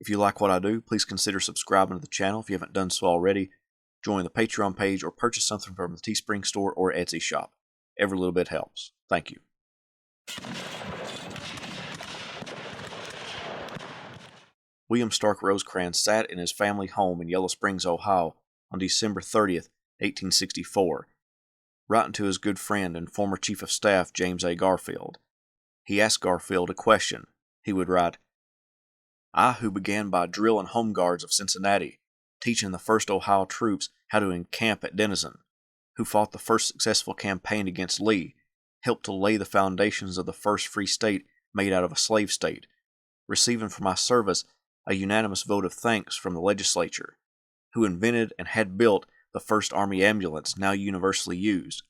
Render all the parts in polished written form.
If you like what I do, please consider subscribing to the channel if you haven't done so already. Join the Patreon page or purchase something from the Teespring store or Etsy shop. Every little bit helps. Thank you. William Stark Rosecrans sat in his family home in Yellow Springs, Ohio on December 30th, 1864, writing to his good friend and former Chief of Staff James A. Garfield. He asked Garfield a question. He would write, "I, who began by drilling home guards of Cincinnati, teaching the 1st Ohio troops how to encamp at Dennison, who fought the first successful campaign against Lee, helped to lay the foundations of the first free state made out of a slave state, receiving for my service a unanimous vote of thanks from the legislature, who invented and had built the first army ambulance now universally used,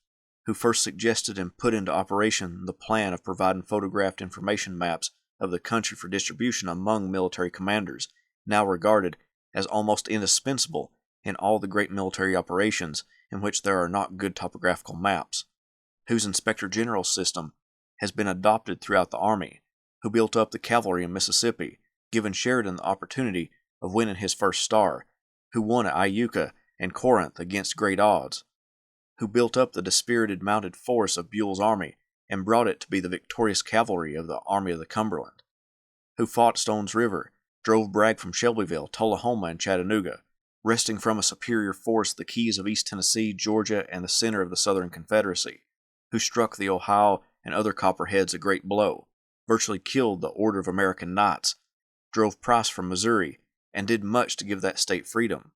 who first suggested and put into operation the plan of providing photographed information maps of the country for distribution among military commanders, now regarded as almost indispensable in all the great military operations in which there are not good topographical maps, whose Inspector General system has been adopted throughout the Army, who built up the cavalry in Mississippi, giving Sheridan the opportunity of winning his first star, who won at Iuka and Corinth against great odds, who built up the dispirited mounted force of Buell's army and brought it to be the victorious cavalry of the Army of the Cumberland, who fought Stone's River, drove Bragg from Shelbyville, Tullahoma, and Chattanooga, wresting from a superior force the keys of East Tennessee, Georgia, and the center of the Southern Confederacy, who struck the Ohio and other Copperheads a great blow, virtually killed the Order of American Knights, drove Price from Missouri, and did much to give that state freedom.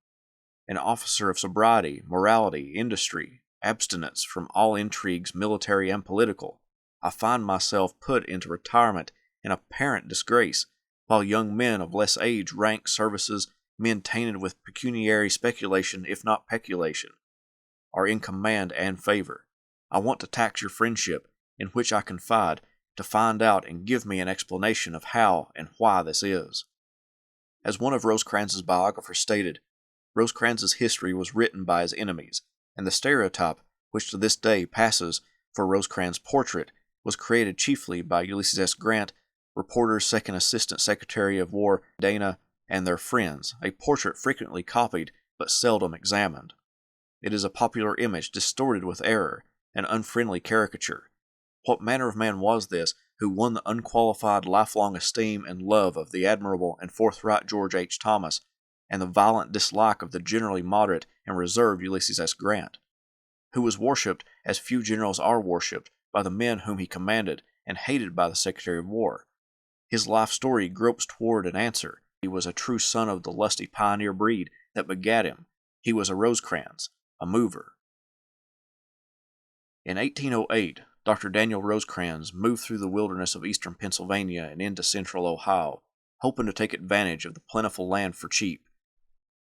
An officer of sobriety, morality, industry, abstinence from all intrigues military and political, I find myself put into retirement in apparent disgrace, while young men of less age, rank, services, men tainted with pecuniary speculation, if not peculation, are in command and favor. I want to tax your friendship, in which I confide, to find out and give me an explanation of how and why this is." As one of Rosecrans's biographers stated, Rosecrans's history was written by his enemies, and the stereotype, which to this day passes for Rosecrans' portrait, was created chiefly by Ulysses S. Grant, reporters, Second Assistant Secretary of War Dana, and their friends, a portrait frequently copied but seldom examined. It is a popular image distorted with error, an unfriendly caricature. What manner of man was this who won the unqualified lifelong esteem and love of the admirable and forthright George H. Thomas, and the violent dislike of the generally moderate and reserved Ulysses S. Grant? Who was worshipped as few generals are worshipped by the men whom he commanded, and hated by the Secretary of War? His life story gropes toward an answer. He was a true son of the lusty pioneer breed that begat him. He was a Rosecrans, a mover. In 1808, Dr. Daniel Rosecrans moved through the wilderness of eastern Pennsylvania and into central Ohio, hoping to take advantage of the plentiful land for cheap.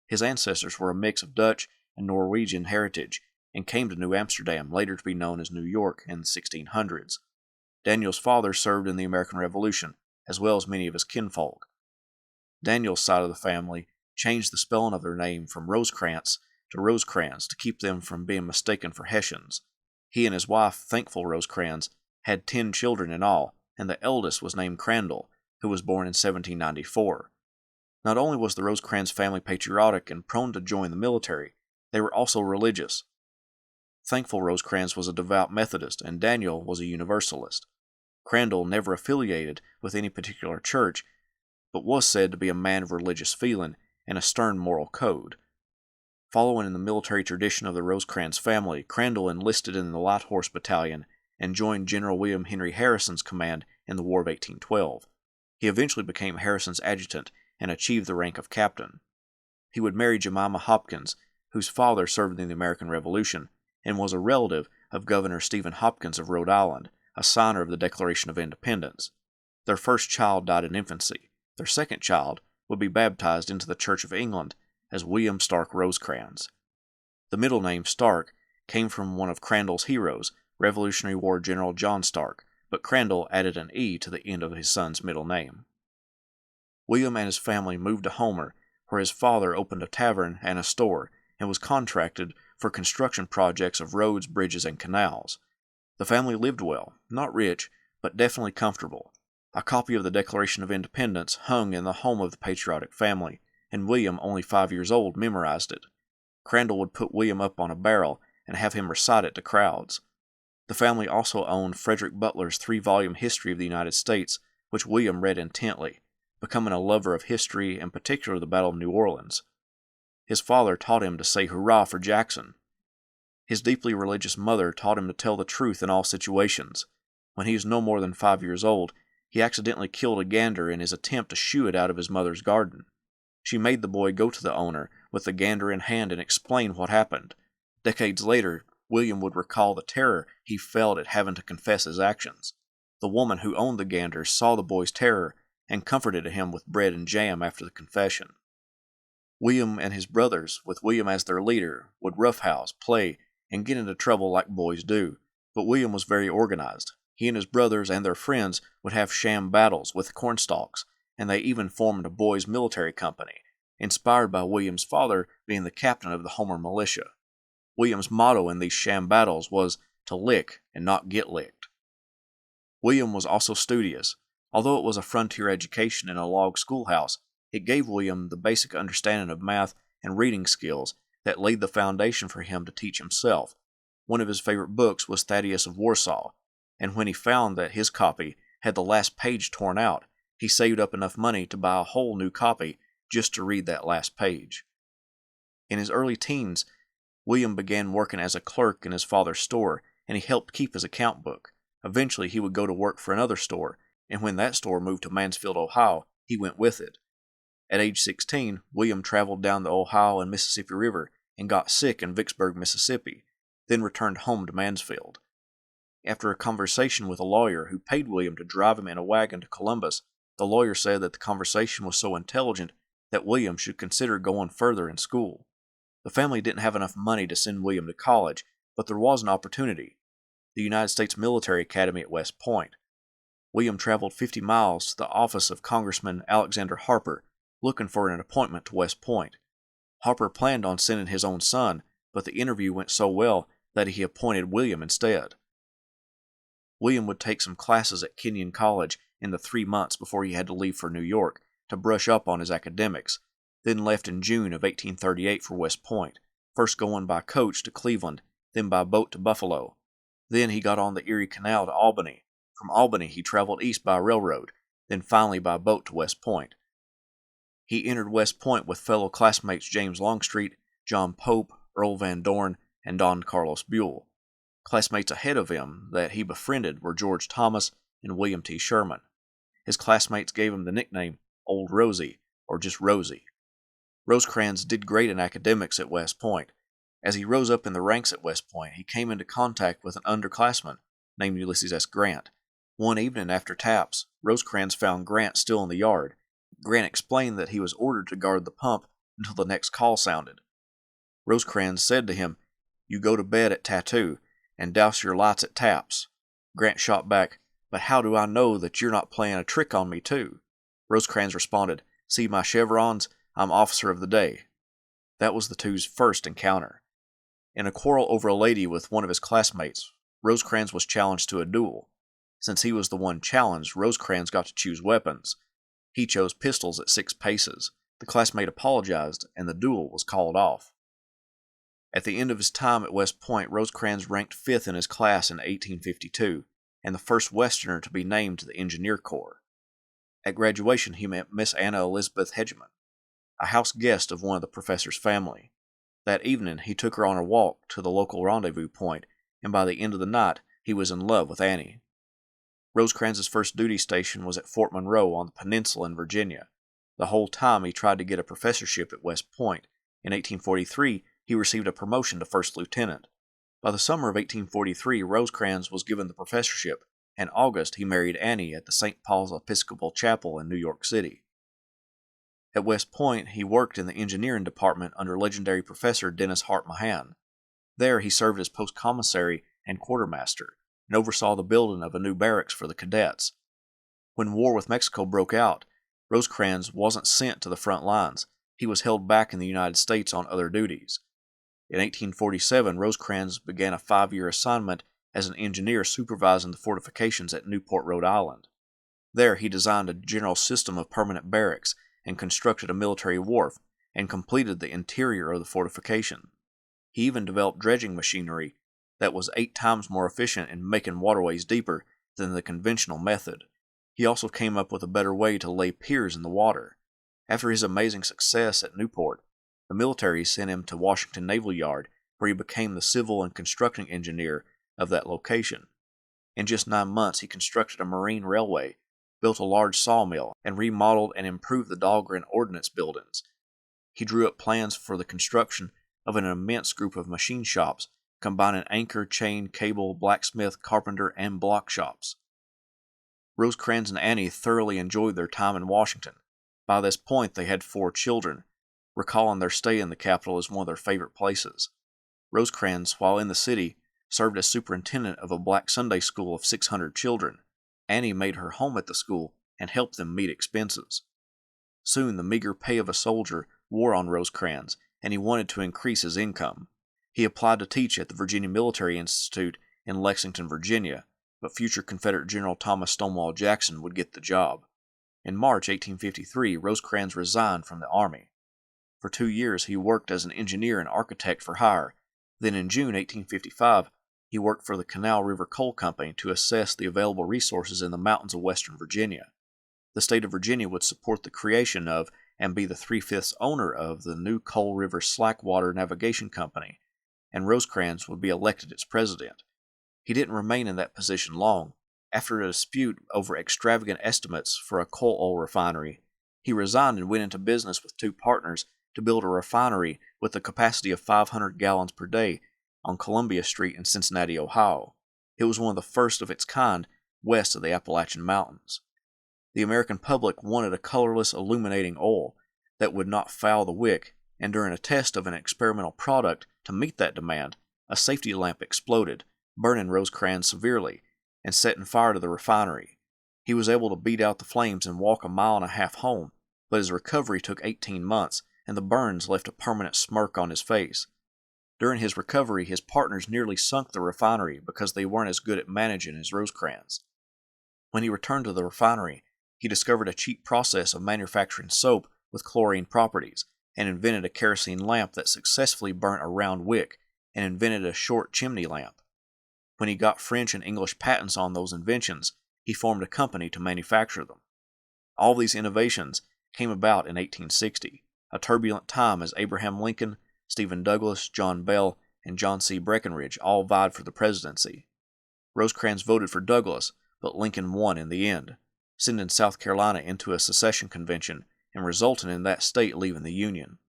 His ancestors were a mix of Dutch and Norwegian heritage, and came to New Amsterdam, later to be known as New York, in the 1600s. Daniel's father served in the American Revolution, as well as many of his kinfolk. Daniel's side of the family changed the spelling of their name from Rosecrans to Rosecrans to keep them from being mistaken for Hessians. He and his wife, Thankful Rosecrans, had 10 children in all, and the eldest was named Crandall, who was born in 1794. Not only was the Rosecrans family patriotic and prone to join the military, they were also religious. Thankful Rosecrans was a devout Methodist, and Daniel was a Universalist. Crandall never affiliated with any particular church, but was said to be a man of religious feeling and a stern moral code. Following in the military tradition of the Rosecrans family, Crandall enlisted in the Light Horse Battalion and joined General William Henry Harrison's command in the War of 1812. He eventually became Harrison's adjutant and achieved the rank of captain. He would marry Jemima Hopkins, whose father served in the American Revolution and was a relative of Governor Stephen Hopkins of Rhode Island, a signer of the Declaration of Independence. Their first child died in infancy. Their second child would be baptized into the Church of England as William Stark Rosecrans. The middle name Stark came from one of Crandall's heroes, Revolutionary War General John Stark, but Crandall added an E to the end of his son's middle name. William and his family moved to Homer, where his father opened a tavern and a store, and was contracted for construction projects of roads, bridges, and canals. The family lived well, not rich, but definitely comfortable. A copy of the Declaration of Independence hung in the home of the patriotic family, and William, only 5 years old, memorized it. Crandall would put William up on a barrel and have him recite it to crowds. The family also owned Frederick Butler's 3-volume History of the United States, which William read intently, becoming a lover of history, in particular the Battle of New Orleans. His father taught him to say hurrah for Jackson. His deeply religious mother taught him to tell the truth in all situations. When he was no more than 5 years old, he accidentally killed a gander in his attempt to shoo it out of his mother's garden. She made the boy go to the owner with the gander in hand and explain what happened. Decades later, William would recall the terror he felt at having to confess his actions. The woman who owned the gander saw the boy's terror and comforted him with bread and jam after the confession. William and his brothers, with William as their leader, would roughhouse, play, and get into trouble like boys do, but William was very organized. He and his brothers and their friends would have sham battles with cornstalks, and they even formed a boys' military company, inspired by William's father being the captain of the Homer militia. William's motto in these sham battles was to lick and not get licked. William was also studious. Although it was a frontier education in a log schoolhouse, it gave William the basic understanding of math and reading skills that laid the foundation for him to teach himself. One of his favorite books was Thaddeus of Warsaw, and when he found that his copy had the last page torn out, he saved up enough money to buy a whole new copy just to read that last page. In his early teens, William began working as a clerk in his father's store, and he helped keep his account book. Eventually, he would go to work for another store, and when that store moved to Mansfield, Ohio, he went with it. At age 16, William traveled down the Ohio and Mississippi River and got sick in Vicksburg, Mississippi, then returned home to Mansfield. After a conversation with a lawyer who paid William to drive him in a wagon to Columbus, the lawyer said that the conversation was so intelligent that William should consider going further in school. The family didn't have enough money to send William to college, but there was an opportunity: the United States Military Academy at West Point. William traveled 50 miles to the office of Congressman Alexander Harper, looking for an appointment to West Point. Harper planned on sending his own son, but the interview went so well that he appointed William instead. William would take some classes at Kenyon College in the 3 months before he had to leave for New York to brush up on his academics, then left in June of 1838 for West Point, first going by coach to Cleveland, then by boat to Buffalo. Then he got on the Erie Canal to Albany. From Albany he traveled east by railroad, then finally by boat to West Point. He entered West Point with fellow classmates James Longstreet, John Pope, Earl Van Dorn, and Don Carlos Buell. Classmates ahead of him that he befriended were George Thomas and William T. Sherman. His classmates gave him the nickname Old Rosie, or just Rosie. Rosecrans did great in academics at West Point. As he rose up in the ranks at West Point, he came into contact with an underclassman named Ulysses S. Grant. One evening after taps, Rosecrans found Grant still in the yard. Grant explained that he was ordered to guard the pump until the next call sounded. Rosecrans said to him, "You go to bed at Tattoo, and douse your lights at taps." Grant shot back, "But how do I know that you're not playing a trick on me too?" Rosecrans responded, "See my chevrons? I'm officer of the day." That was the two's first encounter. In a quarrel over a lady with one of his classmates, Rosecrans was challenged to a duel. Since he was the one challenged, Rosecrans got to choose weapons. He chose pistols at 6 paces. The classmate apologized, and the duel was called off. At the end of his time at West Point, Rosecrans ranked 5th in his class in 1852, and the first Westerner to be named to the Engineer Corps. At graduation, he met Miss Anna Elizabeth Hegeman, a house guest of one of the professor's family. That evening, he took her on a walk to the local rendezvous point, and by the end of the night, he was in love with Annie. Rosecrans' first duty station was at Fort Monroe on the peninsula in Virginia. The whole time he tried to get a professorship at West Point. In 1843, he received a promotion to first lieutenant. By the summer of 1843, Rosecrans was given the professorship. In August, he married Annie at the St. Paul's Episcopal Chapel in New York City. At West Point, he worked in the engineering department under legendary Professor Dennis Hart Mahan. There, he served as post-commissary and quartermaster, and oversaw the building of a new barracks for the cadets. When war with Mexico broke out, Rosecrans wasn't sent to the front lines. He was held back in the United States on other duties. In 1847, Rosecrans began a 5-year assignment as an engineer supervising the fortifications at Newport, Rhode Island. There he designed a general system of permanent barracks and constructed a military wharf and completed the interior of the fortification. He even developed dredging machinery that was 8 times more efficient in making waterways deeper than the conventional method. He also came up with a better way to lay piers in the water. After his amazing success at Newport, the military sent him to Washington Naval Yard, where he became the civil and construction engineer of that location. In just 9 months, he constructed a marine railway, built a large sawmill, and remodeled and improved the Dahlgren Ordnance buildings. He drew up plans for the construction of an immense group of machine shops, combining anchor, chain, cable, blacksmith, carpenter, and block shops. Rosecrans and Annie thoroughly enjoyed their time in Washington. By this point, they had 4 children, recalling their stay in the capital as one of their favorite places. Rosecrans, while in the city, served as superintendent of a black Sunday school of 600 children. Annie made her home at the school and helped them meet expenses. Soon the meager pay of a soldier wore on Rosecrans, and he wanted to increase his income. He applied to teach at the Virginia Military Institute in Lexington, Virginia, but future Confederate General Thomas Stonewall Jackson would get the job. In March 1853, Rosecrans resigned from the Army. For 2 years he worked as an engineer and architect for hire. Then in June 1855, he worked for the Canal River Coal Company to assess the available resources in the mountains of western Virginia. The state of Virginia would support the creation of and be the 3/5 owner of the new Coal River Slackwater Navigation Company, and Rosecrans would be elected its president. He didn't remain in that position long. After a dispute over extravagant estimates for a coal oil refinery, he resigned and went into business with 2 partners to build a refinery with a capacity of 500 gallons per day on Columbia Street in Cincinnati, Ohio. It was one of the first of its kind west of the Appalachian Mountains. The American public wanted a colorless, illuminating oil that would not foul the wick, and during a test of an experimental product to meet that demand, a safety lamp exploded, burning Rosecrans severely, and setting fire to the refinery. He was able to beat out the flames and walk 1.5 miles home, but his recovery took 18 months, and the burns left a permanent smirk on his face. During his recovery, his partners nearly sunk the refinery because they weren't as good at managing as Rosecrans. When he returned to the refinery, he discovered a cheap process of manufacturing soap with chlorine properties, and invented a kerosene lamp that successfully burnt a round wick, and invented a short chimney lamp. When he got French and English patents on those inventions, he formed a company to manufacture them. All these innovations came about in 1860, a turbulent time as Abraham Lincoln, Stephen Douglas, John Bell, and John C. Breckinridge all vied for the presidency. Rosecrans voted for Douglas, but Lincoln won in the end, sending South Carolina into a secession convention and resulting in that state leaving the Union.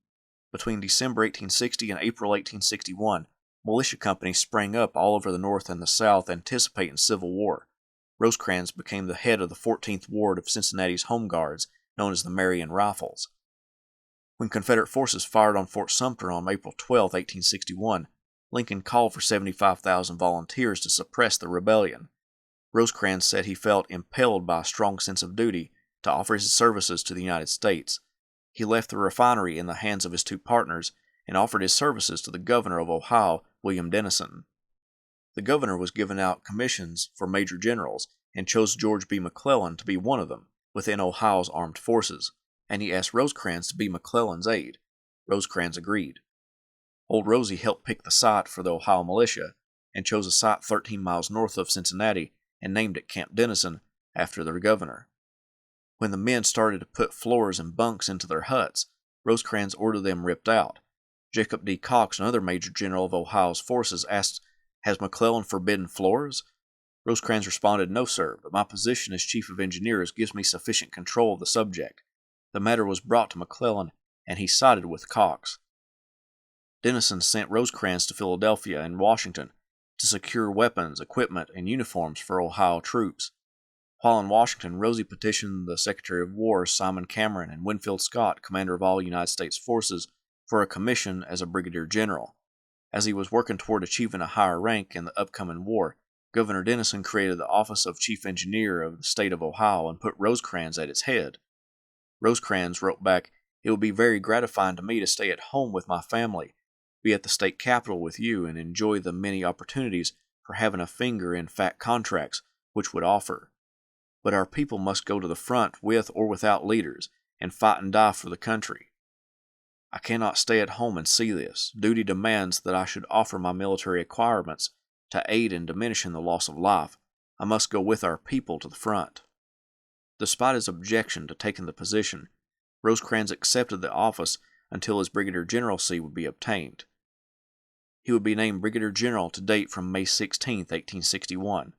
Between December 1860 and April 1861, militia companies sprang up all over the North and the South anticipating civil war. Rosecrans became the head of the 14th Ward of Cincinnati's Home Guards, known as the Marion Rifles. When Confederate forces fired on Fort Sumter on April 12, 1861, Lincoln called for 75,000 volunteers to suppress the rebellion. Rosecrans said he felt impelled by a strong sense of duty to offer his services to the United States. He left the refinery in the hands of his 2 partners and offered his services to the governor of Ohio, William Dennison. The governor was giving out commissions for major generals and chose George B. McClellan to be one of them within Ohio's armed forces, and he asked Rosecrans to be McClellan's aide. Rosecrans agreed. Old Rosie helped pick the site for the Ohio militia and chose a site 13 miles north of Cincinnati and named it Camp Dennison after their governor. When the men started to put floors and bunks into their huts, Rosecrans ordered them ripped out. Jacob D. Cox, another major general of Ohio's forces, asked, "Has McClellan forbidden floors?" Rosecrans responded, "No, sir, but my position as chief of engineers gives me sufficient control of the subject." The matter was brought to McClellan, and he sided with Cox. Dennison sent Rosecrans to Philadelphia and Washington to secure weapons, equipment, and uniforms for Ohio troops. While in Washington, Rosie petitioned the Secretary of War, Simon Cameron, and Winfield Scott, commander of all United States forces, for a commission as a brigadier general. As he was working toward achieving a higher rank in the upcoming war, Governor Dennison created the office of chief engineer of the state of Ohio and put Rosecrans at its head. Rosecrans wrote back, "It would be very gratifying to me to stay at home with my family, be at the state capitol with you, and enjoy the many opportunities for having a finger in fat contracts which would offer." but our people must go to the front with or without leaders, and fight and die for the country. I cannot stay at home and see this. Duty demands that I should offer my military acquirements to aid in diminishing the loss of life. I must go with our people to the front." Despite his objection to taking the position, Rosecrans accepted the office until his brigadier generalcy would be obtained. He would be named brigadier general to date from May 16, 1861.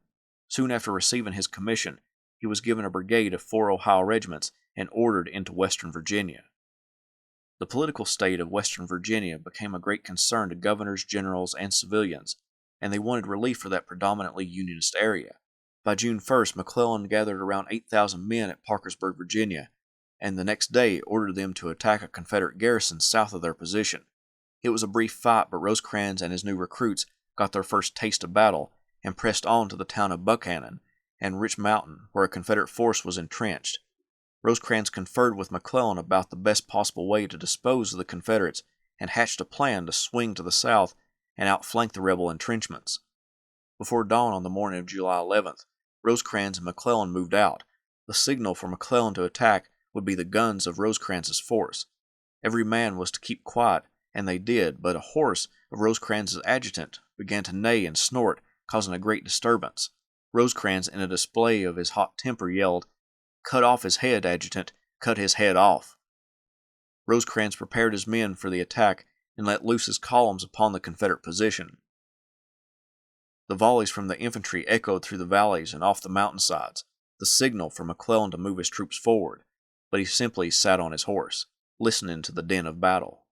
Soon after receiving his commission, he was given a brigade of 4 Ohio regiments and ordered into Western Virginia. The political state of Western Virginia became a great concern to governors, generals, and civilians, and they wanted relief for that predominantly Unionist area. By June 1st, McClellan gathered around 8,000 men at Parkersburg, Virginia, and the next day ordered them to attack a Confederate garrison south of their position. It was a brief fight, but Rosecrans and his new recruits got their first taste of battle and pressed on to the town of Buchanan and Rich Mountain, where a Confederate force was entrenched. Rosecrans conferred with McClellan about the best possible way to dispose of the Confederates and hatched a plan to swing to the south and outflank the rebel entrenchments. Before dawn on the morning of July 11th, Rosecrans and McClellan moved out. The signal for McClellan to attack would be the guns of Rosecrans's force. Every man was to keep quiet, and they did, but a horse of Rosecrans's adjutant began to neigh and snort, causing a great disturbance. Rosecrans, in a display of his hot temper, yelled, "Cut off his head, adjutant! Cut his head off!" Rosecrans prepared his men for the attack and let loose his columns upon the Confederate position. The volleys from the infantry echoed through the valleys and off the mountainsides, the signal for McClellan to move his troops forward, but he simply sat on his horse, listening to the din of battle.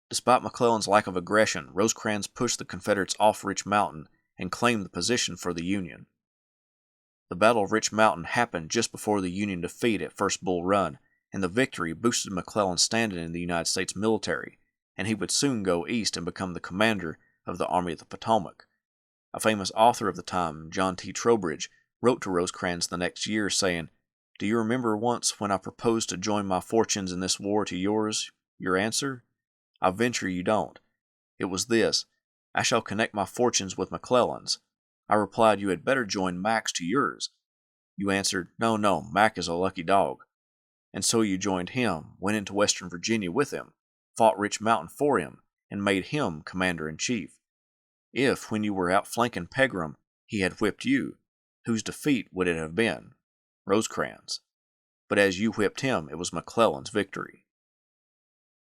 Despite McClellan's lack of aggression, Rosecrans pushed the Confederates off Rich Mountain and claimed the position for the Union. The Battle of Rich Mountain happened just before the Union defeat at First Bull Run, and the victory boosted McClellan's standing in the United States military, and he would soon go east and become the commander of the Army of the Potomac. A famous author of the time, John T. Trowbridge, wrote to Rosecrans the next year saying, "Do you remember once when I proposed to join my fortunes in this war to yours? Your answer? I venture you don't. It was this: I shall connect my fortunes with McClellan's. I replied you had better join Mac's to yours. You answered, no, Mac is a lucky dog. And so you joined him, went into Western Virginia with him, fought Rich Mountain for him, and made him commander-in-chief. If, when you were outflanking Pegram, he had whipped you, whose defeat would it have been? Rosecrans. But as you whipped him, it was McClellan's victory."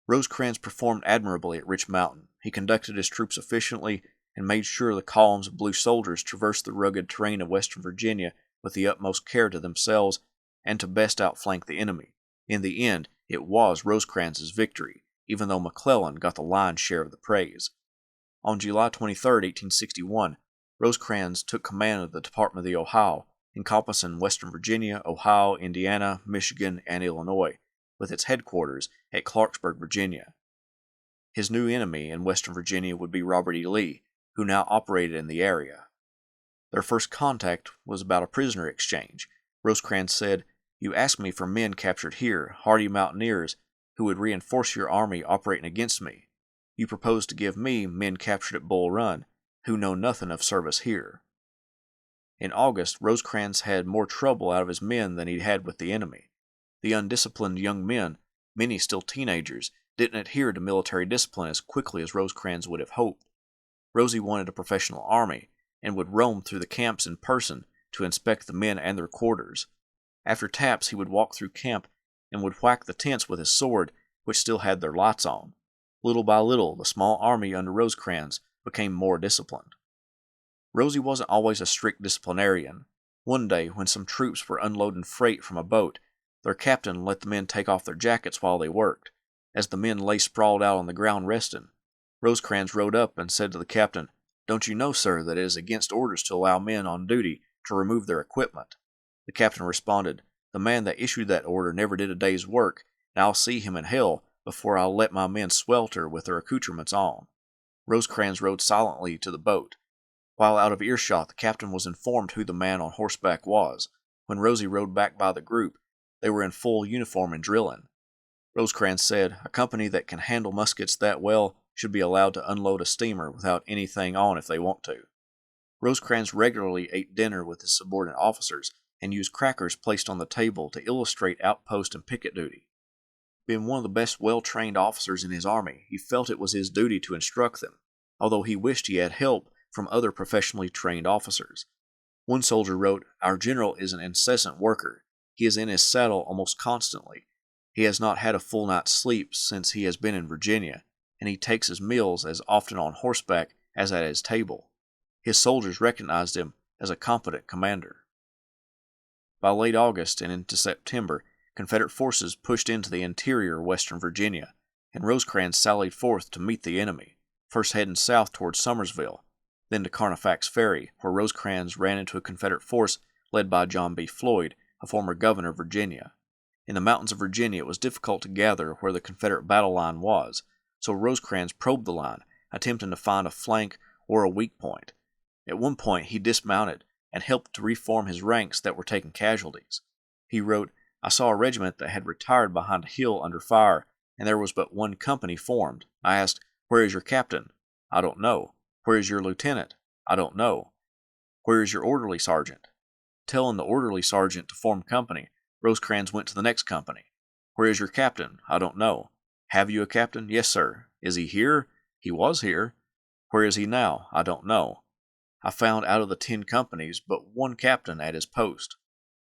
Rosecrans performed admirably at Rich Mountain. He conducted his troops efficiently and made sure the columns of blue soldiers traversed the rugged terrain of Western Virginia with the utmost care to themselves and to best outflank the enemy. In the end, it was Rosecrans's victory, even though McClellan got the lion's share of the praise. On July 23, 1861, Rosecrans took command of the Department of the Ohio, encompassing Western Virginia, Ohio, Indiana, Michigan, and Illinois, with its headquarters at Clarksburg, Virginia. His new enemy in Western Virginia would be Robert E. Lee, who now operated in the area. Their first contact was about a prisoner exchange. Rosecrans said, "You asked me for men captured here, hardy mountaineers, who would reinforce your army operating against me. You proposed to give me men captured at Bull Run, who know nothing of service here." In August, Rosecrans had more trouble out of his men than he had with the enemy. The undisciplined young men, many still teenagers, didn't adhere to military discipline as quickly as Rosecrans would have hoped. Rosie wanted a professional army, and would roam through the camps in person to inspect the men and their quarters. After taps, he would walk through camp and would whack the tents with his sword, which still had their lights on. Little by little, the small army under Rosecrans became more disciplined. Rosie wasn't always a strict disciplinarian. One day, when some troops were unloading freight from a boat, their captain let the men take off their jackets while they worked. As the men lay sprawled out on the ground resting, Rosecrans rode up and said to the captain, "Don't you know, sir, that it is against orders to allow men on duty to remove their equipment?" The captain responded, "The man that issued that order never did a day's work, and I'll see him in hell before I'll let my men swelter with their accoutrements on." Rosecrans rode silently to the boat. While out of earshot, the captain was informed who the man on horseback was. When Rosie rode back by the group, they were in full uniform and drilling. Rosecrans said, "A company that can handle muskets that well should be allowed to unload a steamer without anything on if they want to." Rosecrans regularly ate dinner with his subordinate officers, and used crackers placed on the table to illustrate outpost and picket duty. Being one of the best well-trained officers in his army, he felt it was his duty to instruct them, although he wished he had help from other professionally trained officers. One soldier wrote, "Our general is an incessant worker. He is in his saddle almost constantly. He has not had a full night's sleep since he has been in Virginia, and he takes his meals as often on horseback as at his table." His soldiers recognized him as a competent commander. By late August and into September, Confederate forces pushed into the interior of western Virginia, and Rosecrans sallied forth to meet the enemy, first heading south toward Summersville, then to Carfax Ferry, where Rosecrans ran into a Confederate force led by John B. Floyd, a former governor of Virginia. In the mountains of Virginia, it was difficult to gather where the Confederate battle line was, so Rosecrans probed the line, attempting to find a flank or a weak point. At one point, he dismounted and helped to reform his ranks that were taking casualties. He wrote, "I saw a regiment that had retired behind a hill under fire, and there was but one company formed. I asked, 'Where is your captain?' 'I don't know.' 'Where is your lieutenant?' 'I don't know.' 'Where is your orderly sergeant?' Telling the orderly sergeant to form company, Rosecrans went to the next company. 'Where is your captain?' 'I don't know.' 'Have you a captain?' 'Yes, sir.' 'Is he here?' 'He was here.' 'Where is he now?' 'I don't know.' I found out of the 10 companies but one captain at his post."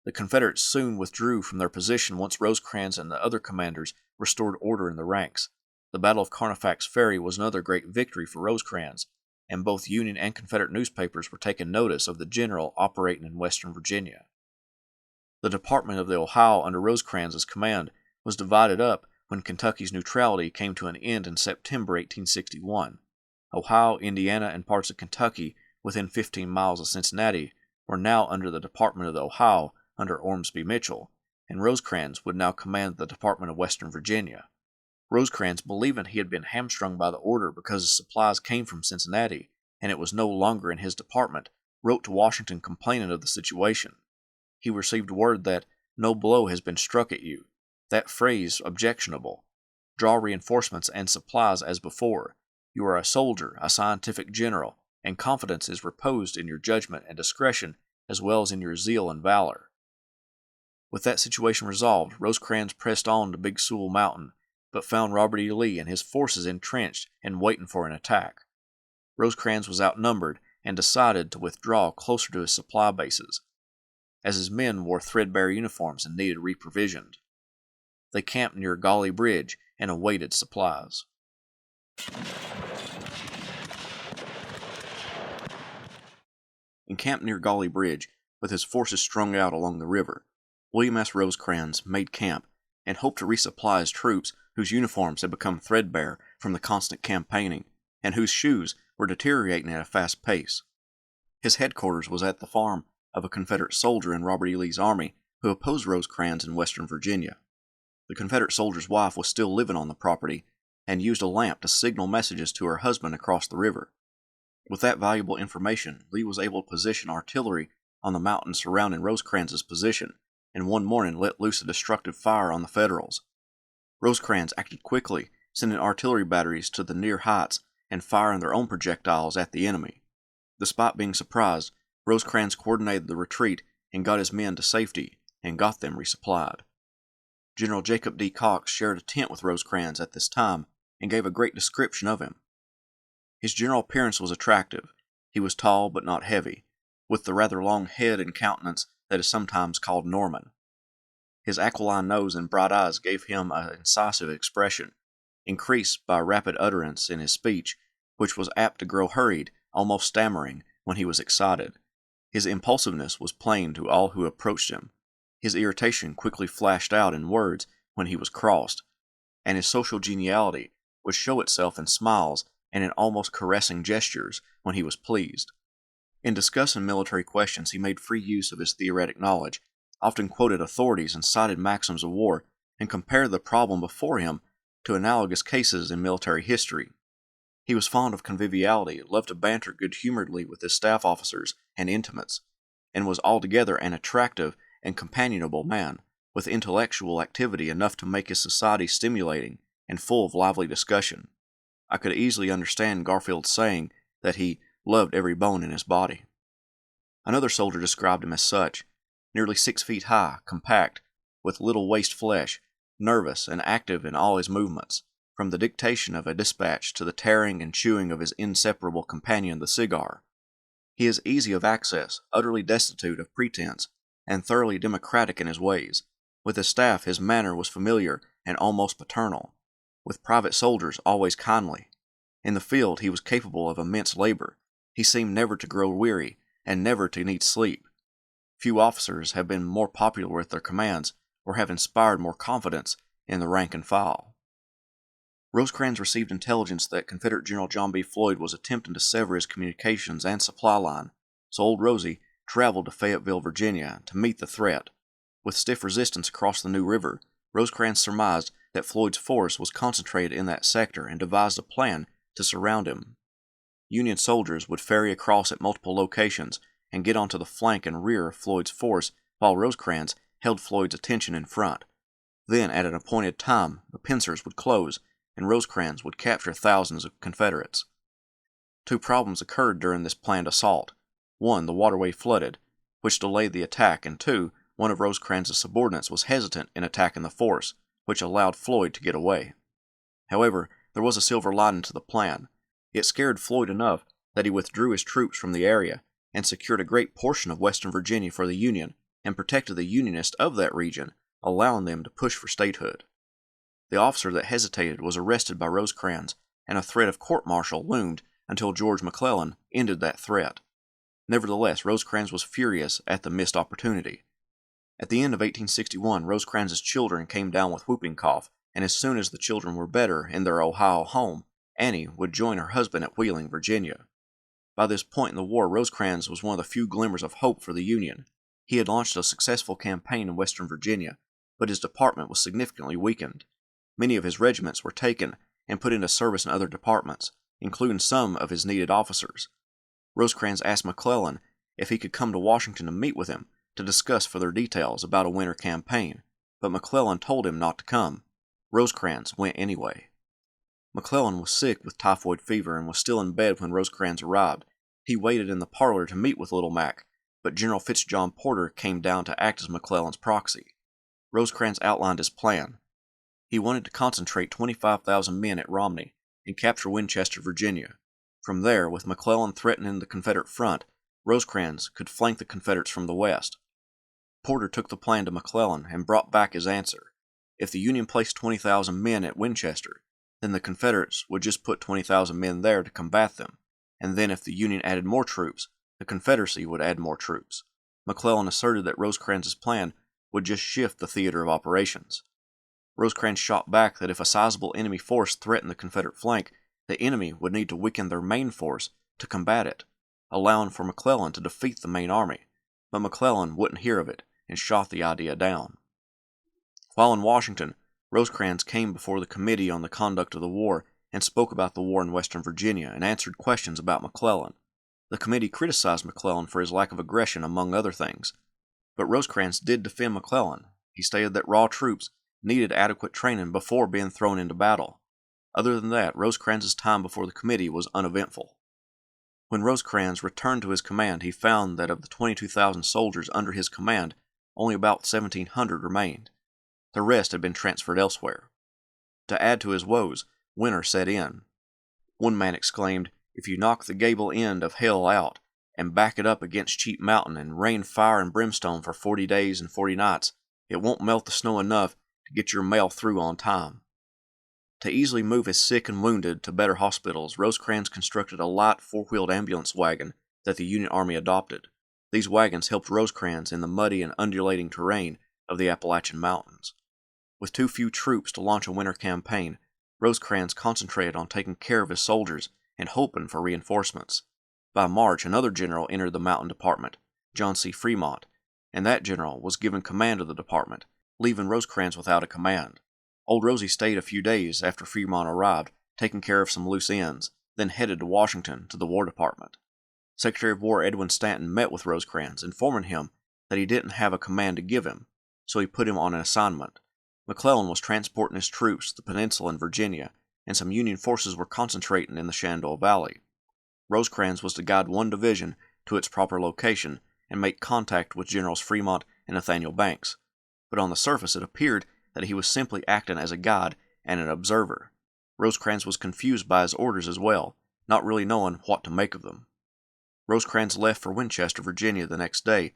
The Confederates soon withdrew from their position once Rosecrans and the other commanders restored order in the ranks. The Battle of Carfax Ferry was another great victory for Rosecrans, and both Union and Confederate newspapers were taking notice of the general operating in western Virginia. The Department of the Ohio under Rosecrans' command was divided up when Kentucky's neutrality came to an end in September 1861. Ohio, Indiana, and parts of Kentucky within 15 miles of Cincinnati were now under the Department of the Ohio under Ormsby Mitchell, and Rosecrans would now command the Department of Western Virginia. Rosecrans, believing he had been hamstrung by the order because his supplies came from Cincinnati, and it was no longer in his department, wrote to Washington complaining of the situation. He received word that "no blow has been struck at you. That phrase objectionable. Draw reinforcements and supplies as before. You are a soldier, a scientific general, and confidence is reposed in your judgment and discretion as well as in your zeal and valor." With that situation resolved, Rosecrans pressed on to Big Sewell Mountain, but found Robert E. Lee and his forces entrenched and waiting for an attack. Rosecrans was outnumbered and decided to withdraw closer to his supply bases, as his men wore threadbare uniforms and needed reprovisioned. They camped near Gauley Bridge and awaited supplies. Encamped near Gauley Bridge, with his forces strung out along the river, William S. Rosecrans made camp and hoped to resupply his troops whose uniforms had become threadbare from the constant campaigning and whose shoes were deteriorating at a fast pace. His headquarters was at the farm of a Confederate soldier in Robert E. Lee's army who opposed Rosecrans in western Virginia. The Confederate soldier's wife was still living on the property and used a lamp to signal messages to her husband across the river. With that valuable information, Lee was able to position artillery on the mountains surrounding Rosecrans' position, and one morning let loose a destructive fire on the Federals. Rosecrans acted quickly, sending artillery batteries to the near heights and firing their own projectiles at the enemy. Despite being surprised, Rosecrans coordinated the retreat and got his men to safety and got them resupplied. General Jacob D. Cox shared a tent with Rosecrans at this time and gave a great description of him. His general appearance was attractive. He was tall but not heavy, with the rather long head and countenance that is sometimes called Norman. His aquiline nose and bright eyes gave him an incisive expression, increased by rapid utterance in his speech, which was apt to grow hurried, almost stammering, when he was excited. His impulsiveness was plain to all who approached him. His irritation quickly flashed out in words when he was crossed, and his social geniality would show itself in smiles and in almost caressing gestures when he was pleased. In discussing military questions, he made free use of his theoretic knowledge, often quoted authorities and cited maxims of war, and compared the problem before him to analogous cases in military history. He was fond of conviviality, loved to banter good-humoredly with his staff officers and intimates, and was altogether an attractive and companionable man, with intellectual activity enough to make his society stimulating and full of lively discussion. I could easily understand Garfield's saying that he loved every bone in his body. Another soldier described him as such. nearly 6 feet high, compact, with little waist flesh, nervous and active in all his movements, from the dictation of a dispatch to the tearing and chewing of his inseparable companion, the cigar. He is easy of access, utterly destitute of pretense, and thoroughly democratic in his ways. With his staff his manner was familiar and almost paternal. With private soldiers always kindly. In the field he was capable of immense labor. He seemed never to grow weary, and never to need sleep. Few officers have been more popular with their commands, or have inspired more confidence in the rank and file. Rosecrans received intelligence that Confederate General John B. Floyd was attempting to sever his communications and supply line, so old Rosie traveled to Fayetteville, Virginia, to meet the threat. With stiff resistance across the New River, Rosecrans surmised that Floyd's force was concentrated in that sector and devised a plan to surround him. Union soldiers would ferry across at multiple locations and get onto the flank and rear of Floyd's force, while Rosecrans held Floyd's attention in front. Then, at an appointed time, the pincers would close, and Rosecrans would capture thousands of Confederates. Two problems occurred during this planned assault. One, the waterway flooded, which delayed the attack, and two, one of Rosecrans' subordinates was hesitant in attacking the force, which allowed Floyd to get away. However, there was a silver lining to the plan. It scared Floyd enough that he withdrew his troops from the area and secured a great portion of western Virginia for the Union and protected the Unionists of that region, allowing them to push for statehood. The officer that hesitated was arrested by Rosecrans, and a threat of court-martial loomed until George McClellan ended that threat. Nevertheless, Rosecrans was furious at the missed opportunity. At the end of 1861, Rosecrans' children came down with whooping cough, and as soon as the children were better in their Ohio home, Annie would join her husband at Wheeling, Virginia. By this point in the war, Rosecrans was one of the few glimmers of hope for the Union. He had launched a successful campaign in western Virginia, but his department was significantly weakened. Many of his regiments were taken and put into service in other departments, including some of his needed officers. Rosecrans asked McClellan if he could come to Washington to meet with him to discuss further details about a winter campaign, but McClellan told him not to come. Rosecrans went anyway. McClellan was sick with typhoid fever and was still in bed when Rosecrans arrived. He waited in the parlor to meet with Little Mac, but General Fitzjohn Porter came down to act as McClellan's proxy. Rosecrans outlined his plan. He wanted to concentrate 25,000 men at Romney and capture Winchester, Virginia. From there, with McClellan threatening the Confederate front, Rosecrans could flank the Confederates from the west. Porter took the plan to McClellan and brought back his answer. If the Union placed 20,000 men at Winchester, then the Confederates would just put 20,000 men there to combat them, and then if the Union added more troops, the Confederacy would add more troops. McClellan asserted that Rosecrans' plan would just shift the theater of operations. Rosecrans shot back that if a sizable enemy force threatened the Confederate flank, the enemy would need to weaken their main force to combat it, allowing for McClellan to defeat the main army, but McClellan wouldn't hear of it and shot the idea down. While in Washington, Rosecrans came before the Committee on the Conduct of the War and spoke about the war in western Virginia and answered questions about McClellan. The committee criticized McClellan for his lack of aggression, among other things, but Rosecrans did defend McClellan. He stated that raw troops needed adequate training before being thrown into battle. Other than that, Rosecrans' time before the committee was uneventful. When Rosecrans returned to his command, he found that of the 22,000 soldiers under his command, only about 1,700 remained. The rest had been transferred elsewhere. To add to his woes, winter set in. One man exclaimed, "If you knock the gable end of hell out, and back it up against Cheat Mountain and rain fire and brimstone for 40 days and 40 nights, it won't melt the snow enough to get your mail through on time." To easily move his sick and wounded to better hospitals, Rosecrans constructed a light four-wheeled ambulance wagon that the Union Army adopted. These wagons helped Rosecrans in the muddy and undulating terrain of the Appalachian Mountains. With too few troops to launch a winter campaign, Rosecrans concentrated on taking care of his soldiers and hoping for reinforcements. By March, another general entered the Mountain Department, John C. Fremont, and that general was given command of the department, leaving Rosecrans without a command. Old Rosie stayed a few days after Fremont arrived, taking care of some loose ends, then headed to Washington to the War Department. Secretary of War Edwin Stanton met with Rosecrans, informing him that he didn't have a command to give him, so he put him on an assignment. McClellan was transporting his troops to the peninsula in Virginia, and some Union forces were concentrating in the Shenandoah Valley. Rosecrans was to guide one division to its proper location and make contact with Generals Fremont and Nathaniel Banks, but on the surface it appeared that he was simply acting as a guide and an observer. Rosecrans was confused by his orders as well, not really knowing what to make of them. Rosecrans left for Winchester, Virginia the next day.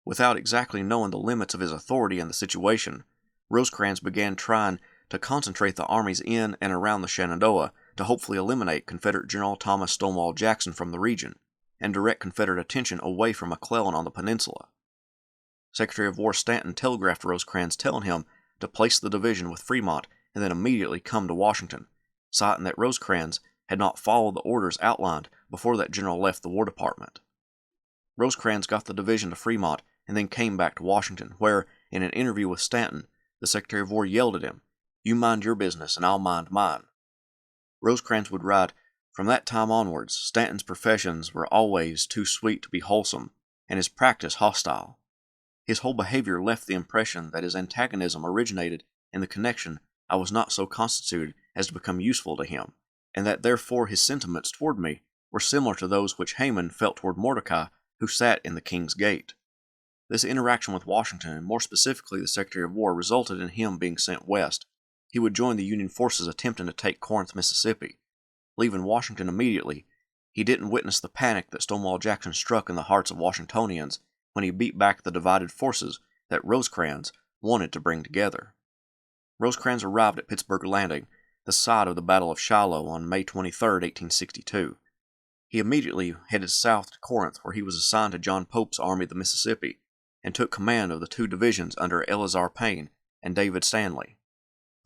Without exactly knowing the limits of his authority and the situation, Rosecrans began trying to concentrate the armies in and around the Shenandoah to hopefully eliminate Confederate General Thomas Stonewall Jackson from the region and direct Confederate attention away from McClellan on the peninsula. Secretary of War Stanton telegraphed Rosecrans telling him to place the division with Fremont and then immediately come to Washington, citing that Rosecrans had not followed the orders outlined before that general left the War Department. Rosecrans got the division to Fremont and then came back to Washington, where, in an interview with Stanton, the Secretary of War yelled at him, "You mind your business and I'll mind mine." Rosecrans would write, "From that time onwards, Stanton's professions were always too sweet to be wholesome, and his practice hostile. His whole behavior left the impression that his antagonism originated in the connection I was not so constituted as to become useful to him, and that therefore his sentiments toward me were similar to those which Haman felt toward Mordecai, who sat in the king's gate." This interaction with Washington, and more specifically the Secretary of War, resulted in him being sent west. He would join the Union forces attempting to take Corinth, Mississippi. Leaving Washington immediately, he didn't witness the panic that Stonewall Jackson struck in the hearts of Washingtonians when he beat back the divided forces that Rosecrans wanted to bring together. Rosecrans arrived at Pittsburgh Landing, the site of the Battle of Shiloh, on May 23, 1862. He immediately headed south to Corinth, where he was assigned to John Pope's Army of the Mississippi, and took command of the two divisions under Eleazar Payne and David Stanley.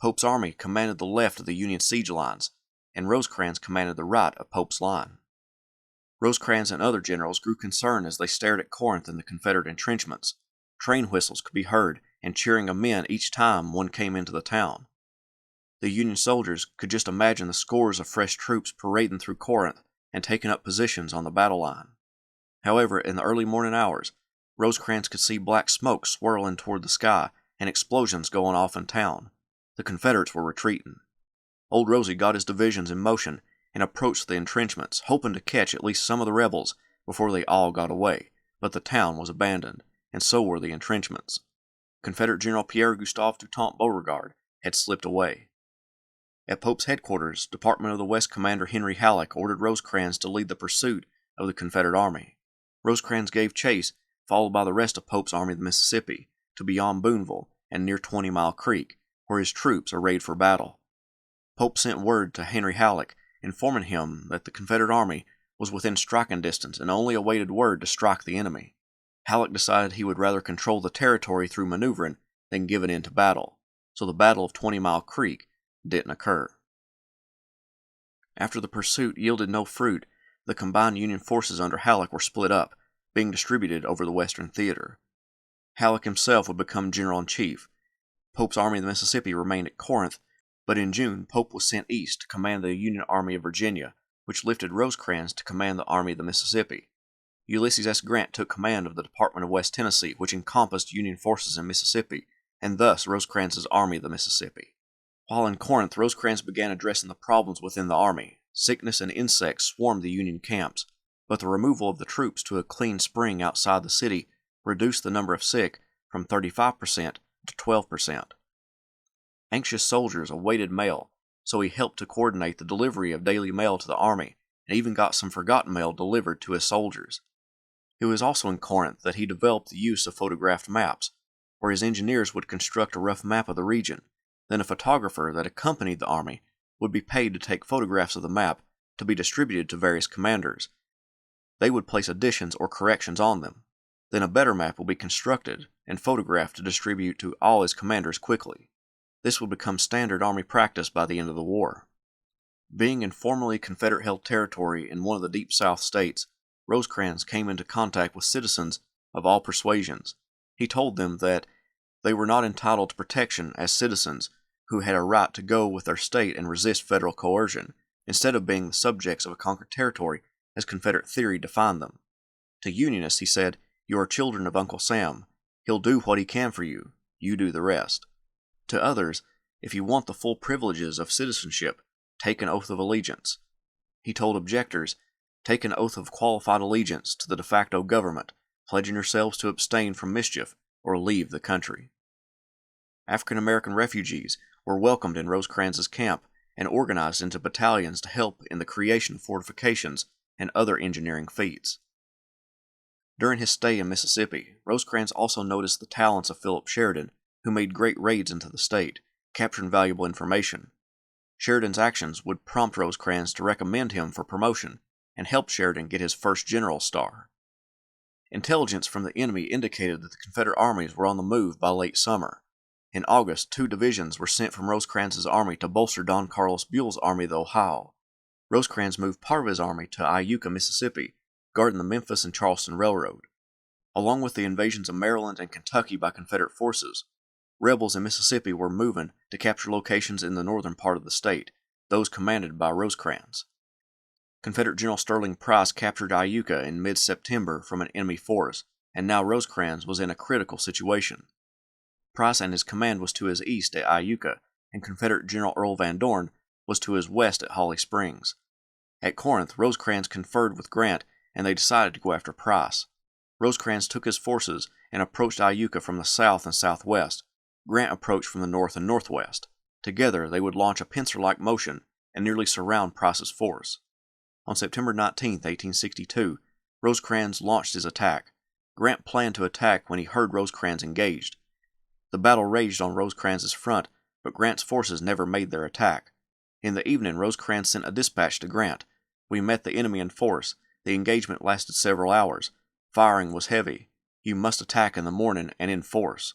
Pope's army commanded the left of the Union siege lines, and Rosecrans commanded the right of Pope's line. Rosecrans and other generals grew concerned as they stared at Corinth and the Confederate entrenchments. Train whistles could be heard and cheering of men each time one came into the town. The Union soldiers could just imagine the scores of fresh troops parading through Corinth and taking up positions on the battle line. However, in the early morning hours, Rosecrans could see black smoke swirling toward the sky and explosions going off in town. The Confederates were retreating. Old Rosie got his divisions in motion and approached the entrenchments, hoping to catch at least some of the rebels before they all got away, but the town was abandoned, and so were the entrenchments. Confederate General Pierre-Gustave Toutant Beauregard had slipped away. At Pope's headquarters, Department of the West Commander Henry Halleck ordered Rosecrans to lead the pursuit of the Confederate Army. Rosecrans gave chase, followed by the rest of Pope's Army of the Mississippi, to beyond Boonville and near 20 Mile Creek, where his troops arrayed for battle. Pope sent word to Henry Halleck, informing him that the Confederate Army was within striking distance and only awaited word to strike the enemy. Halleck decided he would rather control the territory through maneuvering than give it into battle, so the Battle of 20 Mile Creek didn't occur. After the pursuit yielded no fruit, the combined Union forces under Halleck were split up, being distributed over the Western Theater. Halleck himself would become General-in-Chief. Pope's Army of the Mississippi remained at Corinth, but in June Pope was sent east to command the Union Army of Virginia, which lifted Rosecrans to command the Army of the Mississippi. Ulysses S. Grant took command of the Department of West Tennessee, which encompassed Union forces in Mississippi, and thus Rosecrans's Army of the Mississippi. While in Corinth, Rosecrans began addressing the problems within the army. Sickness and insects swarmed the Union camps, but the removal of the troops to a clean spring outside the city reduced the number of sick from 35% to 12%. Anxious soldiers awaited mail, so he helped to coordinate the delivery of daily mail to the army, and even got some forgotten mail delivered to his soldiers. It was also in Corinth that he developed the use of photographed maps, where his engineers would construct a rough map of the region. Then a photographer that accompanied the army would be paid to take photographs of the map to be distributed to various commanders. They would place additions or corrections on them. Then a better map would be constructed and photographed to distribute to all his commanders quickly. This would become standard army practice by the end of the war. Being in formerly Confederate-held territory in one of the Deep South states, Rosecrans came into contact with citizens of all persuasions. He told them that they were not entitled to protection as citizens who had a right to go with their state and resist federal coercion, instead of being the subjects of a conquered territory as Confederate theory defined them. To Unionists, he said, "You are children of Uncle Sam. He'll do what he can for you. You do the rest." To others, if you want the full privileges of citizenship, take an oath of allegiance. He told objectors, "Take an oath of qualified allegiance to the de facto government, pledging yourselves to abstain from mischief or leave the country. African American refugees were welcomed in Rosecrans's camp and organized into battalions to help in the creation of fortifications and other engineering feats. During his stay in Mississippi, Rosecrans also noticed the talents of Philip Sheridan, who made great raids into the state, capturing valuable information. Sheridan's actions would prompt Rosecrans to recommend him for promotion and help Sheridan get his first general star. Intelligence from the enemy indicated that the Confederate armies were on the move by late summer. In August, 2 divisions were sent from Rosecrans's army to bolster Don Carlos Buell's Army of the Ohio. Rosecrans moved part of his army to Iuka, Mississippi, guarding the Memphis and Charleston Railroad. Along with the invasions of Maryland and Kentucky by Confederate forces, rebels in Mississippi were moving to capture locations in the northern part of the state, those commanded by Rosecrans. Confederate General Sterling Price captured Iuka in mid-September from an enemy force, and now Rosecrans was in a critical situation. Price and his command was to his east at Iuka, and Confederate General Earl Van Dorn was to his west at Holly Springs. At Corinth, Rosecrans conferred with Grant, and they decided to go after Price. Rosecrans took his forces and approached Iuka from the south and southwest. Grant approached from the north and northwest. Together, they would launch a pincer-like motion and nearly surround Price's force. On September 19, 1862, Rosecrans launched his attack. Grant planned to attack when he heard Rosecrans engaged. The battle raged on Rosecrans's front, but Grant's forces never made their attack. In the evening, Rosecrans sent a dispatch to Grant. "We met the enemy in force. The engagement lasted several hours. Firing was heavy. You must attack in the morning and in force.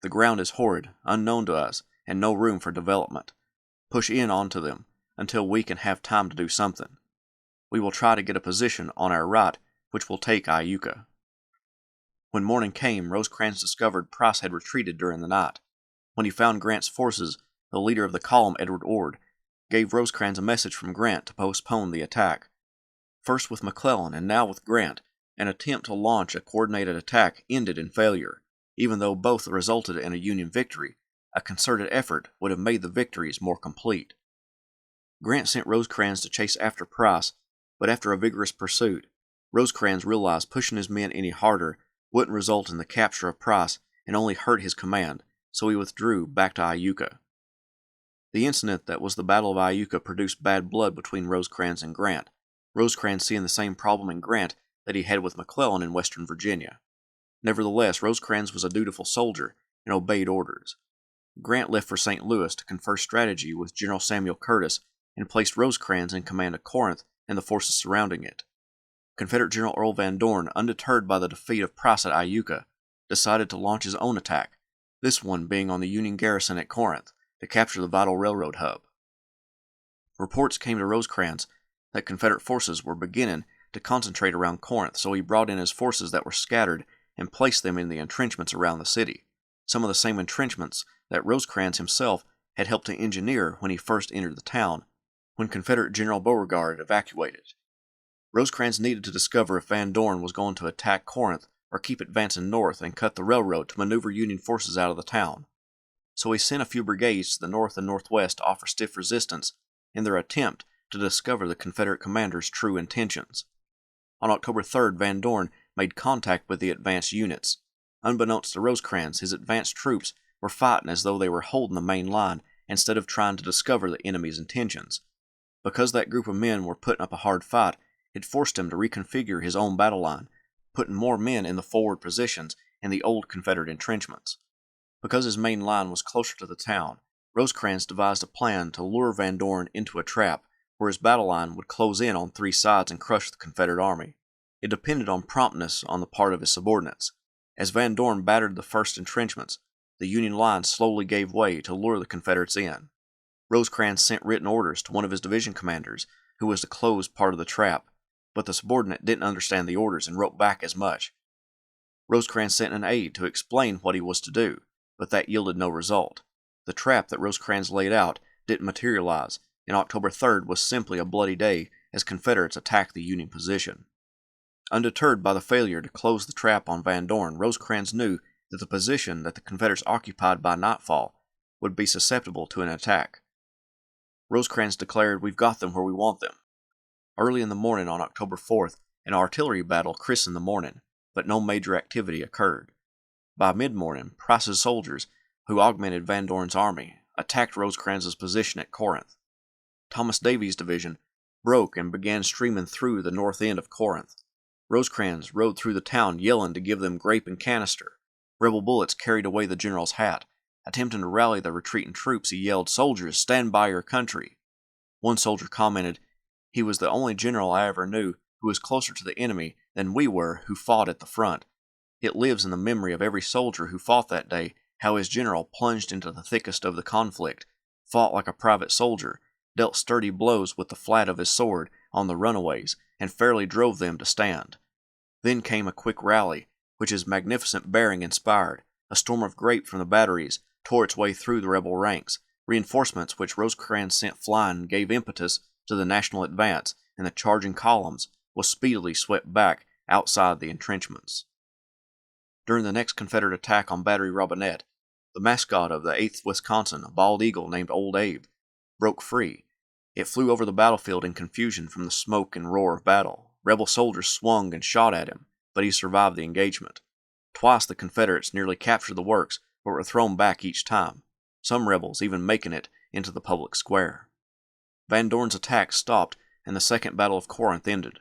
The ground is horrid, unknown to us, and no room for development. Push in onto them until we can have time to do something. We will try to get a position on our right, which will take Iuka." When morning came, Rosecrans discovered Price had retreated during the night. When he found Grant's forces, the leader of the column, Edward Ord, gave Rosecrans a message from Grant to postpone the attack. First with McClellan and now with Grant, an attempt to launch a coordinated attack ended in failure. Even though both resulted in a Union victory, a concerted effort would have made the victories more complete. Grant sent Rosecrans to chase after Price, but after a vigorous pursuit, Rosecrans realized pushing his men any harder wouldn't result in the capture of Price and only hurt his command, so he withdrew back to Iuka. The incident that was the Battle of Iuka produced bad blood between Rosecrans and Grant, Rosecrans seeing the same problem in Grant that he had with McClellan in Western Virginia. Nevertheless, Rosecrans was a dutiful soldier and obeyed orders. Grant left for St. Louis to confer strategy with General Samuel Curtis and placed Rosecrans in command of Corinth and the forces surrounding it. Confederate General Earl Van Dorn, undeterred by the defeat of Price at Iuka, decided to launch his own attack, this one being on the Union garrison at Corinth, to capture the vital railroad hub. Reports came to Rosecrans that Confederate forces were beginning to concentrate around Corinth, so he brought in his forces that were scattered and placed them in the entrenchments around the city, some of the same entrenchments that Rosecrans himself had helped to engineer when he first entered the town, when Confederate General Beauregard evacuated. Rosecrans needed to discover if Van Dorn was going to attack Corinth or keep advancing north and cut the railroad to maneuver Union forces out of the town. So he sent a few brigades to the north and northwest to offer stiff resistance in their attempt to discover the Confederate commander's true intentions. On October 3rd, Van Dorn made contact with the advanced units. Unbeknownst to Rosecrans, his advanced troops were fighting as though they were holding the main line instead of trying to discover the enemy's intentions. Because that group of men were putting up a hard fight, it forced him to reconfigure his own battle line, putting more men in the forward positions in the old Confederate entrenchments. Because his main line was closer to the town, Rosecrans devised a plan to lure Van Dorn into a trap where his battle line would close in on 3 sides and crush the Confederate army. It depended on promptness on the part of his subordinates. As Van Dorn battered the first entrenchments, the Union line slowly gave way to lure the Confederates in. Rosecrans sent written orders to one of his division commanders, who was to close part of the trap, but the subordinate didn't understand the orders and wrote back as much. Rosecrans sent an aide to explain what he was to do, but that yielded no result. The trap that Rosecrans laid out didn't materialize, and October 3rd was simply a bloody day as Confederates attacked the Union position. Undeterred by the failure to close the trap on Van Dorn, Rosecrans knew that the position that the Confederates occupied by nightfall would be susceptible to an attack. Rosecrans declared, "We've got them where we want them." Early in the morning on October 4th, an artillery battle christened the morning, but no major activity occurred. By mid-morning, Price's soldiers, who augmented Van Dorn's army, attacked Rosecrans's position at Corinth. Thomas Davies' division broke and began streaming through the north end of Corinth. Rosecrans rode through the town yelling to give them grape and canister. Rebel bullets carried away the general's hat. Attempting to rally the retreating troops, he yelled, "Soldiers, stand by your country." One soldier commented, "He was the only general I ever knew who was closer to the enemy than we were who fought at the front. It lives in the memory of every soldier who fought that day how his general plunged into the thickest of the conflict, fought like a private soldier, dealt sturdy blows with the flat of his sword on the runaways, and fairly drove them to stand. Then came a quick rally, which his magnificent bearing inspired. A storm of grape from the batteries tore its way through the rebel ranks. Reinforcements which Rosecrans sent flying gave impetus to the national advance, and the charging columns was speedily swept back outside the entrenchments." During the next Confederate attack on Battery Robinette, the mascot of the 8th Wisconsin, a bald eagle named Old Abe, broke free. It flew over the battlefield in confusion from the smoke and roar of battle. Rebel soldiers swung and shot at him, but he survived the engagement. Twice the Confederates nearly captured the works, but were thrown back each time, some rebels even making it into the public square. Van Dorn's attack stopped, and the Second Battle of Corinth ended.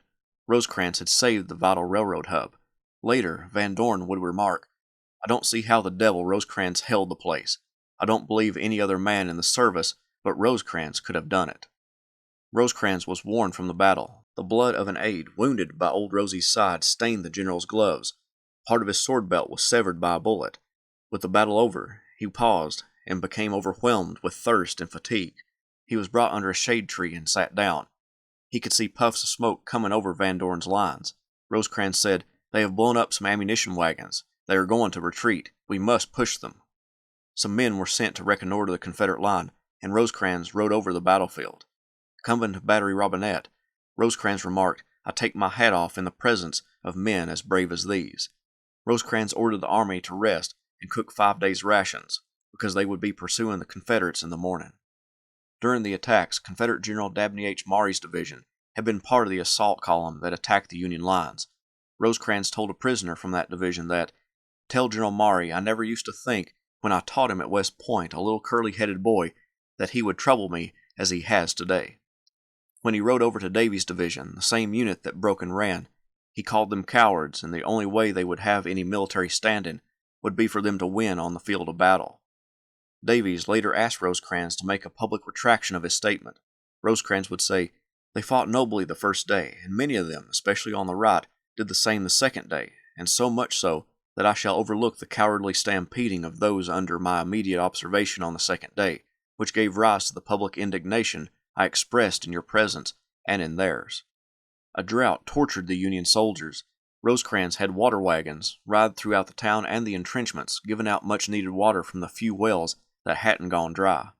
Rosecrans had saved the vital railroad hub. Later, Van Dorn would remark, "I don't see how the devil Rosecrans held the place. I don't believe any other man in the service but Rosecrans could have done it." Rosecrans was worn from the battle. The blood of an aide wounded by Old Rosie's side stained the general's gloves. Part of his sword belt was severed by a bullet. With the battle over, he paused and became overwhelmed with thirst and fatigue. He was brought under a shade tree and sat down. He could see puffs of smoke coming over Van Dorn's lines. Rosecrans said, "They have blown up some ammunition wagons. They are going to retreat. We must push them." Some men were sent to reconnoiter the Confederate line, and Rosecrans rode over the battlefield. Coming to Battery Robinette, Rosecrans remarked, "I take my hat off in the presence of men as brave as these." Rosecrans ordered the army to rest and cook 5 days' rations, because they would be pursuing the Confederates in the morning. During the attacks, Confederate General Dabney H. Maury's division had been part of the assault column that attacked the Union lines. Rosecrans told a prisoner from that division that, "Tell General Maury I never used to think, when I taught him at West Point, a little curly-headed boy, that he would trouble me as he has today." When he rode over to Davies' division, the same unit that broke and ran, he called them cowards, and the only way they would have any military standing would be for them to win on the field of battle. Davies later asked Rosecrans to make a public retraction of his statement. Rosecrans would say, "They fought nobly the first day, and many of them, especially on the right, did the same the second day, and so much so that I shall overlook the cowardly stampeding of those under my immediate observation on the second day, which gave rise to the public indignation I expressed in your presence and in theirs." A drought tortured the Union soldiers. Rosecrans had water wagons ride throughout the town and the entrenchments, giving out much-needed water from the few wells that hadn't gone dry.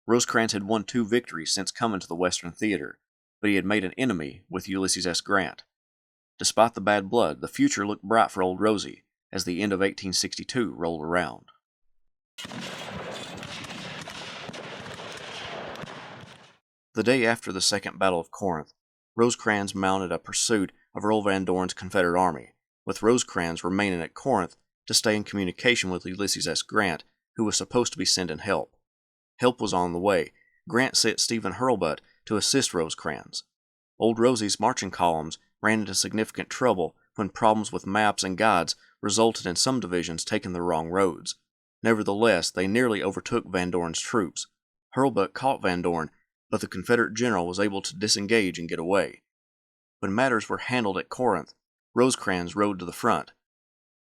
Rosecrans had won 2 victories since coming to the Western Theater, but he had made an enemy with Ulysses S. Grant. Despite the bad blood, the future looked bright for Old Rosie as the end of 1862 rolled around. The day after the Second Battle of Corinth, Rosecrans mounted a pursuit of Earl Van Dorn's Confederate army, with Rosecrans remaining at Corinth to stay in communication with Ulysses S. Grant, who was supposed to be sending help. Help was on the way. Grant sent Stephen Hurlbut to assist Rosecrans. Old Rosie's marching columns ran into significant trouble when problems with maps and guides resulted in some divisions taking the wrong roads. Nevertheless, they nearly overtook Van Dorn's troops. Hurlbut caught Van Dorn, but the Confederate general was able to disengage and get away. When matters were handled at Corinth, Rosecrans rode to the front.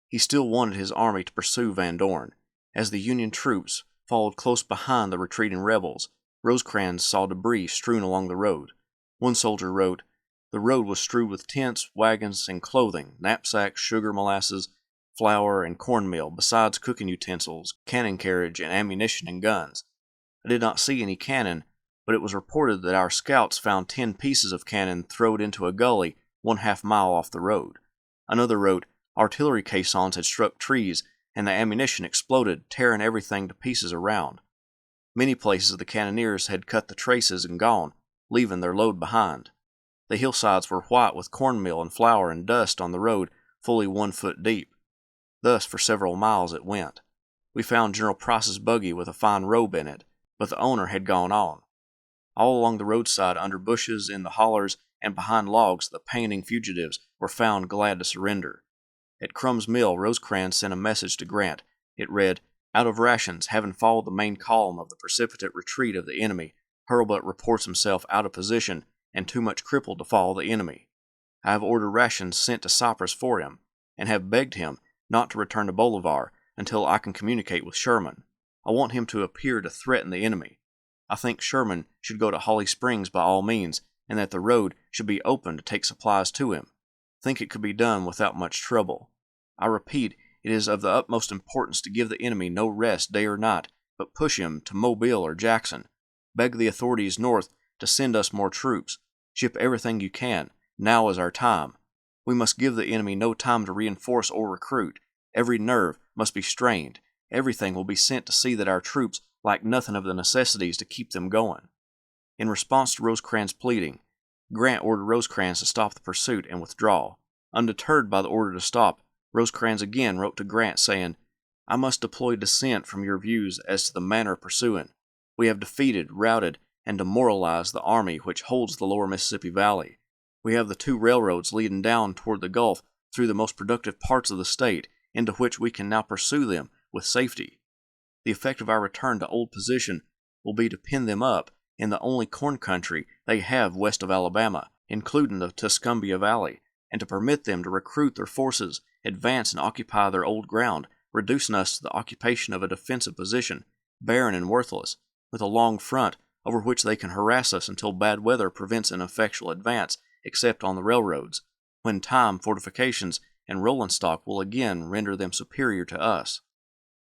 He still wanted his army to pursue Van Dorn. As the Union troops followed close behind the retreating rebels, Rosecrans saw debris strewn along the road. One soldier wrote, "The road was strewed with tents, wagons, and clothing, knapsacks, sugar, molasses, flour, and cornmeal, besides cooking utensils, cannon carriage, and ammunition and guns. I did not see any cannon, but it was reported that our scouts found 10 pieces of cannon thrown into a gully 1/2 mile off the road." Another wrote, "Artillery caissons had struck trees, and the ammunition exploded, tearing everything to pieces around. Many places the cannoneers had cut the traces and gone, leaving their load behind. The hillsides were white with cornmeal and flour and dust on the road fully 1 foot deep. Thus for several miles it went. We found General Price's buggy with a fine robe in it, but the owner had gone on. All along the roadside, under bushes, in the hollers, and behind logs, the panting fugitives were found glad to surrender. At Crumb's Mill, Rosecrans sent a message to Grant. It read, "Out of rations, having followed the main column of the precipitate retreat of the enemy, Hurlbut reports himself out of position and too much crippled to follow the enemy. I have ordered rations sent to Cypress for him, and have begged him not to return to Bolivar until I can communicate with Sherman. I want him to appear to threaten the enemy. I think Sherman should go to Holly Springs by all means, and that the road should be open to take supplies to him. Think it could be done without much trouble. I repeat, it is of the utmost importance to give the enemy no rest day or night, but push him to Mobile or Jackson. Beg the authorities north to send us more troops. Ship everything you can. Now is our time. We must give the enemy no time to reinforce or recruit. Every nerve must be strained. Everything will be sent to see that our troops lack nothing of the necessities to keep them going." In response to Rosecrans' pleading, Grant ordered Rosecrans to stop the pursuit and withdraw. Undeterred by the order to stop, Rosecrans again wrote to Grant saying, "I must deploy dissent from your views as to the manner of pursuing. We have defeated, routed, and demoralized the army which holds the lower Mississippi Valley. We have the 2 railroads leading down toward the Gulf through the most productive parts of the state, into which we can now pursue them with safety. The effect of our return to old position will be to pin them up in the only corn country they have west of Alabama, including the Tuscumbia Valley, and to permit them to recruit their forces, advance and occupy their old ground, reducing us to the occupation of a defensive position, barren and worthless, with a long front over which they can harass us until bad weather prevents an effectual advance except on the railroads, when time, fortifications, and rolling stock will again render them superior to us."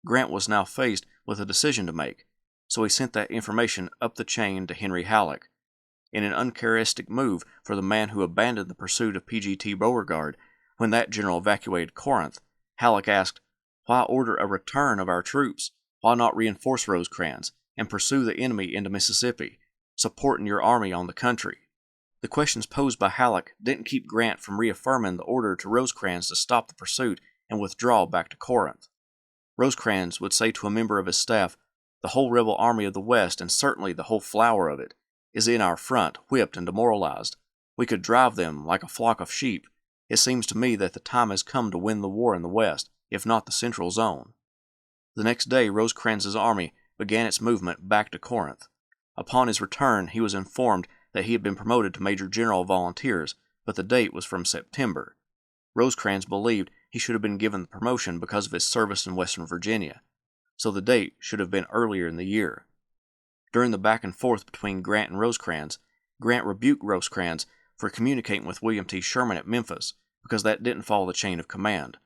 Grant was now faced with a decision to make, so he sent that information up the chain to Henry Halleck. In an uncharacteristic move for the man who abandoned the pursuit of P.G.T. Beauregard when that general evacuated Corinth, Halleck asked, "Why order a return of our troops? Why not reinforce Rosecrans and pursue the enemy into Mississippi, supporting your army on the country?" The questions posed by Halleck didn't keep Grant from reaffirming the order to Rosecrans to stop the pursuit and withdraw back to Corinth. Rosecrans would say to a member of his staff, "The whole rebel army of the West, and certainly the whole flower of it, is in our front, whipped and demoralized. We could drive them like a flock of sheep. It seems to me that the time has come to win the war in the West, if not the Central Zone." The next day Rosecrans's army began its movement back to Corinth. Upon his return he was informed that he had been promoted to Major General of Volunteers, but the date was from September. Rosecrans believed he should have been given the promotion because of his service in Western Virginia, so the date should have been earlier in the year. During the back and forth between Grant and Rosecrans, Grant rebuked Rosecrans for communicating with William T. Sherman at Memphis because that didn't follow the chain of command.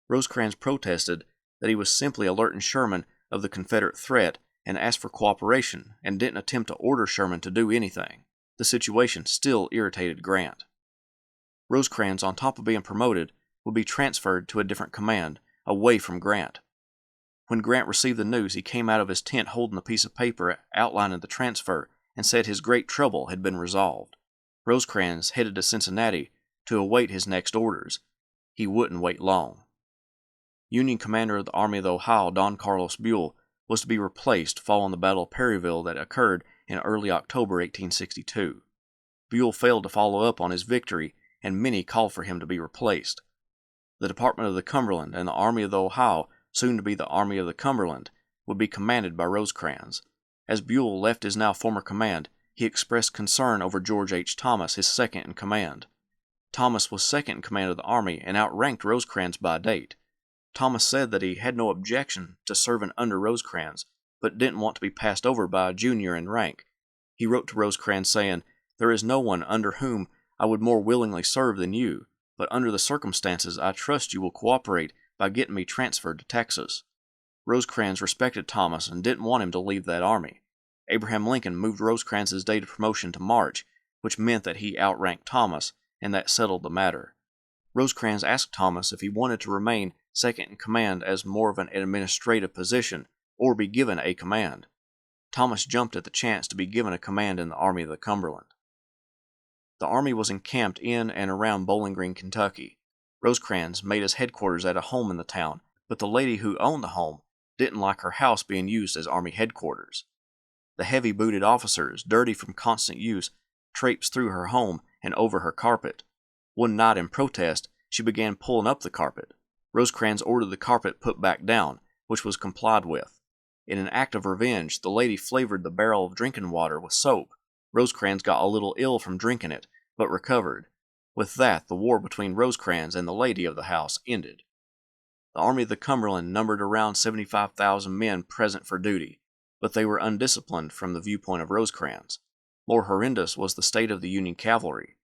Rosecrans protested that he was simply alerting Sherman of the Confederate threat and asked for cooperation and didn't attempt to order Sherman to do anything. The situation still irritated Grant. Rosecrans, on top of being promoted, would be transferred to a different command, away from Grant. When Grant received the news, he came out of his tent holding a piece of paper outlining the transfer and said his great trouble had been resolved. Rosecrans headed to Cincinnati to await his next orders. He wouldn't wait long. Union commander of the Army of the Ohio, Don Carlos Buell, was to be replaced following the Battle of Perryville that occurred in early October 1862. Buell failed to follow up on his victory, and many called for him to be replaced. The Department of the Cumberland and the Army of the Ohio, soon to be the Army of the Cumberland, would be commanded by Rosecrans. As Buell left his now former command, he expressed concern over George H. Thomas, his second in command. Thomas was second in command of the army and outranked Rosecrans by date. Thomas said that he had no objection to serving under Rosecrans, but didn't want to be passed over by a junior in rank. He wrote to Rosecrans saying, "There is no one under whom I would more willingly serve than you, but under the circumstances I trust you will cooperate by getting me transferred to Texas." Rosecrans respected Thomas and didn't want him to leave that army. Abraham Lincoln moved Rosecrans' date of promotion to March, which meant that he outranked Thomas, and that settled the matter. Rosecrans asked Thomas if he wanted to remain second in command as more of an administrative position, or be given a command. Thomas jumped at the chance to be given a command in the Army of the Cumberland. The army was encamped in and around Bowling Green, Kentucky. Rosecrans made his headquarters at a home in the town, but the lady who owned the home didn't like her house being used as Army headquarters. The heavy-booted officers, dirty from constant use, traipsed through her home and over her carpet. One night in protest, she began pulling up the carpet. Rosecrans ordered the carpet put back down, which was complied with. In an act of revenge, the lady flavored the barrel of drinking water with soap. Rosecrans got a little ill from drinking it, but recovered. With that, the war between Rosecrans and the lady of the house ended. The Army of the Cumberland numbered around 75,000 men present for duty, but they were undisciplined from the viewpoint of Rosecrans. More horrendous was the state of the Union cavalry.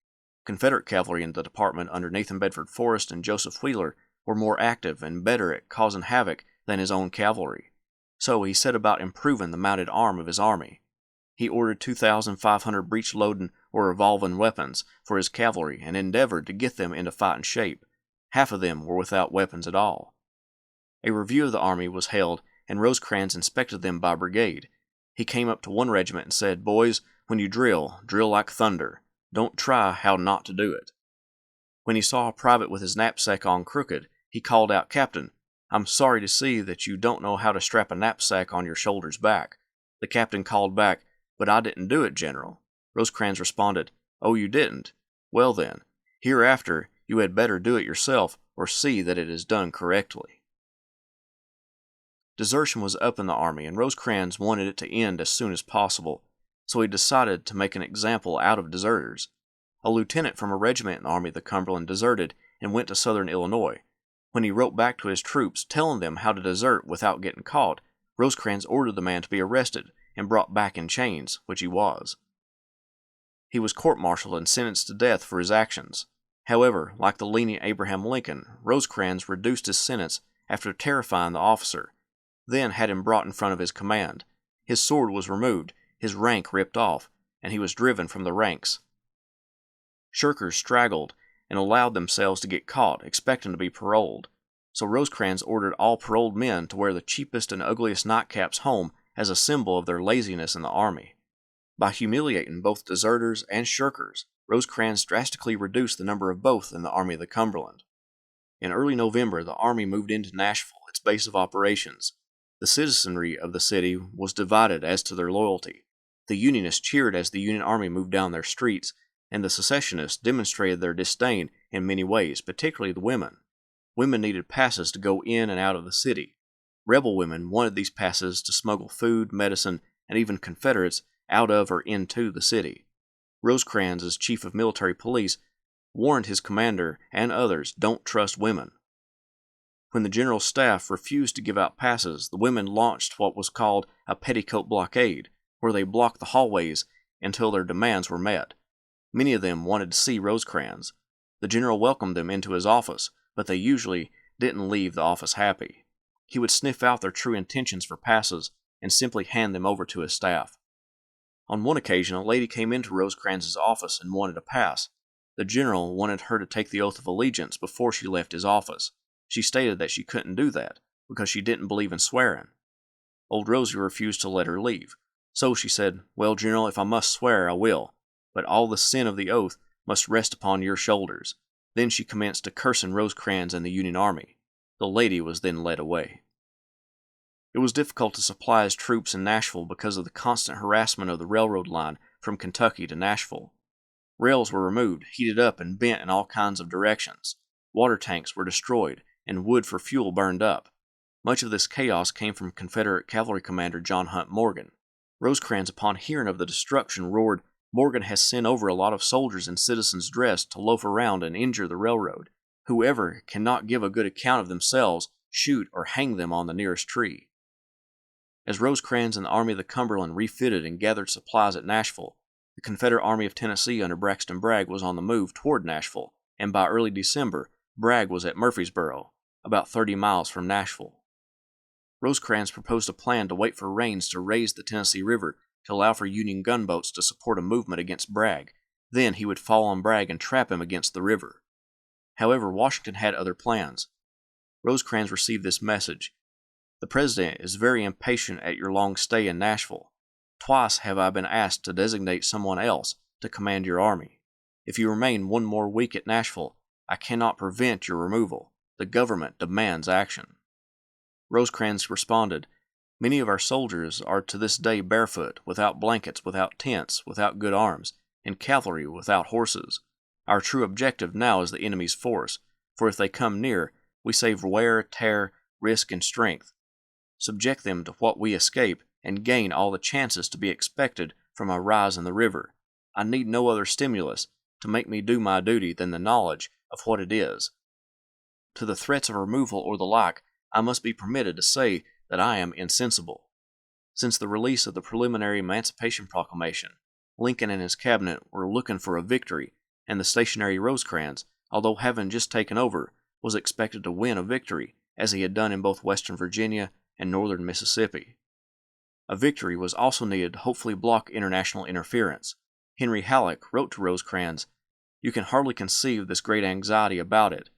Confederate cavalry in the department under Nathan Bedford Forrest and Joseph Wheeler were more active and better at causing havoc than his own cavalry. So he set about improving the mounted arm of his army. He ordered 2,500 breech-loading or revolving weapons for his cavalry and endeavored to get them into fighting shape. Half of them were without weapons at all. A review of the army was held, and Rosecrans inspected them by brigade. He came up to one regiment and said, "Boys, when you drill, drill like thunder. Don't try how not to do it." When he saw a private with his knapsack on crooked, he called out, "Captain, I'm sorry to see that you don't know how to strap a knapsack on your shoulders back." The captain called back, "But I didn't do it, General." Rosecrans responded, "Oh, you didn't? Well then, hereafter you had better do it yourself or see that it is done correctly." Desertion was up in the army, and Rosecrans wanted it to end as soon as possible, so he decided to make an example out of deserters. A lieutenant from a regiment in the Army of the Cumberland deserted and went to southern Illinois. When he wrote back to his troops telling them how to desert without getting caught, Rosecrans ordered the man to be arrested and brought back in chains, which he was. He was court-martialed and sentenced to death for his actions. However, like the lenient Abraham Lincoln, Rosecrans reduced his sentence after terrifying the officer, then had him brought in front of his command. His sword was removed, his rank ripped off, and he was driven from the ranks. Shirkers straggled and allowed themselves to get caught, expecting to be paroled. So Rosecrans ordered all paroled men to wear the cheapest and ugliest nightcaps home as a symbol of their laziness in the army. By humiliating both deserters and shirkers, Rosecrans drastically reduced the number of both in the Army of the Cumberland. In early November, the Army moved into Nashville, its base of operations. The citizenry of the city was divided as to their loyalty. The Unionists cheered as the Union Army moved down their streets, and the secessionists demonstrated their disdain in many ways, particularly the women. Women needed passes to go in and out of the city. Rebel women wanted these passes to smuggle food, medicine, and even Confederates out of or into the city. Rosecrans, as chief of military police, warned his commander and others, "Don't trust women." When the general staff refused to give out passes, the women launched what was called a petticoat blockade, where they blocked the hallways until their demands were met. Many of them wanted to see Rosecrans. The general welcomed them into his office, but they usually didn't leave the office happy. He would sniff out their true intentions for passes and simply hand them over to his staff. On one occasion, a lady came into Rosecrans's office and wanted a pass. The general wanted her to take the oath of allegiance before she left his office. She stated that she couldn't do that because she didn't believe in swearing. Old Rosie refused to let her leave. So she said, "Well, General, if I must swear, I will, but all the sin of the oath must rest upon your shoulders." Then she commenced to cursing Rosecrans and the Union Army. The lady was then led away. It was difficult to supply his troops in Nashville because of the constant harassment of the railroad line from Kentucky to Nashville. Rails were removed, heated up, and bent in all kinds of directions. Water tanks were destroyed, and wood for fuel burned up. Much of this chaos came from Confederate Cavalry Commander John Hunt Morgan. Rosecrans, upon hearing of the destruction, roared, "Morgan has sent over a lot of soldiers in citizens' dress to loaf around and injure the railroad. Whoever cannot give a good account of themselves, shoot or hang them on the nearest tree." As Rosecrans and the Army of the Cumberland refitted and gathered supplies at Nashville, the Confederate Army of Tennessee under Braxton Bragg was on the move toward Nashville, and by early December, Bragg was at Murfreesboro, about 30 miles from Nashville. Rosecrans proposed a plan to wait for rains to raise the Tennessee River to allow for Union gunboats to support a movement against Bragg. Then he would fall on Bragg and trap him against the river. However, Washington had other plans. Rosecrans received this message: "The President is very impatient at your long stay in Nashville. Twice have I been asked to designate someone else to command your army. If you remain one more week at Nashville, I cannot prevent your removal. The government demands action." Rosecrans responded, "Many of our soldiers are to this day barefoot, without blankets, without tents, without good arms, and cavalry without horses. Our true objective now is the enemy's force, for if they come near, we save wear, tear, risk, and strength. Subject them to what we escape, and gain all the chances to be expected from a rise in the river. I need no other stimulus to make me do my duty than the knowledge of what it is. To the threats of removal or the like, I must be permitted to say that I am insensible." Since the release of the preliminary Emancipation Proclamation, Lincoln and his cabinet were looking for a victory, and the stationary Rosecrans, although having just taken over, was expected to win a victory, as he had done in both western Virginia and northern Mississippi. A victory was also needed to hopefully block international interference. Henry Halleck wrote to Rosecrans, "You can hardly conceive this great anxiety about it.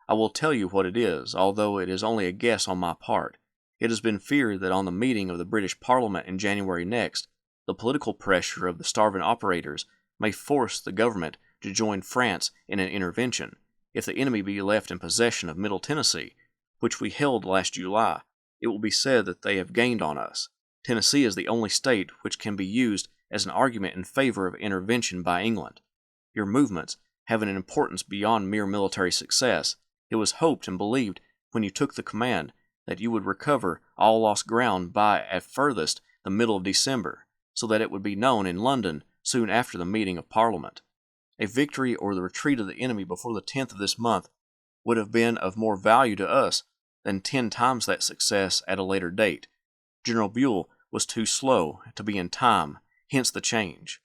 I will tell you what it is, although it is only a guess on my part. It has been feared that on the meeting of the British Parliament in January next, the political pressure of the starving operators may force the government to join France in an intervention. If the enemy be left in possession of Middle Tennessee, which we held last July, it will be said that they have gained on us. Tennessee is the only state which can be used as an argument in favor of intervention by England. Your movements have an importance beyond mere military success. It was hoped and believed when you took the command that you would recover all lost ground by, at furthest, the middle of December, so that it would be known in London soon after the meeting of Parliament. A victory or the retreat of the enemy before the 10th of this month would have been of more value to us than 10 times that success at a later date. General Buell was too slow to be in time, hence the change."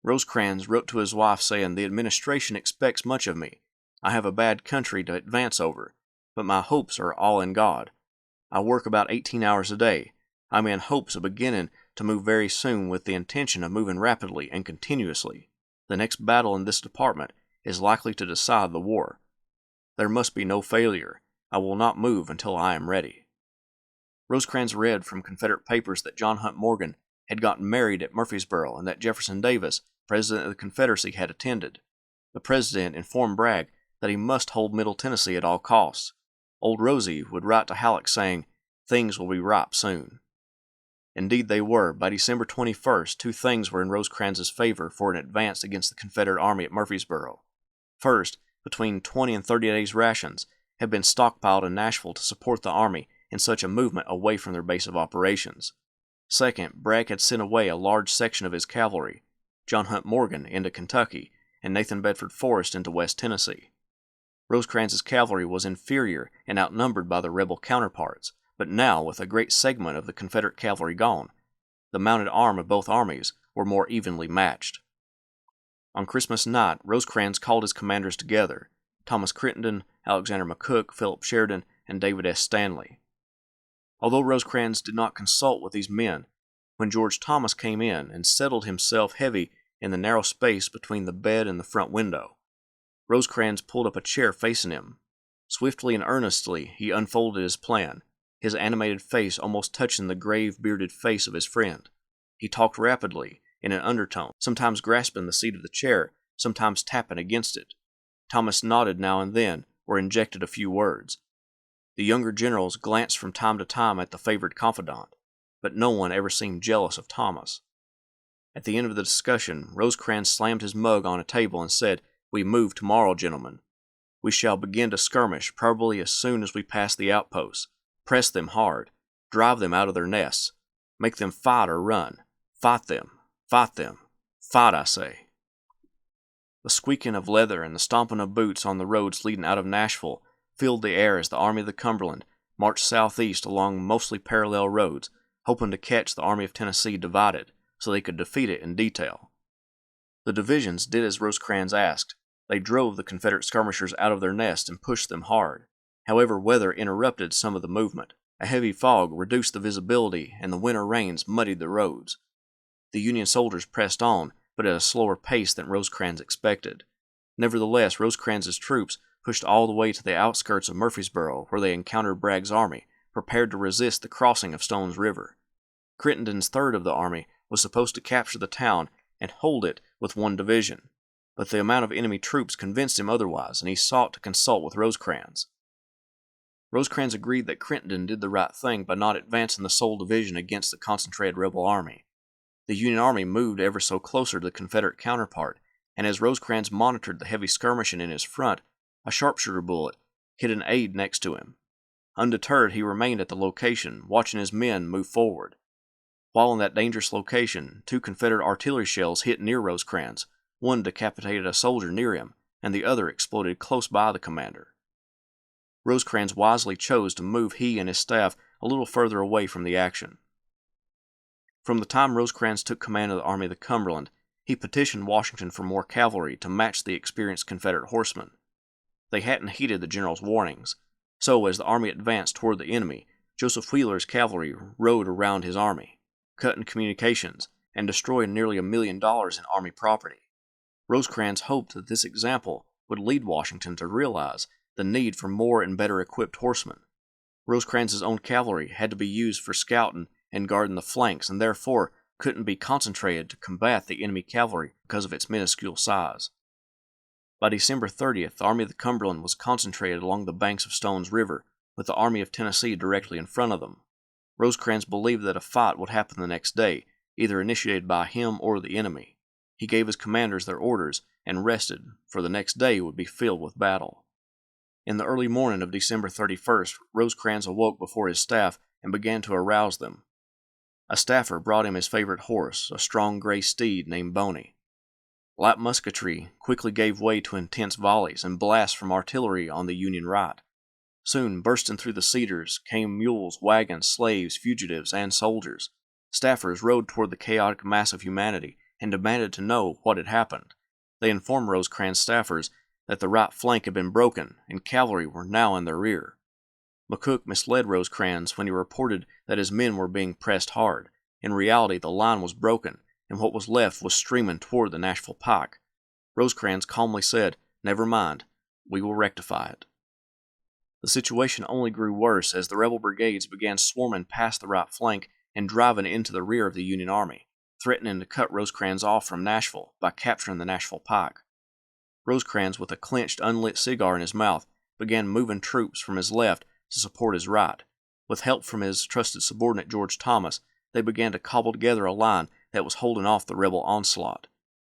Rosecrans wrote to his wife saying, "The administration expects much of me. I have a bad country to advance over, but my hopes are all in God. I work about 18 hours a day. I am in hopes of beginning to move very soon with the intention of moving rapidly and continuously. The next battle in this department is likely to decide the war. There must be no failure. I will not move until I am ready." Rosecrans read from Confederate papers that John Hunt Morgan had gotten married at Murfreesboro and that Jefferson Davis, President of the Confederacy, had attended. The President informed Bragg that he must hold Middle Tennessee at all costs. Old Rosie would write to Halleck saying, "Things will be ripe soon." Indeed they were. By December 21st, two things were in Rosecrans's favor for an advance against the Confederate army at Murfreesboro. First, between 20 and 30 days' rations had been stockpiled in Nashville to support the army in such a movement away from their base of operations. Second, Bragg had sent away a large section of his cavalry, John Hunt Morgan into Kentucky, and Nathan Bedford Forrest into West Tennessee. Rosecrans's cavalry was inferior and outnumbered by their rebel counterparts, but now, with a great segment of the Confederate cavalry gone, the mounted arm of both armies were more evenly matched. On Christmas night, Rosecrans called his commanders together, Thomas Crittenden, Alexander McCook, Philip Sheridan, and David S. Stanley. Although Rosecrans did not consult with these men, when George Thomas came in and settled himself heavy in the narrow space between the bed and the front window, Rosecrans pulled up a chair facing him. Swiftly and earnestly he unfolded his plan, his animated face almost touching the grave, bearded face of his friend. He talked rapidly, in an undertone, sometimes grasping the seat of the chair, sometimes tapping against it. Thomas nodded now and then, or injected a few words. The younger generals glanced from time to time at the favored confidant, but no one ever seemed jealous of Thomas. At the end of the discussion, Rosecrans slammed his mug on a table and said, "We move tomorrow, gentlemen. We shall begin to skirmish probably as soon as we pass the outposts. Press them hard. Drive them out of their nests. Make them fight or run. Fight them. Fight them. Fight, I say." The squeaking of leather and the stomping of boots on the roads leading out of Nashville filled the air as the Army of the Cumberland marched southeast along mostly parallel roads, hoping to catch the Army of Tennessee divided so they could defeat it in detail. The divisions did as Rosecrans asked. They drove the Confederate skirmishers out of their nests and pushed them hard. However, weather interrupted some of the movement. A heavy fog reduced the visibility, and the winter rains muddied the roads. The Union soldiers pressed on, but at a slower pace than Rosecrans expected. Nevertheless, Rosecrans's troops pushed all the way to the outskirts of Murfreesboro, where they encountered Bragg's army, prepared to resist the crossing of Stone's River. Crittenden's third of the army was supposed to capture the town and hold it with one division, but the amount of enemy troops convinced him otherwise, and he sought to consult with Rosecrans. Rosecrans agreed that Crittenden did the right thing by not advancing the sole division against the concentrated rebel army. The Union army moved ever so closer to the Confederate counterpart, and as Rosecrans monitored the heavy skirmishing in his front, a sharpshooter bullet hit an aide next to him. Undeterred, he remained at the location, watching his men move forward. While in that dangerous location, 2 Confederate artillery shells hit near Rosecrans. One decapitated a soldier near him, and the other exploded close by the commander. Rosecrans wisely chose to move he and his staff a little further away from the action. From the time Rosecrans took command of the Army of the Cumberland, he petitioned Washington for more cavalry to match the experienced Confederate horsemen. They hadn't heeded the general's warnings, so as the army advanced toward the enemy, Joseph Wheeler's cavalry rode around his army, cutting communications, and destroying nearly $1 million in army property. Rosecrans hoped that this example would lead Washington to realize the need for more and better equipped horsemen. Rosecrans's own cavalry had to be used for scouting and guarding the flanks, and therefore couldn't be concentrated to combat the enemy cavalry because of its minuscule size. By December 30th, the Army of the Cumberland was concentrated along the banks of Stone's River, with the Army of Tennessee directly in front of them. Rosecrans believed that a fight would happen the next day, either initiated by him or the enemy. He gave his commanders their orders and rested, for the next day would be filled with battle. In the early morning of December 31st, Rosecrans awoke before his staff and began to arouse them. A staffer brought him his favorite horse, a strong gray steed named Boney. Light musketry quickly gave way to intense volleys and blasts from artillery on the Union right. Soon, bursting through the cedars, came mules, wagons, slaves, fugitives, and soldiers. Staffers rode toward the chaotic mass of humanity and demanded to know what had happened. They informed Rosecrans' staffers that the right flank had been broken and cavalry were now in their rear. McCook misled Rosecrans when he reported that his men were being pressed hard. In reality, the line was broken, and what was left was streaming toward the Nashville pike. Rosecrans calmly said, "Never mind, we will rectify it." The situation only grew worse as the rebel brigades began swarming past the right flank and driving into the rear of the Union army, threatening to cut Rosecrans off from Nashville by capturing the Nashville pike. Rosecrans, with a clenched, unlit cigar in his mouth, began moving troops from his left to support his right. With help from his trusted subordinate George Thomas, they began to cobble together a line that was holding off the rebel onslaught.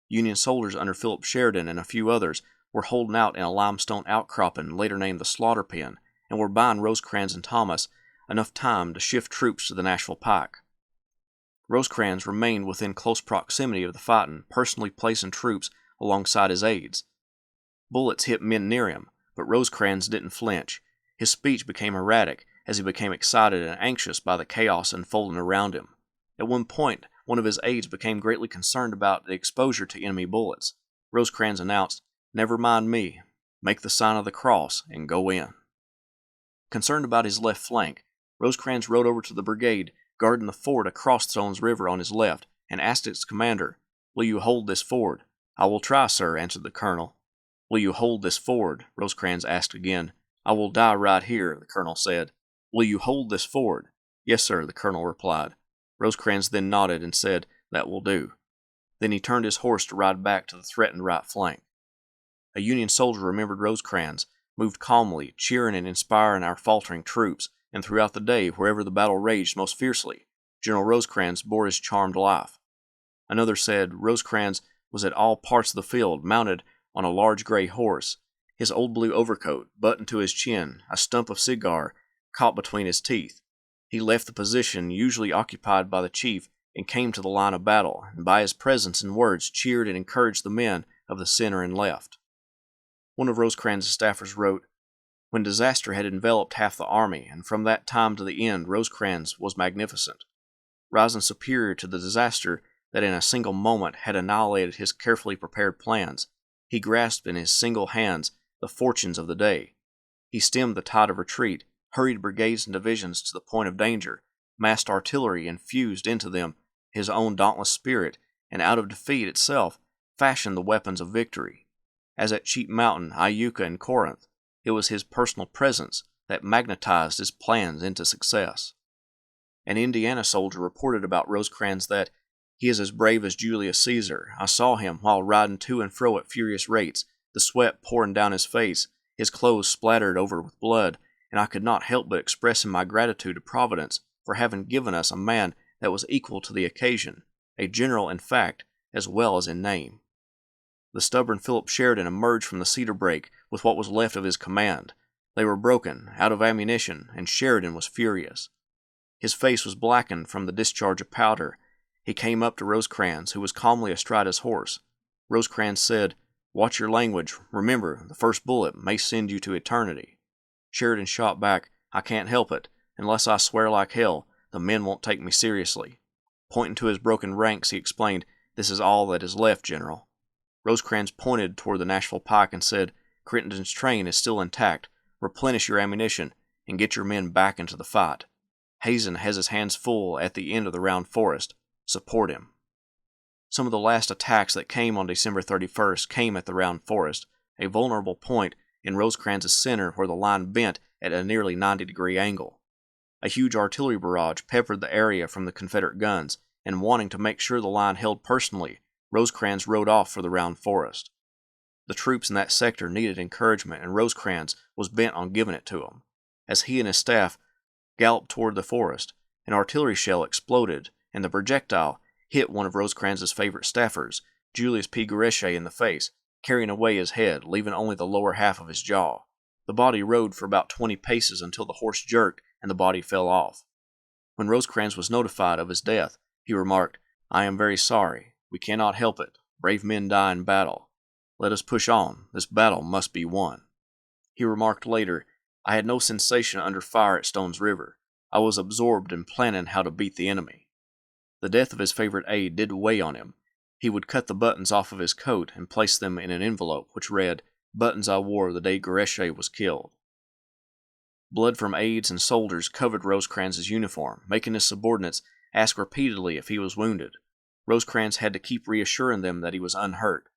Union soldiers under Philip Sheridan and a few others were holding out in a limestone outcropping later named the Slaughter Pen, and were buying Rosecrans and Thomas enough time to shift troops to the Nashville pike. Rosecrans remained within close proximity of the fighting, personally placing troops alongside his aides. Bullets hit men near him, but Rosecrans didn't flinch. His speech became erratic as he became excited and anxious by the chaos unfolding around him. At one point, one of his aides became greatly concerned about the exposure to enemy bullets. Rosecrans announced, "Never mind me. Make the sign of the cross and go in." Concerned about his left flank, Rosecrans rode over to the brigade guarding the ford across Stone's River on his left and asked its commander, "Will you hold this ford?" "I will try, sir," answered the colonel. "Will you hold this ford?" Rosecrans asked again. "I will die right here," the colonel said. "Will you hold this ford?" "Yes, sir," the colonel replied. Rosecrans then nodded and said, "That will do." Then he turned his horse to ride back to the threatened right flank. A Union soldier remembered Rosecrans, moved calmly, cheering and inspiring our faltering troops, and throughout the day, wherever the battle raged most fiercely, General Rosecrans bore his charmed life. Another said Rosecrans was at all parts of the field, mounted on a large gray horse, his old blue overcoat buttoned to his chin, a stump of cigar caught between his teeth. He left the position usually occupied by the chief and came to the line of battle, and by his presence and words cheered and encouraged the men of the center and left. One of Rosecrans' staffers wrote, "When disaster had enveloped half the army, and from that time to the end, Rosecrans was magnificent. Rising superior to the disaster that in a single moment had annihilated his carefully prepared plans, he grasped in his single hands the fortunes of the day. He stemmed the tide of retreat, hurried brigades and divisions to the point of danger, massed artillery and fused into them his own dauntless spirit, and out of defeat itself fashioned the weapons of victory. As at Cheat Mountain, Iuka, and Corinth, it was his personal presence that magnetized his plans into success." An Indiana soldier reported about Rosecrans that "he is as brave as Julius Caesar. I saw him while riding to and fro at furious rates, the sweat pouring down his face, his clothes splattered over with blood, and I could not help but expressing my gratitude to Providence for having given us a man that was equal to the occasion, a general in fact as well as in name. The stubborn Philip Sheridan emerged from the cedar brake with what was left of his command. They were broken, out of ammunition, and Sheridan was furious. His face was blackened from the discharge of powder. He came up to Rosecrans, who was calmly astride his horse. Rosecrans said, "Watch your language. Remember, the first bullet may send you to eternity." Sheridan shot back, "I can't help it. Unless I swear like hell, the men won't take me seriously." Pointing to his broken ranks, he explained, "This is all that is left, General." Rosecrans pointed toward the Nashville pike and said, "Crittenden's train is still intact. Replenish your ammunition and get your men back into the fight. Hazen has his hands full at the end of the Round Forest. Support him." Some of the last attacks that came on December 31st came at the Round Forest, a vulnerable point in Rosecrans' center where the line bent at a nearly 90-degree angle. A huge artillery barrage peppered the area from the Confederate guns, and wanting to make sure the line held personally, Rosecrans rode off for the Round Forest. The troops in that sector needed encouragement, and Rosecrans was bent on giving it to them. As he and his staff galloped toward the forest, an artillery shell exploded, and the projectile hit one of Rosecrans' favorite staffers, Julius P. Gorechet, in the face, carrying away his head, leaving only the lower half of his jaw. The body rode for about 20 paces until the horse jerked and the body fell off. When Rosecrans was notified of his death, he remarked, "I am very sorry. We cannot help it. Brave men die in battle. Let us push on. This battle must be won." He remarked later, "I had no sensation under fire at Stone's River. I was absorbed in planning how to beat the enemy." The death of his favorite aide did weigh on him. He would cut the buttons off of his coat and place them in an envelope which read, "Buttons I wore the day Gorechet was killed." Blood from aides and soldiers covered Rosecrans' uniform, making his subordinates ask repeatedly if he was wounded. Rosecrans had to keep reassuring them that he was unhurt.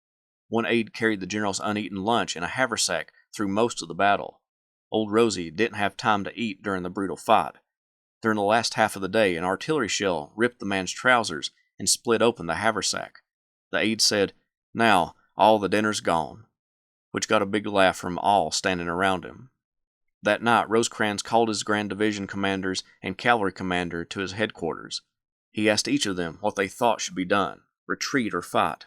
One aide carried the general's uneaten lunch in a haversack through most of the battle. Old Rosie didn't have time to eat during the brutal fight. During the last half of the day, an artillery shell ripped the man's trousers and split open the haversack. The aide said, "Now, all the dinner's gone," which got a big laugh from all standing around him. That night, Rosecrans called his Grand Division commanders and cavalry commander to his headquarters. He asked each of them what they thought should be done, retreat or fight.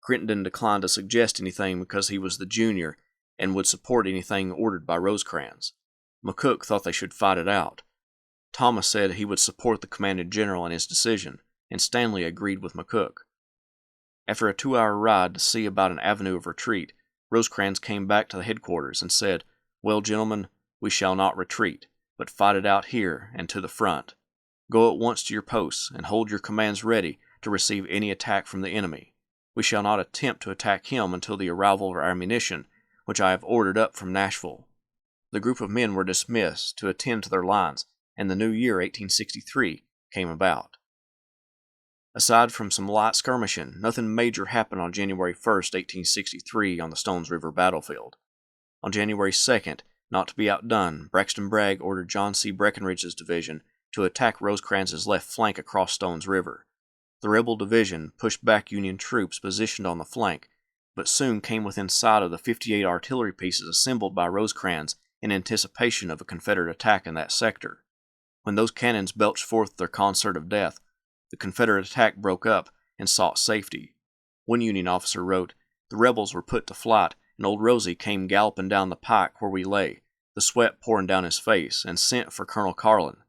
Crittenden declined to suggest anything because he was the junior and would support anything ordered by Rosecrans. McCook thought they should fight it out. Thomas said he would support the commanding general in his decision, and Stanley agreed with McCook. After a 2-hour ride to see about an avenue of retreat, Rosecrans came back to the headquarters and said, "Well, gentlemen, we shall not retreat, but fight it out here and to the front. Go at once to your posts and hold your commands ready to receive any attack from the enemy. We shall not attempt to attack him until the arrival of our ammunition, which I have ordered up from Nashville." The group of men were dismissed to attend to their lines, and the new year, 1863, came about. Aside from some light skirmishing, nothing major happened on January 1st, 1863, on the Stones River battlefield. On January 2nd, not to be outdone, Braxton Bragg ordered John C. Breckinridge's division to attack Rosecrans' left flank across Stones River. The rebel division pushed back Union troops positioned on the flank, but soon came within sight of the 58 artillery pieces assembled by Rosecrans in anticipation of a Confederate attack in that sector. When those cannons belched forth their concert of death, the Confederate attack broke up and sought safety. One Union officer wrote, "The rebels were put to flight, and old Rosie came galloping down the pike where we lay, the sweat pouring down his face, and sent for Colonel Carlin.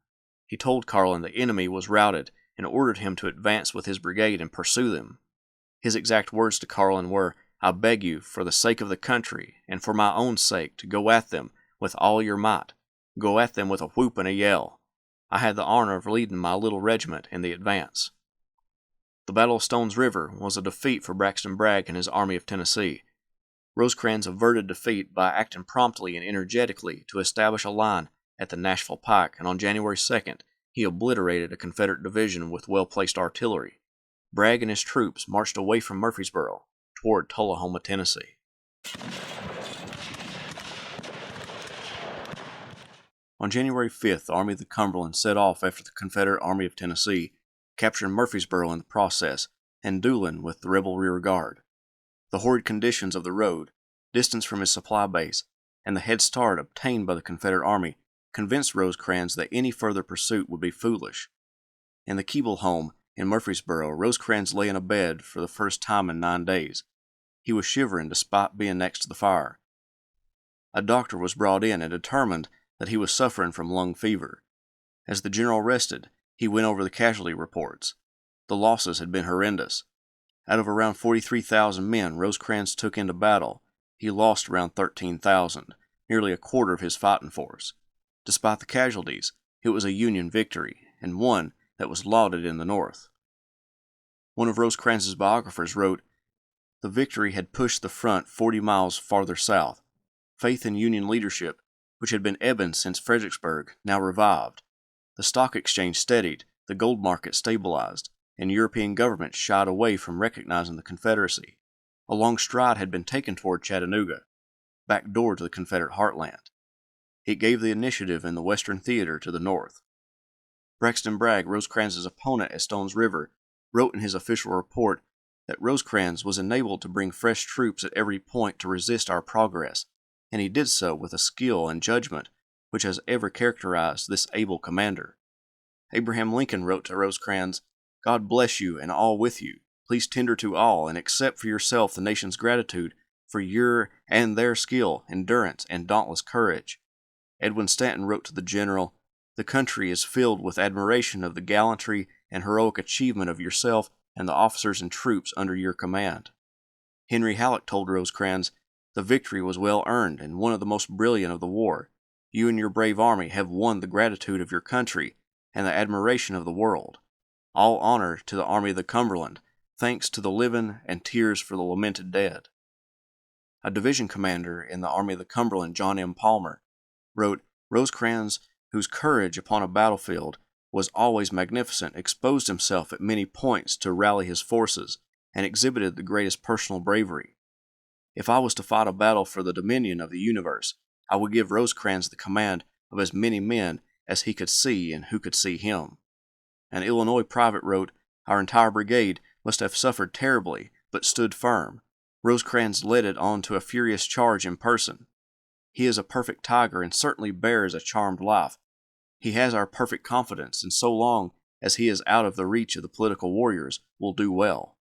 He told Carlin the enemy was routed and ordered him to advance with his brigade and pursue them. His exact words to Carlin were, 'I beg you, for the sake of the country, and for my own sake, to go at them with all your might. Go at them with a whoop and a yell. I had the honor of leading my little regiment in the advance.'" The Battle of Stones River was a defeat for Braxton Bragg and his Army of Tennessee. Rosecrans averted defeat by acting promptly and energetically to establish a line at the Nashville Pike, and on January 2nd, he obliterated a Confederate division with well-placed artillery. Bragg and his troops marched away from Murfreesboro toward Tullahoma, Tennessee. On January 5th, the Army of the Cumberland set off after the Confederate Army of Tennessee, capturing Murfreesboro in the process, and dueling with the rebel rear guard. The horrid conditions of the road, distance from his supply base, and the head start obtained by the Confederate Army convinced Rosecrans that any further pursuit would be foolish. In the Keble home in Murfreesboro, Rosecrans lay in a bed for the first time in 9 days. He was shivering despite being next to the fire. A doctor was brought in and determined that he was suffering from lung fever. As the general rested, he went over the casualty reports. The losses had been horrendous. Out of around 43,000 men Rosecrans took into battle, he lost around 13,000, nearly a quarter of his fighting force. Despite the casualties, it was a Union victory, and one that was lauded in the North. One of Rosecrans's biographers wrote, "The victory had pushed the front 40 miles farther south. Faith in Union leadership, which had been ebbing since Fredericksburg, now revived. The stock exchange steadied, the gold market stabilized, and European governments shied away from recognizing the Confederacy. A long stride had been taken toward Chattanooga, back door to the Confederate heartland. It gave the initiative in the Western Theater to the North." Braxton Bragg, Rosecrans's opponent at Stone's River, wrote in his official report that Rosecrans was enabled to bring fresh troops at every point to resist our progress, and he did so with a skill and judgment which has ever characterized this able commander. Abraham Lincoln wrote to Rosecrans, "God bless you and all with you. Please tender to all and accept for yourself the nation's gratitude for your and their skill, endurance, and dauntless courage." Edwin Stanton wrote to the general, "The country is filled with admiration of the gallantry and heroic achievement of yourself and the officers and troops under your command." Henry Halleck told Rosecrans, "The victory was well earned and one of the most brilliant of the war. You and your brave army have won the gratitude of your country and the admiration of the world. All honor to the Army of the Cumberland, thanks to the living and tears for the lamented dead." A division commander in the Army of the Cumberland, John M. Palmer, wrote, "Rosecrans, whose courage upon a battlefield was always magnificent, exposed himself at many points to rally his forces, and exhibited the greatest personal bravery. If I was to fight a battle for the dominion of the universe, I would give Rosecrans the command of as many men as he could see and who could see him." An Illinois private wrote, "Our entire brigade must have suffered terribly, but stood firm. Rosecrans led it on to a furious charge in person. He is a perfect tiger and certainly bears a charmed life. He has our perfect confidence, and so long as he is out of the reach of the political warriors, will do well."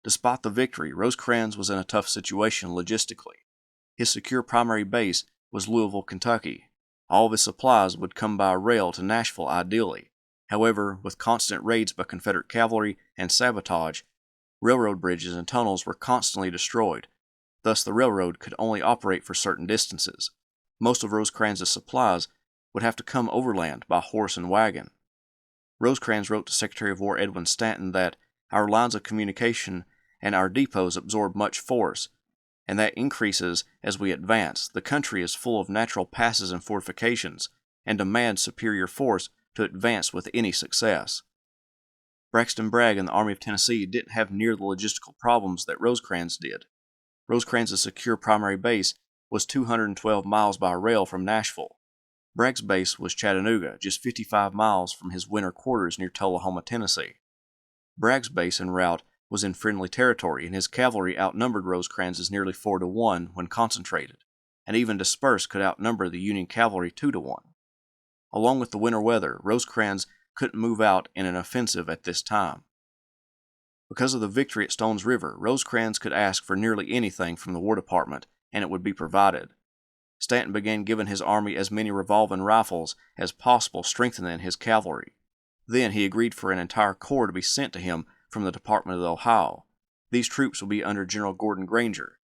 Despite the victory, Rosecrans was in a tough situation logistically. His secure primary base was Louisville, Kentucky. All of his supplies would come by rail to Nashville ideally. However, with constant raids by Confederate cavalry and sabotage, railroad bridges and tunnels were constantly destroyed. Thus, the railroad could only operate for certain distances. Most of Rosecrans' supplies would have to come overland by horse and wagon. Rosecrans wrote to Secretary of War Edwin Stanton that our lines of communication and our depots absorb much force, and that increases as we advance. The country is full of natural passes and fortifications, and demands superior force to advance with any success. Braxton Bragg in the Army of Tennessee didn't have near the logistical problems that Rosecrans did. Rosecrans' secure primary base was 212 miles by rail from Nashville. Bragg's base was Chattanooga, just 55 miles from his winter quarters near Tullahoma, Tennessee. Bragg's base en route was in friendly territory, and his cavalry outnumbered Rosecrans' nearly 4-to-1 when concentrated, and even dispersed could outnumber the Union cavalry 2-to-1. Along with the winter weather, Rosecrans couldn't move out in an offensive at this time. Because of the victory at Stone's River, Rosecrans could ask for nearly anything from the War Department, and it would be provided. Stanton began giving his army as many revolving rifles as possible, strengthening his cavalry. Then he agreed for an entire corps to be sent to him from the Department of Ohio. These troops would be under General Gordon Granger.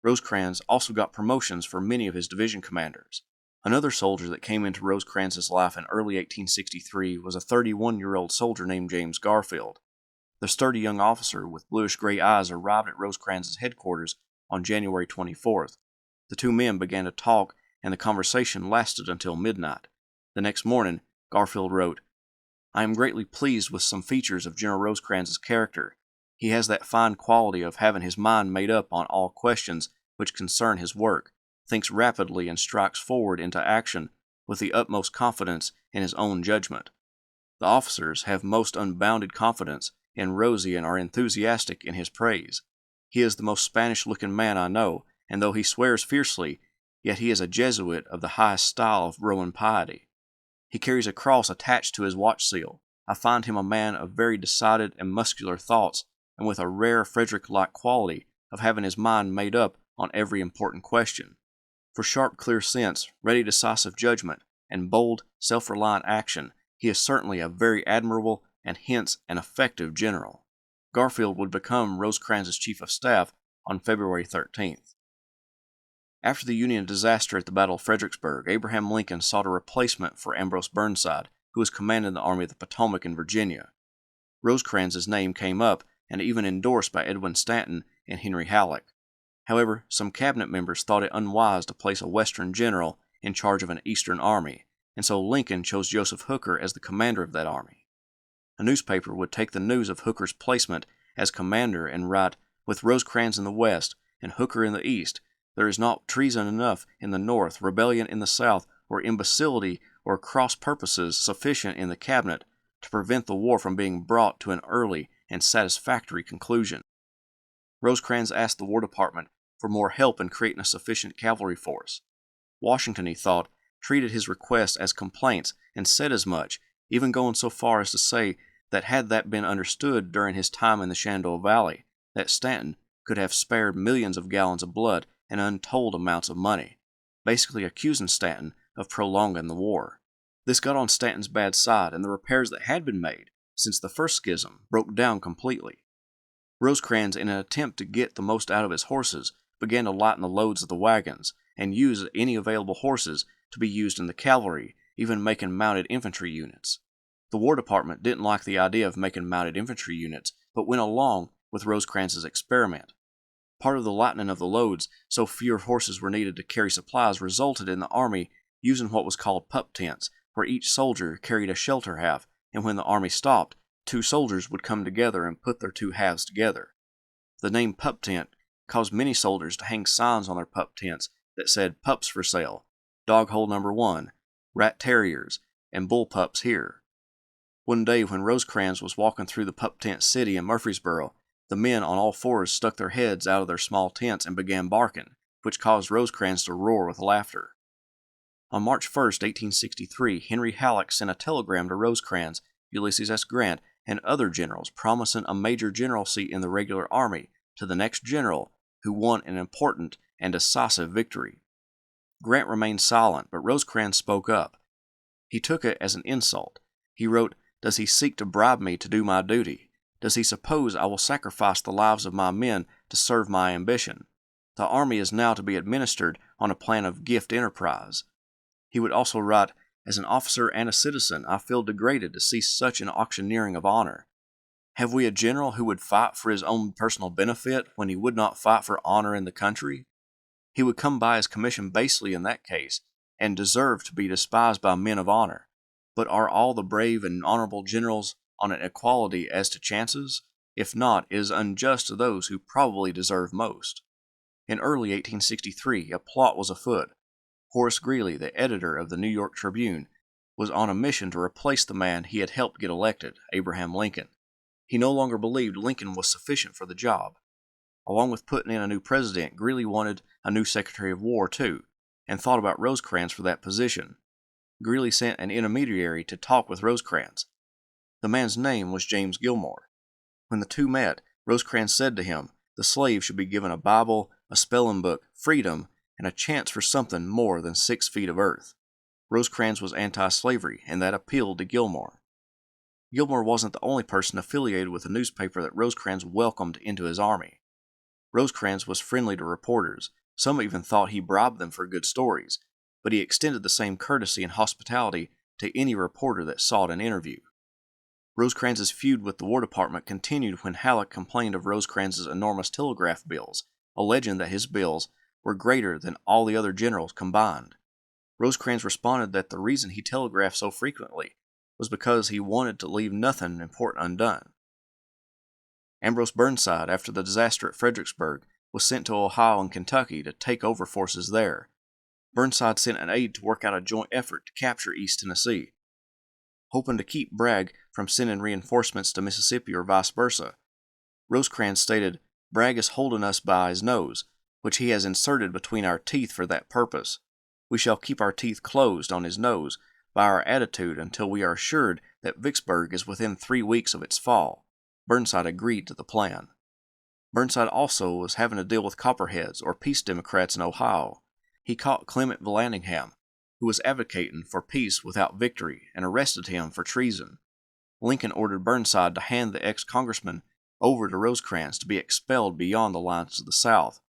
Rosecrans also got promotions for many of his division commanders. Another soldier that came into Rosecrans' life in early 1863 was a 31-year-old soldier named James Garfield. The sturdy young officer with bluish-gray eyes arrived at Rosecrans' headquarters on January 24th. The two men began to talk, and the conversation lasted until midnight. The next morning, Garfield wrote, "I am greatly pleased with some features of General Rosecrans' character. He has that fine quality of having his mind made up on all questions which concern his work, thinks rapidly, and strikes forward into action with the utmost confidence in his own judgment. The officers have most unbounded confidence in Rosie and are enthusiastic in his praise. He is the most Spanish-looking man I know, and though he swears fiercely, yet he is a Jesuit of the highest style of Roman piety. He carries a cross attached to his watch seal. I find him a man of very decided and muscular thoughts, and with a rare Frederick-like quality of having his mind made up on every important question. For sharp, clear sense, ready, decisive judgment, and bold, self-reliant action, he is certainly a very admirable and hence an effective general. Garfield would become Rosecrans' chief of staff on February 13th. After the Union disaster at the Battle of Fredericksburg, Abraham Lincoln sought a replacement for Ambrose Burnside, who was commanding the Army of the Potomac in Virginia. Rosecrans' name came up and even endorsed by Edwin Stanton and Henry Halleck. However, some cabinet members thought it unwise to place a Western general in charge of an Eastern army, and so Lincoln chose Joseph Hooker as the commander of that army. A newspaper would take the news of Hooker's placement as commander and write, "With Rosecrans in the West and Hooker in the East, there is not treason enough in the North, rebellion in the South, or imbecility or cross purposes sufficient in the cabinet to prevent the war from being brought to an early and satisfactory conclusion." Rosecrans asked the War Department for more help in creating a sufficient cavalry force. Washington, he thought, treated his requests as complaints and said as much, even going so far as to say that had that been understood during his time in the Shenandoah Valley, that Stanton could have spared millions of gallons of blood and untold amounts of money, basically accusing Stanton of prolonging the war. This got on Stanton's bad side, and the repairs that had been made since the first schism broke down completely. Rosecrans, in an attempt to get the most out of his horses, began to lighten the loads of the wagons and use any available horses to be used in the cavalry, even making mounted infantry units. The War Department didn't like the idea of making mounted infantry units, but went along with Rosecrans' experiment. Part of the lightening of the loads, so fewer horses were needed to carry supplies, resulted in the army using what was called pup tents, where each soldier carried a shelter half, and when the army stopped, two soldiers would come together and put their two halves together. The name pup tent caused many soldiers to hang signs on their pup tents that said "Pups for sale," "Dog hole number 1," "Rat terriers," and "Bull pups here." One day when Rosecrans was walking through the pup tent city in Murfreesboro, the men on all fours stuck their heads out of their small tents and began barking, which caused Rosecrans to roar with laughter. On March 1st, 1863, Henry Halleck sent a telegram to Rosecrans, Ulysses S. Grant, and other generals promising a major generalcy in the regular army to the next general who won an important and decisive victory. Grant remained silent, but Rosecrans spoke up. He took it as an insult. He wrote, "Does he seek to bribe me to do my duty? Does he suppose I will sacrifice the lives of my men to serve my ambition? The army is now to be administered on a plan of gift enterprise." He would also write, "As an officer and a citizen, I feel degraded to see such an auctioneering of honor. Have we a general who would fight for his own personal benefit when he would not fight for honor in the country? He would come by his commission basely in that case, and deserve to be despised by men of honor. But are all the brave and honorable generals on an equality as to chances? If not, it is unjust to those who probably deserve most." In early 1863, a plot was afoot. Horace Greeley, the editor of the New York Tribune, was on a mission to replace the man he had helped get elected, Abraham Lincoln. He no longer believed Lincoln was sufficient for the job. Along with putting in a new president, Greeley wanted a new Secretary of War, too, and thought about Rosecrans for that position. Greeley sent an intermediary to talk with Rosecrans. The man's name was James Gilmore. When the two met, Rosecrans said to him, the slave should be given a Bible, a spelling book, freedom, and a chance for something more than 6 feet of earth. Rosecrans was anti-slavery, and that appealed to Gilmore. Gilmore wasn't the only person affiliated with a newspaper that Rosecrans welcomed into his army. Rosecrans was friendly to reporters. Some even thought he bribed them for good stories, but he extended the same courtesy and hospitality to any reporter that sought an interview. Rosecrans' feud with the War Department continued when Halleck complained of Rosecrans' enormous telegraph bills, alleging that his bills were greater than all the other generals combined. Rosecrans responded that the reason he telegraphed so frequently was because he wanted to leave nothing important undone. Ambrose Burnside, after the disaster at Fredericksburg, was sent to Ohio and Kentucky to take over forces there. Burnside sent an aide to work out a joint effort to capture East Tennessee, hoping to keep Bragg from sending reinforcements to Mississippi or vice versa. Rosecrans stated, "Bragg is holding us by his nose, which he has inserted between our teeth for that purpose. We shall keep our teeth closed on his nose by our attitude until we are assured that Vicksburg is within 3 weeks of its fall. Burnside agreed to the plan. Burnside also was having to deal with Copperheads, or peace Democrats in Ohio. He caught Clement Vallandigham, who was advocating for peace without victory, and arrested him for treason. Lincoln ordered Burnside to hand the ex-congressman over to Rosecrans to be expelled beyond the lines of the South.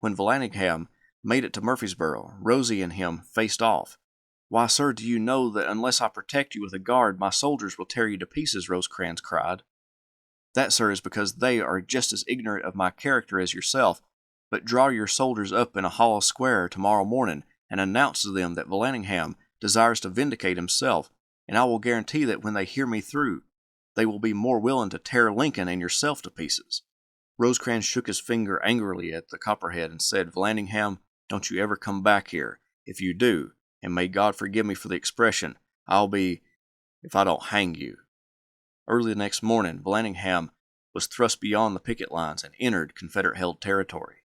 When Vallandigham made it to Murfreesboro, Rosie and him faced off. "Why, sir, do you know that unless I protect you with a guard, my soldiers will tear you to pieces?" Rosecrans cried. "That, sir, is because they are just as ignorant of my character as yourself. But draw your soldiers up in a hall square tomorrow morning, and announce to them that Vallandigham desires to vindicate himself, and I will guarantee that when they hear me through, they will be more willing to tear Lincoln and yourself to pieces." Rosecrans shook his finger angrily at the Copperhead and said, "Vallandigham, don't you ever come back here. If you do, and may God forgive me for the expression, I'll be, if I don't hang you." Early the next morning, Vallandigham was thrust beyond the picket lines and entered Confederate-held territory.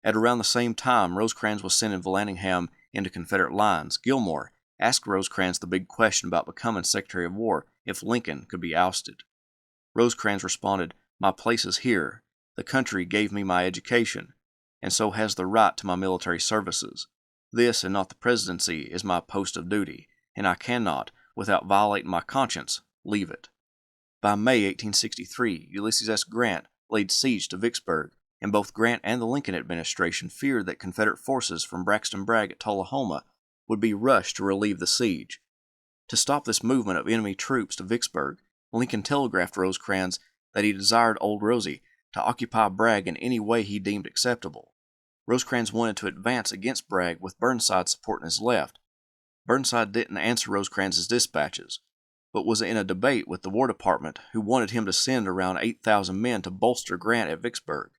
At around the same time Rosecrans was sending Vallandigham into Confederate lines, Gilmore asked Rosecrans the big question about becoming Secretary of War if Lincoln could be ousted. Rosecrans responded, "My place is here. The country gave me my education, and so has the right to my military services. This, and not the presidency, is my post of duty, and I cannot, without violating my conscience, leave it." By May 1863, Ulysses S. Grant laid siege to Vicksburg, and both Grant and the Lincoln administration feared that Confederate forces from Braxton Bragg at Tullahoma would be rushed to relieve the siege. To stop this movement of enemy troops to Vicksburg, Lincoln telegraphed Rosecrans that he desired Old Rosie to occupy Bragg in any way he deemed acceptable. Rosecrans wanted to advance against Bragg with Burnside supporting his left. Burnside didn't answer Rosecrans' dispatches, but was in a debate with the War Department, who wanted him to send around 8,000 men to bolster Grant at Vicksburg.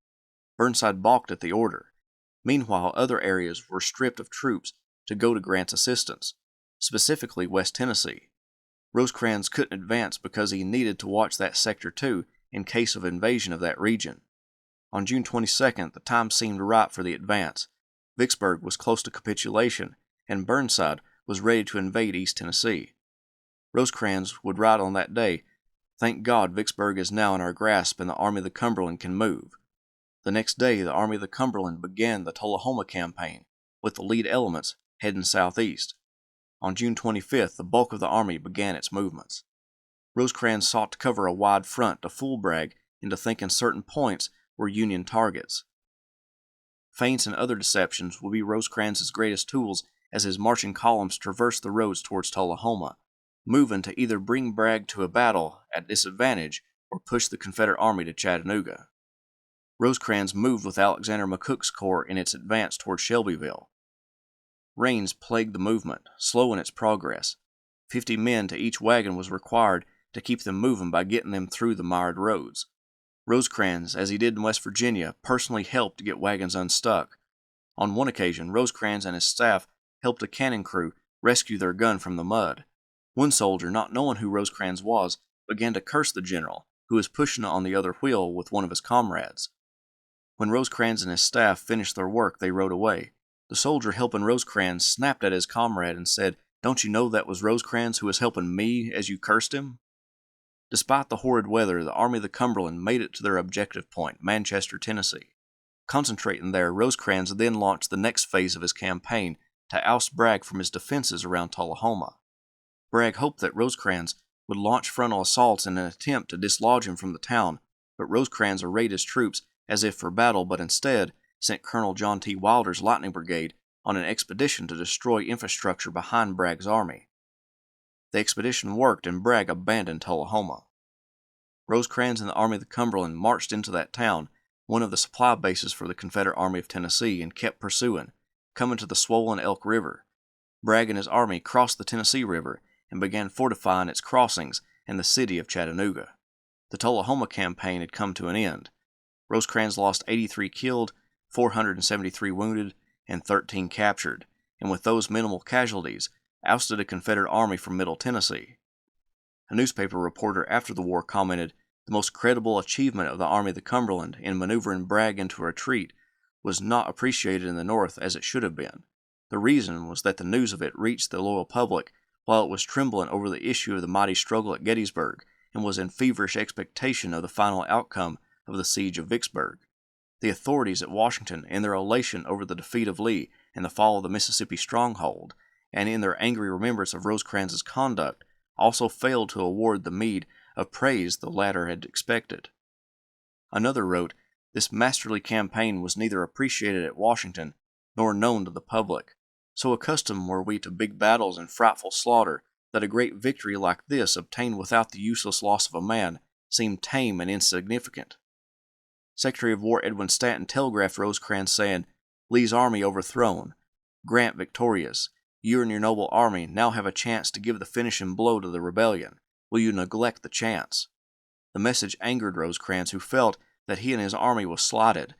Burnside balked at the order. Meanwhile, other areas were stripped of troops to go to Grant's assistance, specifically West Tennessee. Rosecrans couldn't advance because he needed to watch that sector too in case of invasion of that region. On June 22nd, the time seemed right for the advance. Vicksburg was close to capitulation, and Burnside was ready to invade East Tennessee. Rosecrans would write on that day, "Thank God Vicksburg is now in our grasp and the Army of the Cumberland can move." The next day, the Army of the Cumberland began the Tullahoma campaign, with the lead elements heading southeast. On June 25th, the bulk of the army began its movements. Rosecrans sought to cover a wide front to fool Bragg into thinking certain points were Union targets. Feints and other deceptions would be Rosecrans' greatest tools as his marching columns traversed the roads towards Tullahoma, moving to either bring Bragg to a battle at disadvantage or push the Confederate army to Chattanooga. Rosecrans moved with Alexander McCook's corps in its advance toward Shelbyville. Rains plagued the movement, slowing its progress. 50 men to each wagon was required to keep them moving by getting them through the mired roads. Rosecrans, as he did in West Virginia, personally helped to get wagons unstuck. On one occasion, Rosecrans and his staff helped a cannon crew rescue their gun from the mud. One soldier, not knowing who Rosecrans was, began to curse the general, who was pushing on the other wheel with one of his comrades. When Rosecrans and his staff finished their work, they rode away. The soldier helping Rosecrans snapped at his comrade and said, "Don't you know that was Rosecrans who was helping me as you cursed him?" Despite the horrid weather, the Army of the Cumberland made it to their objective point, Manchester, Tennessee. Concentrating there, Rosecrans then launched the next phase of his campaign to oust Bragg from his defenses around Tullahoma. Bragg hoped that Rosecrans would launch frontal assaults in an attempt to dislodge him from the town, but Rosecrans arrayed his troops as if for battle, but instead sent Colonel John T. Wilder's Lightning Brigade on an expedition to destroy infrastructure behind Bragg's army. The expedition worked, and Bragg abandoned Tullahoma. Rosecrans and the Army of the Cumberland marched into that town, one of the supply bases for the Confederate Army of Tennessee, and kept pursuing, coming to the swollen Elk River. Bragg and his army crossed the Tennessee River and began fortifying its crossings and the city of Chattanooga. The Tullahoma campaign had come to an end. Rosecrans lost 83 killed, 473 wounded, and 13 captured, and with those minimal casualties, ousted a Confederate army from Middle Tennessee. A newspaper reporter after the war commented, "The most credible achievement of the Army of the Cumberland in maneuvering Bragg into a retreat was not appreciated in the North as it should have been. The reason was that the news of it reached the loyal public while it was trembling over the issue of the mighty struggle at Gettysburg and was in feverish expectation of the final outcome of the siege of Vicksburg. The authorities at Washington, in their elation over the defeat of Lee and the fall of the Mississippi stronghold, and in their angry remembrance of Rosecrans's conduct, also failed to award the meed of praise the latter had expected. Another wrote, "This masterly campaign was neither appreciated at Washington nor known to the public. So accustomed were we to big battles and frightful slaughter that a great victory like this, obtained without the useless loss of a man, seemed tame and insignificant." Secretary of War Edwin Stanton telegraphed Rosecrans saying, "Lee's army overthrown, Grant victorious. You and your noble army now have a chance to give the finishing blow to the rebellion. Will you neglect the chance?" The message angered Rosecrans, who felt that he and his army was slighted.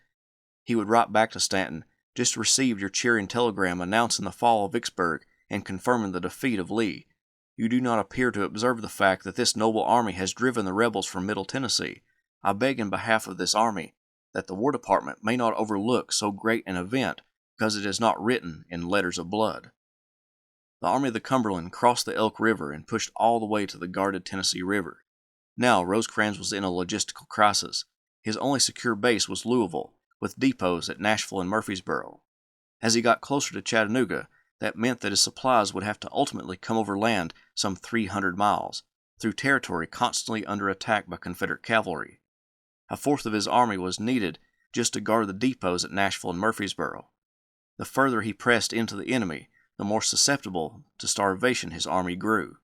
He would write back to Stanton, "Just received your cheering telegram announcing the fall of Vicksburg and confirming the defeat of Lee. You do not appear to observe the fact that this noble army has driven the rebels from Middle Tennessee. I beg in behalf of this army that the War Department may not overlook so great an event because it is not written in letters of blood." The Army of the Cumberland crossed the Elk River and pushed all the way to the guarded Tennessee River. Now Rosecrans was in a logistical crisis. His only secure base was Louisville, with depots at Nashville and Murfreesboro. As he got closer to Chattanooga, that meant that his supplies would have to ultimately come over land some 300 miles, through territory constantly under attack by Confederate cavalry. A fourth of his army was needed just to guard the depots at Nashville and Murfreesboro. The further he pressed into the enemy, the more susceptible to starvation his army grew.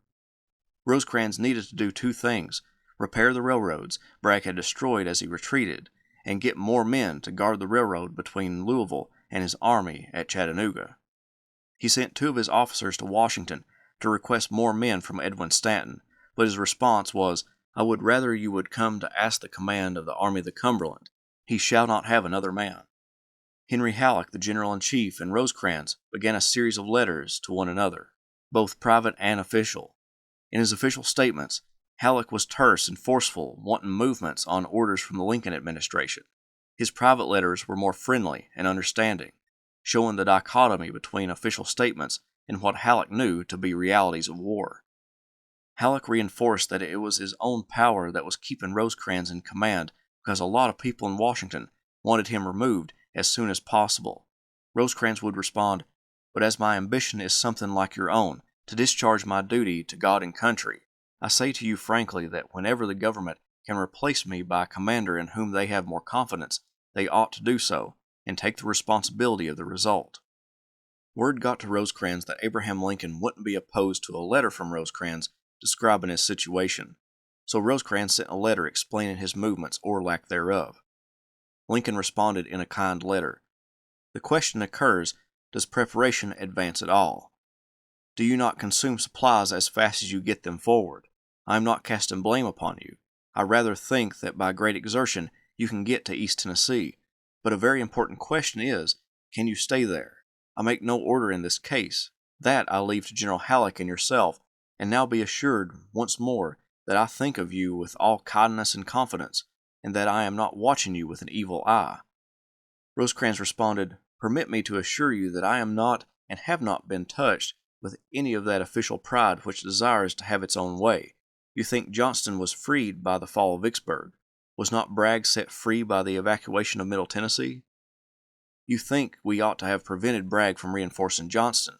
Rosecrans needed to do two things: repair the railroads Bragg had destroyed as he retreated, and get more men to guard the railroad between Louisville and his army at Chattanooga. He sent two of his officers to Washington to request more men from Edwin Stanton, but his response was, "I would rather you would come to ask the command of the Army of the Cumberland. He shall not have another man." Henry Halleck, the general-in-chief, and Rosecrans began a series of letters to one another, both private and official. In his official statements, Halleck was terse and forceful, wanting movements on orders from the Lincoln administration. His private letters were more friendly and understanding, showing the dichotomy between official statements and what Halleck knew to be realities of war. Halleck reinforced that it was his own power that was keeping Rosecrans in command because a lot of people in Washington wanted him removed as soon as possible. Rosecrans would respond, "But as my ambition is something like your own, to discharge my duty to God and country, I say to you frankly that whenever the government can replace me by a commander in whom they have more confidence, they ought to do so, and take the responsibility of the result." Word got to Rosecrans that Abraham Lincoln wouldn't be opposed to a letter from Rosecrans describing his situation, so Rosecrans sent a letter explaining his movements or lack thereof. Lincoln responded in a kind letter. "The question occurs, does preparation advance at all? Do you not consume supplies as fast as you get them forward? I am not casting blame upon you. I rather think that by great exertion you can get to East Tennessee, but a very important question is, can you stay there? I make no order in this case. That I leave to General Halleck and yourself, and now be assured once more that I think of you with all kindness and confidence, and that I am not watching you with an evil eye." Rosecrans responded, "Permit me to assure you that I am not and have not been touched with any of that official pride which desires to have its own way. You think Johnston was freed by the fall of Vicksburg. Was not Bragg set free by the evacuation of Middle Tennessee? You think we ought to have prevented Bragg from reinforcing Johnston.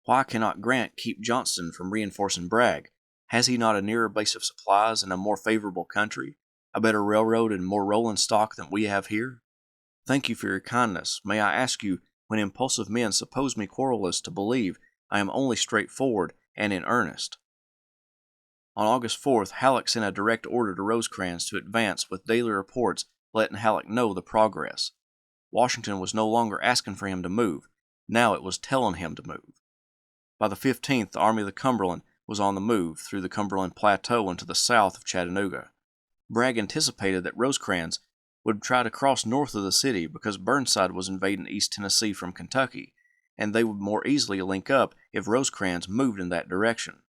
Why cannot Grant keep Johnston from reinforcing Bragg? Has he not a nearer base of supplies in a more favorable country, a better railroad and more rolling stock than we have here? Thank you for your kindness. May I ask you, when impulsive men suppose me querulous, to believe I am only straightforward and in earnest?" On August 4th, Halleck sent a direct order to Rosecrans to advance with daily reports letting Halleck know the progress. Washington was no longer asking for him to move. Now it was telling him to move. By the 15th, the Army of the Cumberland was on the move through the Cumberland Plateau into the south of Chattanooga. Bragg anticipated that Rosecrans would try to cross north of the city because Burnside was invading East Tennessee from Kentucky, and they would more easily link up if Rosecrans moved in that direction.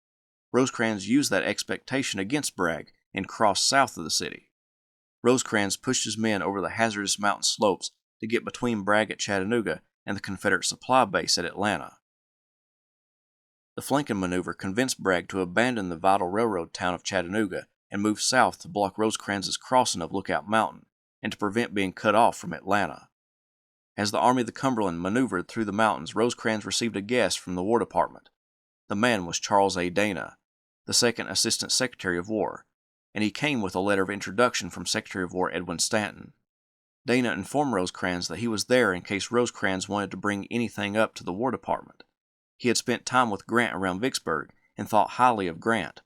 Rosecrans used that expectation against Bragg and crossed south of the city. Rosecrans pushed his men over the hazardous mountain slopes to get between Bragg at Chattanooga and the Confederate supply base at Atlanta. The flanking maneuver convinced Bragg to abandon the vital railroad town of Chattanooga and move south to block Rosecrans' crossing of Lookout Mountain and to prevent being cut off from Atlanta. As the Army of the Cumberland maneuvered through the mountains, Rosecrans received a guest from the War Department. The man was Charles A. Dana, the second Assistant Secretary of War, and he came with a letter of introduction from Secretary of War Edwin Stanton. Dana informed Rosecrans that he was there in case Rosecrans wanted to bring anything up to the War Department. He had spent time with Grant around Vicksburg and thought highly of Grant.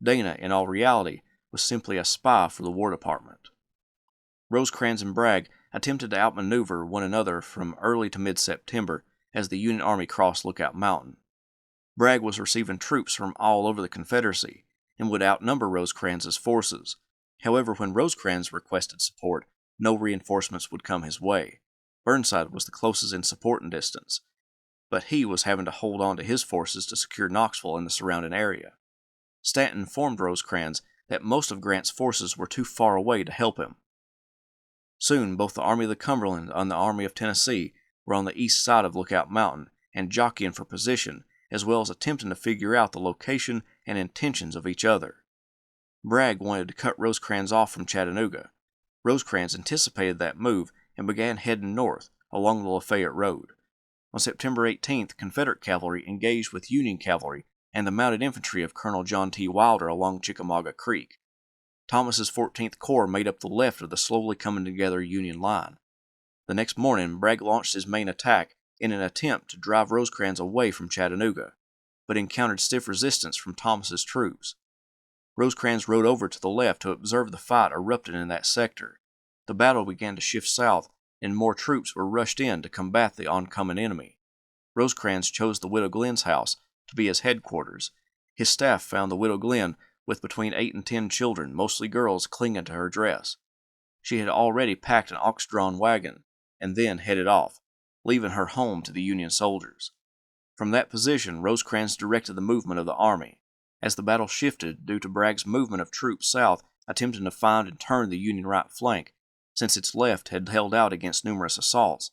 Dana, in all reality, was simply a spy for the War Department. Rosecrans and Bragg attempted to outmaneuver one another from early to mid-September as the Union Army crossed Lookout Mountain. Bragg was receiving troops from all over the Confederacy and would outnumber Rosecrans' forces. However, when Rosecrans requested support, no reinforcements would come his way. Burnside was the closest in support and distance, but he was having to hold on to his forces to secure Knoxville and the surrounding area. Stanton informed Rosecrans that most of Grant's forces were too far away to help him. Soon, both the Army of the Cumberland and the Army of Tennessee were on the east side of Lookout Mountain and jockeying for position, as well as attempting to figure out the location and intentions of each other. Bragg wanted to cut Rosecrans off from Chattanooga. Rosecrans anticipated that move and began heading north along the Lafayette Road. On September 18th, Confederate cavalry engaged with Union cavalry and the mounted infantry of Colonel John T. Wilder along Chickamauga Creek. Thomas's 14th Corps made up the left of the slowly coming together Union line. The next morning, Bragg launched his main attack in an attempt to drive Rosecrans away from Chattanooga, but encountered stiff resistance from Thomas's troops. Rosecrans rode over to the left to observe the fight erupting in that sector. The battle began to shift south, and more troops were rushed in to combat the oncoming enemy. Rosecrans chose the Widow Glenn's house to be his headquarters. His staff found the Widow Glenn with between 8 and 10 children, mostly girls, clinging to her dress. She had already packed an ox-drawn wagon and then headed off, leaving her home to the Union soldiers. From that position, Rosecrans directed the movement of the army. As the battle shifted due to Bragg's movement of troops south, attempting to find and turn the Union right flank, since its left had held out against numerous assaults.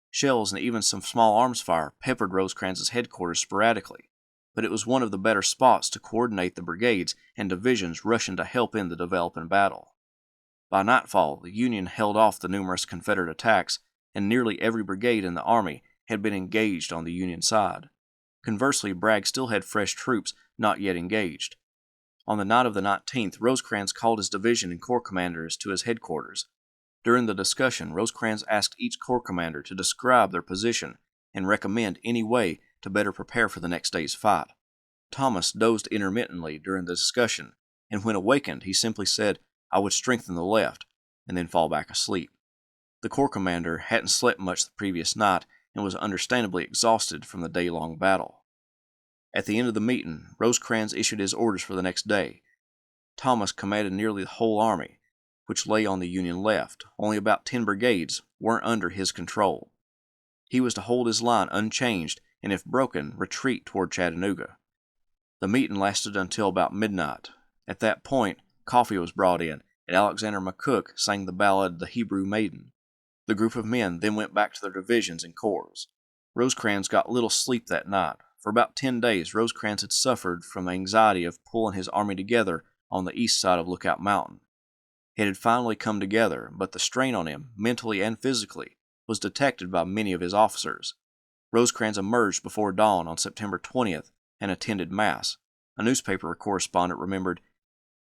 Shells and even some small arms fire peppered Rosecrans' headquarters sporadically, but it was one of the better spots to coordinate the brigades and divisions rushing to help in the developing battle. By nightfall, the Union held off the numerous Confederate attacks, and nearly every brigade in the Army had been engaged on the Union side. Conversely, Bragg still had fresh troops not yet engaged. On the night of the 19th, Rosecrans called his division and corps commanders to his headquarters. During the discussion, Rosecrans asked each corps commander to describe their position and recommend any way to better prepare for the next day's fight. Thomas dozed intermittently during the discussion, and when awakened, he simply said, "I would strengthen the left," and then fall back asleep. The corps commander hadn't slept much the previous night and was understandably exhausted from the day-long battle. At the end of the meeting, Rosecrans issued his orders for the next day. Thomas commanded nearly the whole army, which lay on the Union left. Only about 10 brigades weren't under his control. He was to hold his line unchanged and, if broken, retreat toward Chattanooga. The meeting lasted until about midnight. At that point, coffee was brought in, and Alexander McCook sang the ballad "The Hebrew Maiden." The group of men then went back to their divisions and corps. Rosecrans got little sleep that night. For about 10 days, Rosecrans had suffered from the anxiety of pulling his army together on the east side of Lookout Mountain. It had finally come together, but the strain on him, mentally and physically, was detected by many of his officers. Rosecrans emerged before dawn on September 20th and attended Mass. A newspaper correspondent remembered,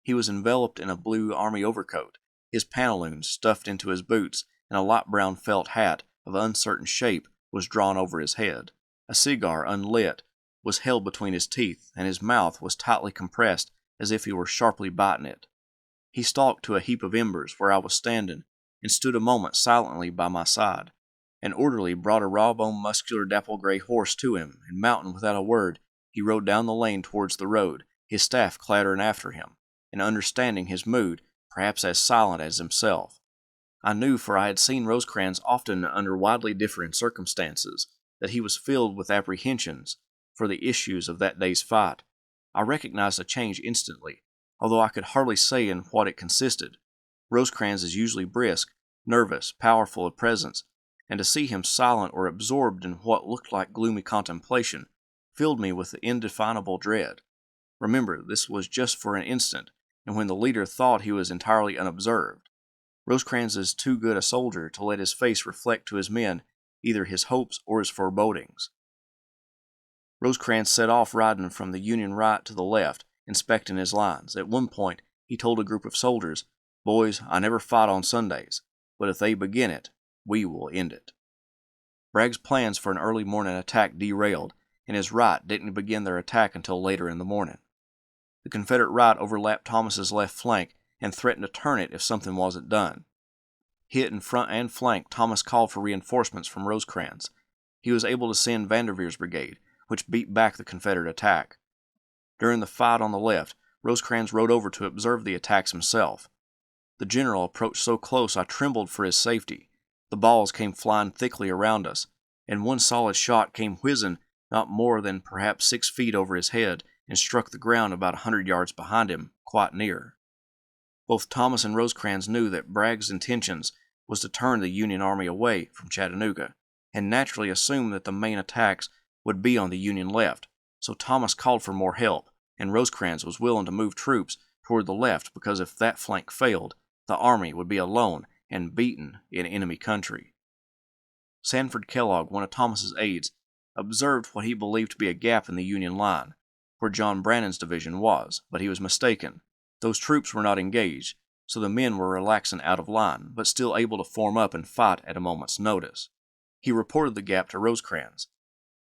"He was enveloped in a blue army overcoat, his pantaloons stuffed into his boots, and a light brown felt hat of uncertain shape was drawn over his head. A cigar, unlit, was held between his teeth, and his mouth was tightly compressed as if he were sharply biting it. He stalked to a heap of embers where I was standing, and stood a moment silently by my side. An orderly brought a raw-boned, muscular, dapple-gray horse to him, and mounting without a word, he rode down the lane towards the road, his staff clattering after him, and understanding his mood, perhaps as silent as himself. I knew, for I had seen Rosecrans often under widely differing circumstances, that he was filled with apprehensions for the issues of that day's fight. I recognized a change instantly, although I could hardly say in what it consisted. Rosecrans is usually brisk, nervous, powerful of presence, and to see him silent or absorbed in what looked like gloomy contemplation filled me with indefinable dread. Remember, this was just for an instant, and when the leader thought he was entirely unobserved. Rosecrans is too good a soldier to let his face reflect to his men either his hopes or his forebodings. Rosecrans set off riding from the Union right to the left, inspecting his lines. At one point, he told a group of soldiers, "Boys, I never fight on Sundays, but if they begin it, we will end it." Bragg's plans for an early morning attack derailed, and his right didn't begin their attack until later in the morning. The Confederate right overlapped Thomas's left flank and threatened to turn it if something wasn't done. Hit in front and flank, Thomas called for reinforcements from Rosecrans. He was able to send Vanderveer's brigade, which beat back the Confederate attack. During the fight on the left, Rosecrans rode over to observe the attacks himself. The general approached so close I trembled for his safety. The balls came flying thickly around us, and one solid shot came whizzing not more than perhaps 6 feet over his head and struck the ground about 100 yards behind him, quite near. Both Thomas and Rosecrans knew that Bragg's intentions was to turn the Union army away from Chattanooga, and naturally assumed that the main attacks would be on the Union left, so Thomas called for more help, and Rosecrans was willing to move troops toward the left because if that flank failed, the army would be alone and beaten in enemy country. Sanford Kellogg, one of Thomas's aides, observed what he believed to be a gap in the Union line, where John Brannan's division was, but he was mistaken. Those troops were not engaged, so the men were relaxing out of line, but still able to form up and fight at a moment's notice. He reported the gap to Rosecrans.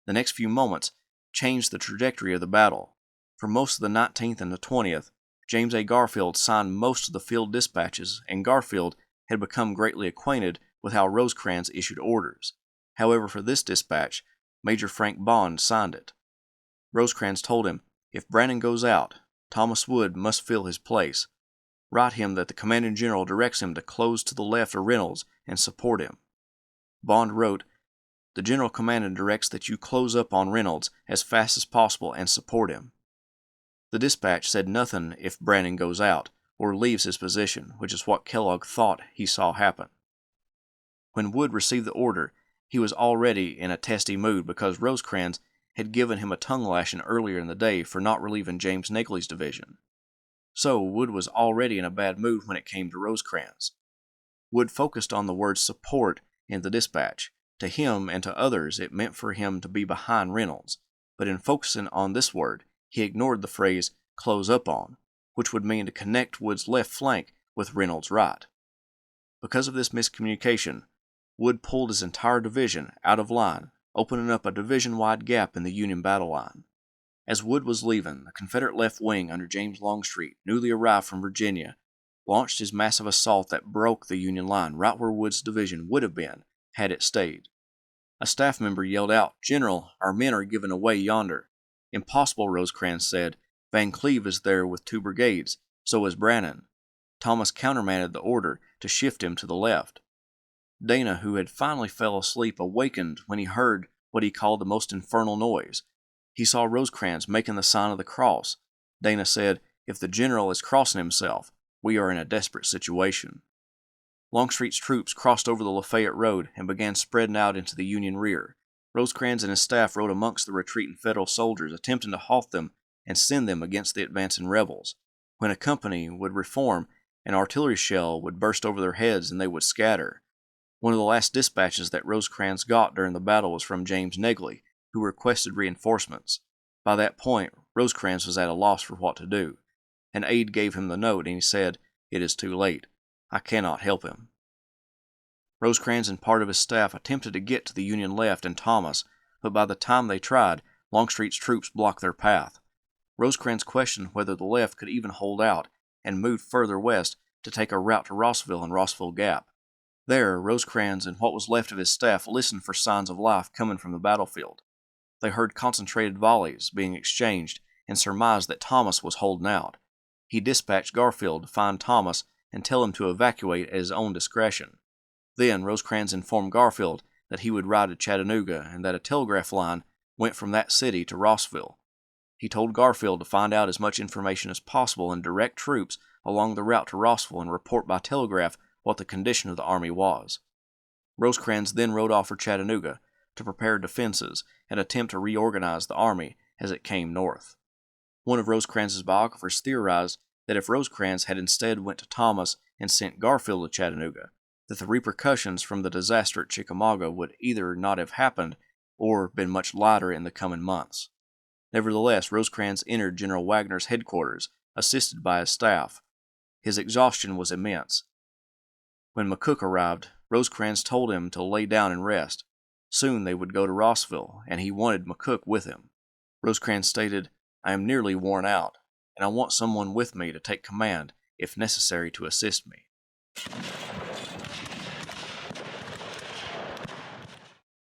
The next few moments changed the trajectory of the battle. For most of the 19th and the 20th, James A. Garfield signed most of the field dispatches, and Garfield had become greatly acquainted with how Rosecrans issued orders. However, for this dispatch, Major Frank Bond signed it. Rosecrans told him, "If Brannan goes out, Thomas Wood must fill his place. Write him that the commanding general directs him to close to the left of Reynolds and support him." Bond wrote, "The general commanding directs that you close up on Reynolds as fast as possible and support him." The dispatch said nothing if Brannan goes out or leaves his position, which is what Kellogg thought he saw happen. When Wood received the order, he was already in a testy mood because Rosecrans had given him a tongue lashing earlier in the day for not relieving James Negley's division. So Wood was already in a bad mood when it came to Rosecrans. Wood focused on the word support in the dispatch. To him and to others it meant for him to be behind Reynolds, but in focusing on this word, he ignored the phrase close up on, which would mean to connect Wood's left flank with Reynolds' right. Because of this miscommunication, Wood pulled his entire division out of line, opening up a division-wide gap in the Union battle line. As Wood was leaving, the Confederate left wing under James Longstreet, newly arrived from Virginia, launched his massive assault that broke the Union line right where Wood's division would have been had it stayed. A staff member yelled out, "General, our men are given away yonder." "Impossible," Rosecrans said. "Van Cleve is there with 2 brigades, so is Brannan." Thomas countermanded the order to shift him to the left. Dana, who had finally fell asleep, awakened when he heard what he called the most infernal noise. He saw Rosecrans making the sign of the cross. Dana said, "If the general is crossing himself, we are in a desperate situation." Longstreet's troops crossed over the Lafayette Road and began spreading out into the Union rear. Rosecrans and his staff rode amongst the retreating Federal soldiers, attempting to halt them and send them against the advancing rebels. When a company would reform, an artillery shell would burst over their heads and they would scatter. One of the last dispatches that Rosecrans got during the battle was from James Negley, who requested reinforcements. By that point, Rosecrans was at a loss for what to do. An aide gave him the note, and he said, "It is too late. I cannot help him." Rosecrans and part of his staff attempted to get to the Union left and Thomas, but by the time they tried, Longstreet's troops blocked their path. Rosecrans questioned whether the left could even hold out, and moved further west to take a route to Rossville and Rossville Gap. There, Rosecrans and what was left of his staff listened for signs of life coming from the battlefield. They heard concentrated volleys being exchanged and surmised that Thomas was holding out. He dispatched Garfield to find Thomas and tell him to evacuate at his own discretion. Then Rosecrans informed Garfield that he would ride to Chattanooga and that a telegraph line went from that city to Rossville. He told Garfield to find out as much information as possible and direct troops along the route to Rossville and report by telegraph what the condition of the army was. Rosecrans then rode off for Chattanooga to prepare defenses and attempt to reorganize the army as it came north. One of Rosecrans' biographers theorized that if Rosecrans had instead went to Thomas and sent Garfield to Chattanooga, that the repercussions from the disaster at Chickamauga would either not have happened or been much lighter in the coming months. Nevertheless, Rosecrans entered General Wagner's headquarters, assisted by his staff. His exhaustion was immense. When McCook arrived, Rosecrans told him to lay down and rest. Soon they would go to Rossville, and he wanted McCook with him. Rosecrans stated, "I am nearly worn out, and I want someone with me to take command, if necessary to assist me."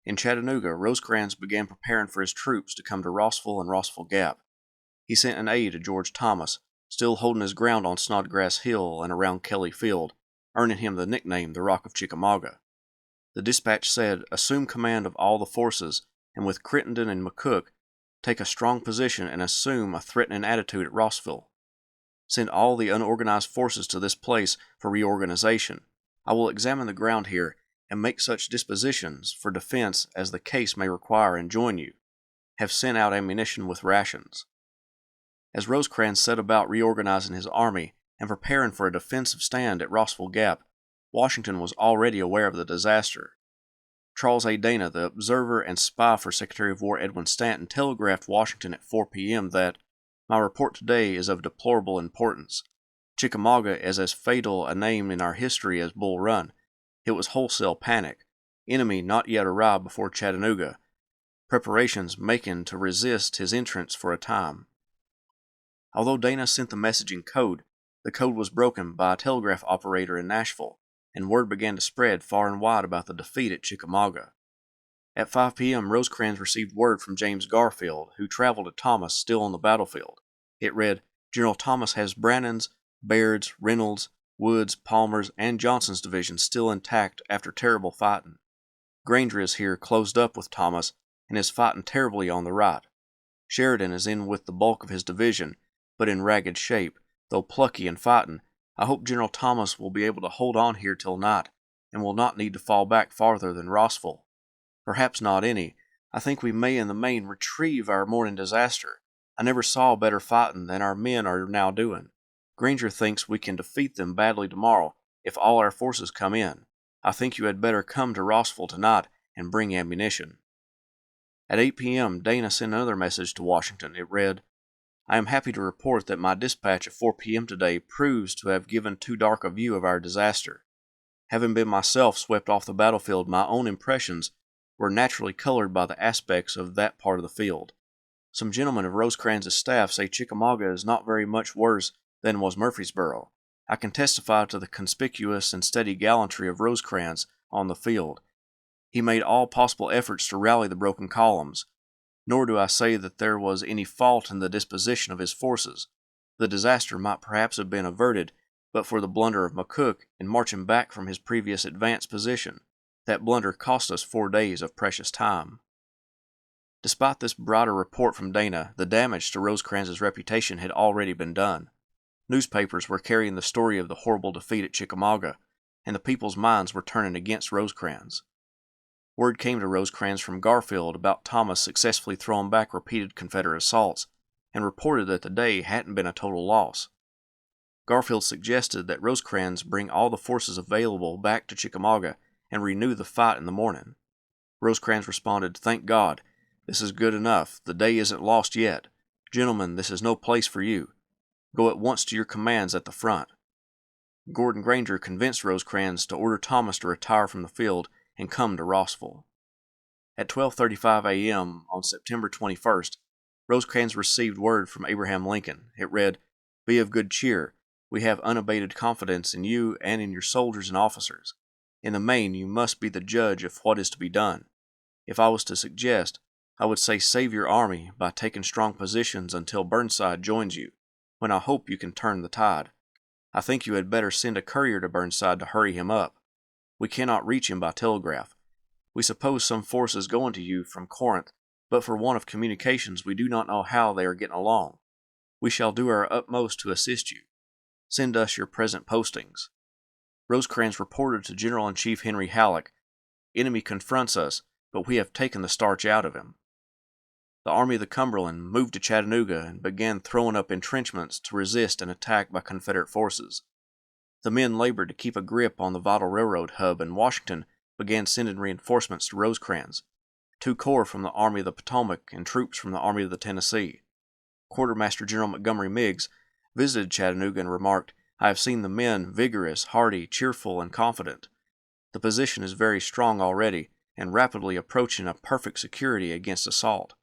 In Chattanooga, Rosecrans began preparing for his troops to come to Rossville and Rossville Gap. He sent an aide to George Thomas, still holding his ground on Snodgrass Hill and around Kelly Field, earning him the nickname the Rock of Chickamauga. The dispatch said, "Assume command of all the forces, and with Crittenden and McCook, take a strong position and assume a threatening attitude at Rossville. Send all the unorganized forces to this place for reorganization. I will examine the ground here and make such dispositions for defense as the case may require and join you. Have sent out ammunition with rations." As Rosecrans set about reorganizing his army and preparing for a defensive stand at Rossville Gap, Washington was already aware of the disaster. Charles A. Dana, the observer and spy for Secretary of War Edwin Stanton, telegraphed Washington at 4 p.m. that, "My report today is of deplorable importance. Chickamauga is as fatal a name in our history as Bull Run. It was wholesale panic. Enemy not yet arrived before Chattanooga. Preparations making to resist his entrance for a time." Although Dana sent the message in code, the code was broken by a telegraph operator in Nashville, and word began to spread far and wide about the defeat at Chickamauga. At 5 p.m., Rosecrans received word from James Garfield, who traveled to Thomas still on the battlefield. It read, "General Thomas has Brannan's, Baird's, Reynolds, Wood's, Palmer's, and Johnson's divisions still intact after terrible fighting. Granger is here closed up with Thomas and is fighting terribly on the right. Sheridan is in with the bulk of his division, but in ragged shape, though plucky and fighting. I hope General Thomas will be able to hold on here till night, and will not need to fall back farther than Rossville. Perhaps not any. I think we may in the main retrieve our morning disaster. I never saw better fighting than our men are now doing. Granger thinks we can defeat them badly tomorrow if all our forces come in. I think you had better come to Rossville tonight and bring ammunition." At 8 p.m., Dana sent another message to Washington. It read, "I am happy to report that my dispatch at 4 p.m. today proves to have given too dark a view of our disaster. Having been myself swept off the battlefield, my own impressions were naturally colored by the aspects of that part of the field. Some gentlemen of Rosecrans' staff say Chickamauga is not very much worse than was Murfreesboro. I can testify to the conspicuous and steady gallantry of Rosecrans on the field. He made all possible efforts to rally the broken columns. Nor do I say that there was any fault in the disposition of his forces. The disaster might perhaps have been averted but for the blunder of McCook in marching back from his previous advanced position. That blunder cost us 4 days of precious time." Despite this brighter report from Dana, the damage to Rosecrans' reputation had already been done. Newspapers were carrying the story of the horrible defeat at Chickamauga, and the people's minds were turning against Rosecrans. Word came to Rosecrans from Garfield about Thomas successfully throwing back repeated Confederate assaults, and reported that the day hadn't been a total loss. Garfield suggested that Rosecrans bring all the forces available back to Chickamauga and renew the fight in the morning. Rosecrans responded, "Thank God. This is good enough. The day isn't lost yet. Gentlemen, this is no place for you. Go at once to your commands at the front." Gordon Granger convinced Rosecrans to order Thomas to retire from the field and come to Rossville. At 12:35 a.m. on September 21st, Rosecrans received word from Abraham Lincoln. It read, "Be of good cheer. We have unabated confidence in you and in your soldiers and officers. In the main, you must be the judge of what is to be done. If I was to suggest, I would say save your army by taking strong positions until Burnside joins you, when I hope you can turn the tide. I think you had better send a courier to Burnside to hurry him up. We cannot reach him by telegraph. We suppose some force is going to you from Corinth, but for want of communications we do not know how they are getting along. We shall do our utmost to assist you. Send us your present postings." Rosecrans reported to General-in-Chief Henry Halleck, "Enemy confronts us, but we have taken the starch out of him." the Army of the Cumberland moved to Chattanooga and began throwing up entrenchments to resist an attack by Confederate forces. The men labored to keep a grip on the vital railroad hub, and Washington began sending reinforcements to Rosecrans, 2 corps from the Army of the Potomac and troops from the Army of the Tennessee. Quartermaster General Montgomery Meigs visited Chattanooga and remarked, "I have seen the men vigorous, hardy, cheerful, and confident. The position is very strong already, and rapidly approaching a perfect security against assault.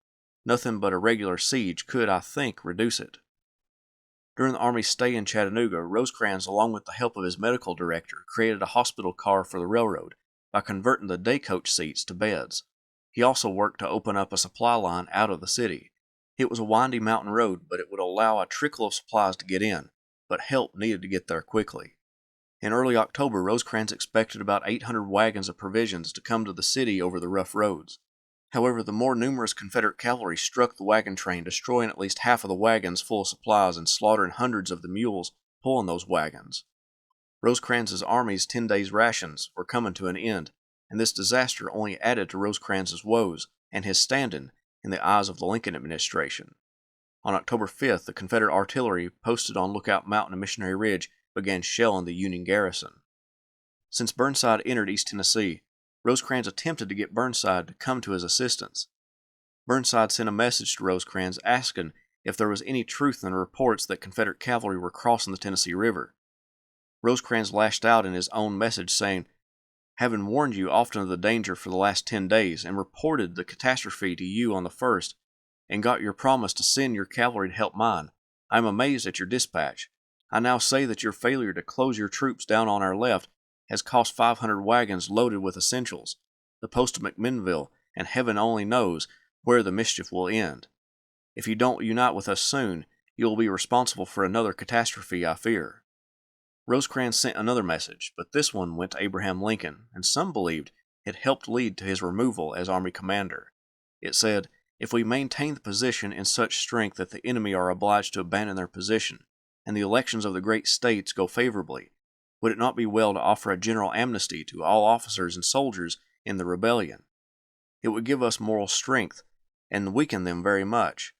Nothing but a regular siege could, I think, reduce it." During the Army's stay in Chattanooga, Rosecrans, along with the help of his medical director, created a hospital car for the railroad by converting the day coach seats to beds. He also worked to open up a supply line out of the city. It was a windy mountain road, but it would allow a trickle of supplies to get in, but help needed to get there quickly. In early October, Rosecrans expected about 800 wagons of provisions to come to the city over the rough roads. However, the more numerous Confederate cavalry struck the wagon train, destroying at least half of the wagons full of supplies and slaughtering hundreds of the mules pulling those wagons. Rosecrans's army's 10 days' rations were coming to an end, and this disaster only added to Rosecrans's woes and his standing in the eyes of the Lincoln administration. On October 5th, the Confederate artillery posted on Lookout Mountain and Missionary Ridge began shelling the Union garrison. Since Burnside entered East Tennessee, Rosecrans attempted to get Burnside to come to his assistance. Burnside sent a message to Rosecrans asking if there was any truth in the reports that Confederate cavalry were crossing the Tennessee River. Rosecrans lashed out in his own message saying, "Having warned you often of the danger for the last 10 days, and reported the catastrophe to you on the 1st, and got your promise to send your cavalry to help mine, I am amazed at your dispatch. I now say that your failure to close your troops down on our left has cost 500 wagons loaded with essentials, the post of McMinnville, and heaven only knows where the mischief will end. If you don't unite with us soon, you will be responsible for another catastrophe, I fear." Rosecrans sent another message, but this one went to Abraham Lincoln, and some believed it helped lead to his removal as Army commander. It said, "If we maintain the position in such strength that the enemy are obliged to abandon their position, and the elections of the great states go favorably, would it not be well to offer a general amnesty to all officers and soldiers in the rebellion? It would give us moral strength, and weaken them very much."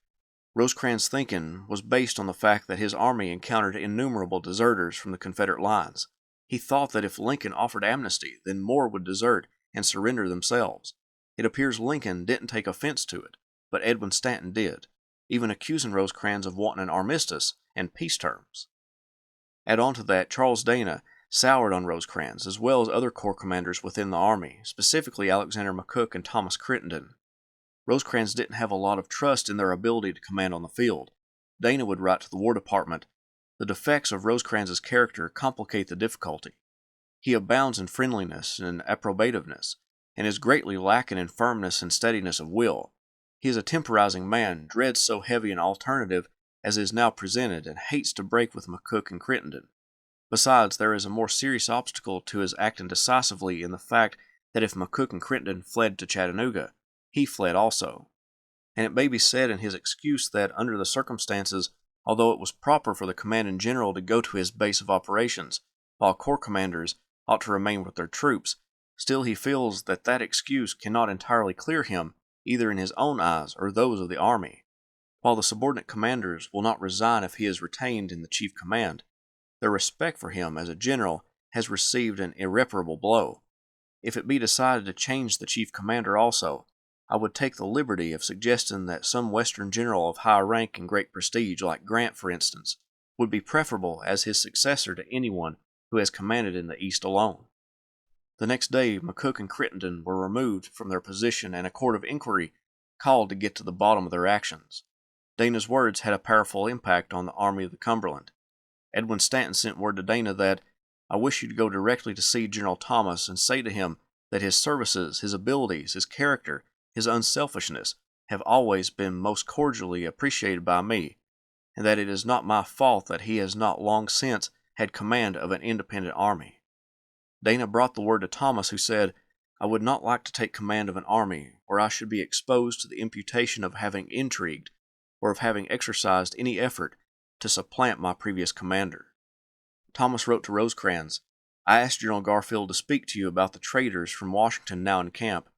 Rosecrans' thinking was based on the fact that his army encountered innumerable deserters from the Confederate lines. He thought that if Lincoln offered amnesty, then more would desert and surrender themselves. It appears Lincoln didn't take offense to it, but Edwin Stanton did, even accusing Rosecrans of wanting an armistice and peace terms. Add on to that, Charles Dana soured on Rosecrans, as well as other corps commanders within the army, specifically Alexander McCook and Thomas Crittenden. Rosecrans didn't have a lot of trust in their ability to command on the field. Dana would write to the War Department, "The defects of Rosecrans's character complicate the difficulty. He abounds in friendliness and approbativeness, and is greatly lacking in firmness and steadiness of will. He is a temporizing man, dreads so heavy an alternative as is now presented, and hates to break with McCook and Crittenden. Besides, there is a more serious obstacle to his acting decisively in the fact that if McCook and Crittenden fled to Chattanooga, he fled also. And it may be said in his excuse that, under the circumstances, although it was proper for the commanding general to go to his base of operations, while corps commanders ought to remain with their troops, still he feels that that excuse cannot entirely clear him, either in his own eyes or those of the army. While the subordinate commanders will not resign if he is retained in the chief command, their respect for him as a general has received an irreparable blow. If it be decided to change the chief commander also, I would take the liberty of suggesting that some Western general of high rank and great prestige, like Grant for instance, would be preferable as his successor to anyone who has commanded in the East alone." The next day, McCook and Crittenden were removed from their position and a court of inquiry called to get to the bottom of their actions. Dana's words had a powerful impact on the Army of the Cumberland. Edwin Stanton sent word to Dana that, "I wish you to go directly to see General Thomas and say to him that his services, his abilities, his character, his unselfishness have always been most cordially appreciated by me, and that it is not my fault that he has not long since had command of an independent army." Dana brought the word to Thomas, who said, "I would not like to take command of an army where I should be exposed to the imputation of having intrigued, or of having exercised any effort to supplant my previous commander." Thomas wrote to Rosecrans, "I asked General Garfield to speak to you about the traitors from Washington now in camp,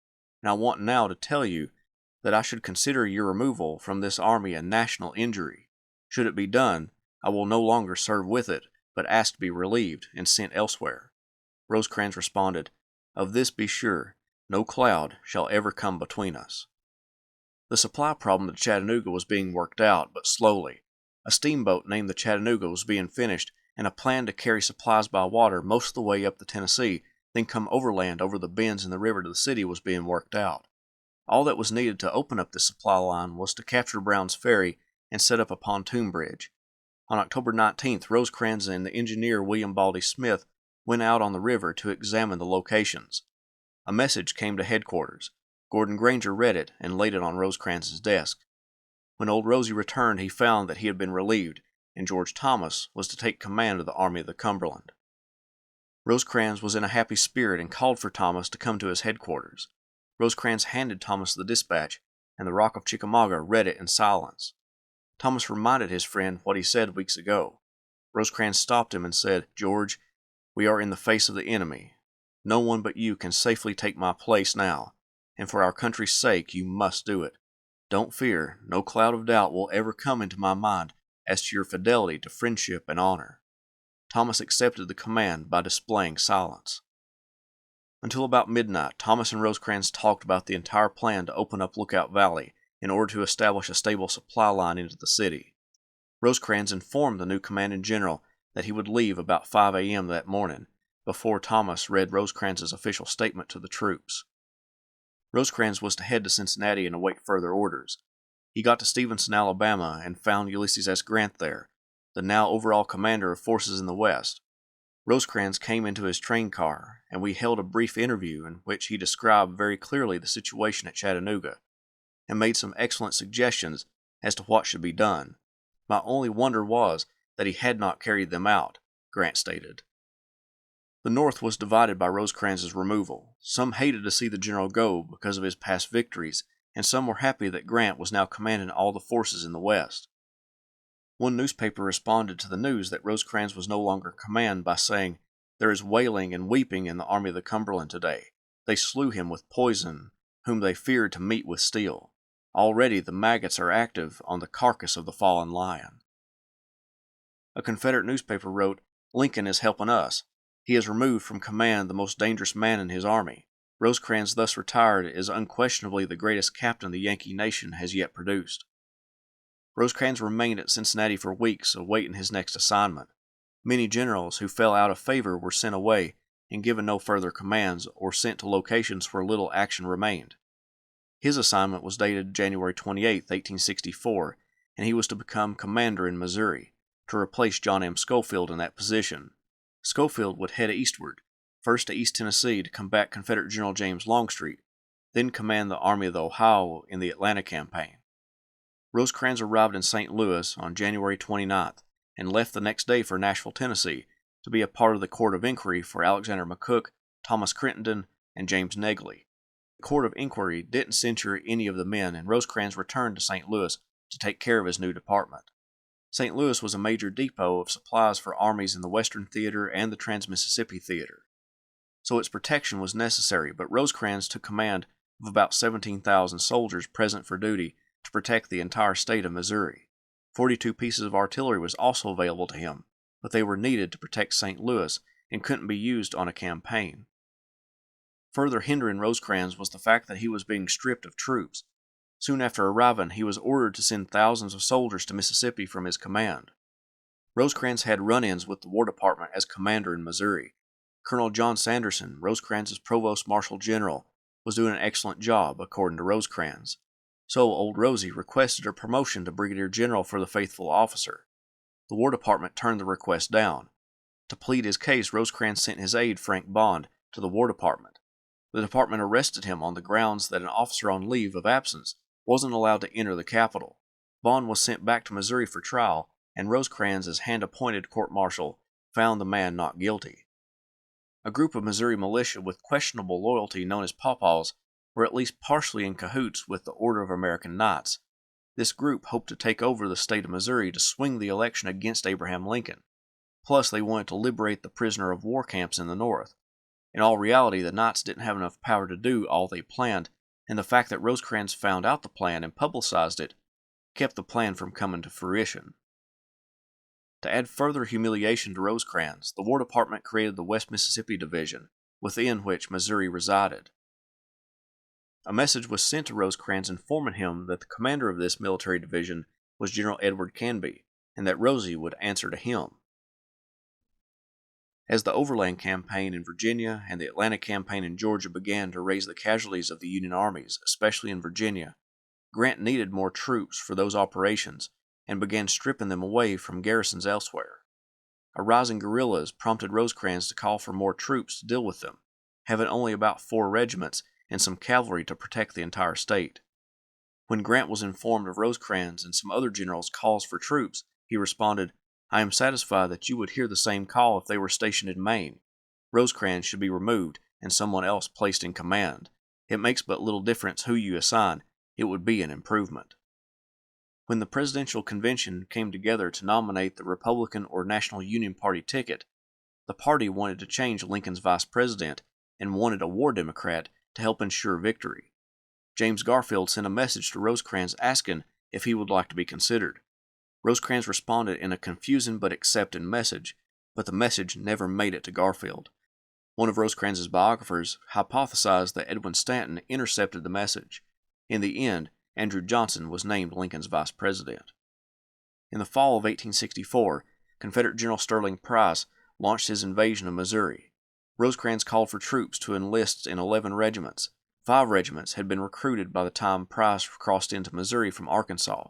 and I want now to tell you that I should consider your removal from this army a national injury. Should it be done, I will no longer serve with it, but ask to be relieved and sent elsewhere." Rosecrans responded, "Of this be sure, no cloud shall ever come between us." The supply problem at Chattanooga was being worked out, but slowly. A steamboat named the Chattanooga was being finished, and a plan to carry supplies by water most of the way up the Tennessee, then come overland over the bends in the river to the city was being worked out. All that was needed to open up this supply line was to capture Brown's Ferry and set up a pontoon bridge. On October 19th, Rosecrans and the engineer William Baldy Smith went out on the river to examine the locations. A message came to headquarters. Gordon Granger read it and laid it on Rosecrans's desk. When old Rosie returned, he found that he had been relieved, and George Thomas was to take command of the Army of the Cumberland. Rosecrans was in a happy spirit and called for Thomas to come to his headquarters. Rosecrans handed Thomas the dispatch, and the Rock of Chickamauga read it in silence. Thomas reminded his friend what he said weeks ago. Rosecrans stopped him and said, "George, we are in the face of the enemy. No one but you can safely take my place now, and for our country's sake you must do it. Don't fear, no cloud of doubt will ever come into my mind as to your fidelity to friendship and honor." Thomas accepted the command by displaying silence. Until about midnight, Thomas and Rosecrans talked about the entire plan to open up Lookout Valley in order to establish a stable supply line into the city. Rosecrans informed the new commanding general that he would leave about 5 a.m. that morning, before Thomas read Rosecrans's official statement to the troops. Rosecrans was to head to Cincinnati and await further orders. He got to Stevenson, Alabama, and found Ulysses S. Grant there, the now overall commander of forces in the West. Rosecrans came into his train car, and we held a brief interview in which he described very clearly the situation at Chattanooga, and made some excellent suggestions as to what should be done. My only wonder was that he had not carried them out, Grant stated. The North was divided by Rosecrans's removal. Some hated to see the general go because of his past victories, and some were happy that Grant was now commanding all the forces in the West. One newspaper responded to the news that Rosecrans was no longer in command by saying, "There is wailing and weeping in the Army of the Cumberland today. They slew him with poison, whom they feared to meet with steel. Already the maggots are active on the carcass of the fallen lion." A Confederate newspaper wrote, "Lincoln is helping us. He has removed from command the most dangerous man in his army. Rosecrans, thus retired, is unquestionably the greatest captain the Yankee nation has yet produced." Rosecrans remained at Cincinnati for weeks, awaiting his next assignment. Many generals who fell out of favor were sent away and given no further commands, or sent to locations where little action remained. His assignment was dated January 28, 1864, and he was to become commander in Missouri, to replace John M. Schofield in that position. Schofield would head eastward, first to East Tennessee to combat Confederate General James Longstreet, then command the Army of the Ohio in the Atlanta campaign. Rosecrans arrived in St. Louis on January 29th and left the next day for Nashville, Tennessee, to be a part of the court of inquiry for Alexander McCook, Thomas Crittenden, and James Negley. The court of inquiry didn't censure any of the men, and Rosecrans returned to St. Louis to take care of his new department. St. Louis was a major depot of supplies for armies in the Western Theater and the Trans-Mississippi Theater, so its protection was necessary, but Rosecrans took command of about 17,000 soldiers present for duty to protect the entire state of Missouri. 42 pieces of artillery was also available to him, but they were needed to protect St. Louis and couldn't be used on a campaign. Further hindering Rosecrans was the fact that he was being stripped of troops. Soon after arriving, he was ordered to send thousands of soldiers to Mississippi from his command. Rosecrans had run-ins with the War Department as commander in Missouri. Colonel John Sanderson, Rosecrans's provost marshal general, was doing an excellent job, according to Rosecrans. So old Rosie requested a promotion to brigadier general for the faithful officer. The War Department turned the request down. To plead his case, Rosecrans sent his aide, Frank Bond, to the War Department. The department arrested him on the grounds that an officer on leave of absence wasn't allowed to enter the capital. Bond was sent back to Missouri for trial, and Rosecrans, as hand-appointed court-martial, found the man not guilty. A group of Missouri militia with questionable loyalty known as Pawpaws were at least partially in cahoots with the Order of American Knights. This group hoped to take over the state of Missouri to swing the election against Abraham Lincoln. Plus, they wanted to liberate the prisoner of war camps in the North. In all reality, the Knights didn't have enough power to do all they planned, and the fact that Rosecrans found out the plan and publicized it kept the plan from coming to fruition. To add further humiliation to Rosecrans, the War Department created the West Mississippi Division, within which Missouri resided. A message was sent to Rosecrans informing him that the commander of this military division was General Edward Canby, and that Rosie would answer to him. As the Overland Campaign in Virginia and the Atlanta Campaign in Georgia began to raise the casualties of the Union armies, especially in Virginia, Grant needed more troops for those operations and began stripping them away from garrisons elsewhere. A rising guerrillas prompted Rosecrans to call for more troops to deal with them, having only about 4 regiments and some cavalry to protect the entire state. When Grant was informed of Rosecrans and some other generals' calls for troops, he responded, "I am satisfied that you would hear the same call if they were stationed in Maine. Rosecrans should be removed and someone else placed in command. It makes but little difference who you assign. It would be an improvement." When the presidential convention came together to nominate the Republican or National Union Party ticket, the party wanted to change Lincoln's vice president and wanted a war Democrat to help ensure victory. James Garfield sent a message to Rosecrans asking if he would like to be considered. Rosecrans responded in a confusing but accepting message, but the message never made it to Garfield. One of Rosecrans's biographers hypothesized that Edwin Stanton intercepted the message. In the end, Andrew Johnson was named Lincoln's vice president. In the fall of 1864, Confederate General Sterling Price launched his invasion of Missouri. Rosecrans called for troops to enlist in 11 regiments. 5 regiments had been recruited by the time Price crossed into Missouri from Arkansas.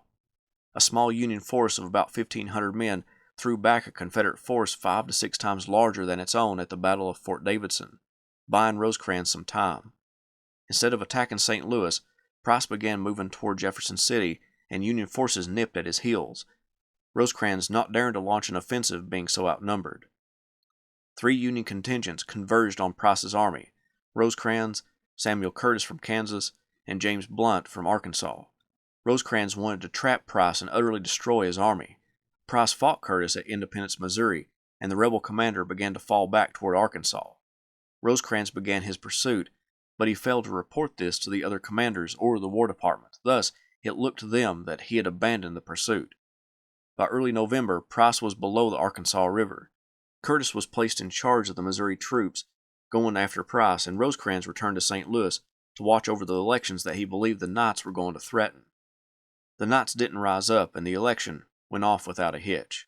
A small Union force of about 1,500 men threw back a Confederate force 5 to 6 times larger than its own at the Battle of Fort Davidson, buying Rosecrans some time. Instead of attacking St. Louis, Price began moving toward Jefferson City, and Union forces nipped at his heels, Rosecrans not daring to launch an offensive being so outnumbered. 3 Union contingents converged on Price's army: Rosecrans, Samuel Curtis from Kansas, and James Blunt from Arkansas. Rosecrans wanted to trap Price and utterly destroy his army. Price fought Curtis at Independence, Missouri, and the rebel commander began to fall back toward Arkansas. Rosecrans began his pursuit, but he failed to report this to the other commanders or the War Department. Thus, it looked to them that he had abandoned the pursuit. By early November, Price was below the Arkansas River. Curtis was placed in charge of the Missouri troops going after Price, and Rosecrans returned to St. Louis to watch over the elections that he believed the Knights were going to threaten. The Knights didn't rise up, and the election went off without a hitch.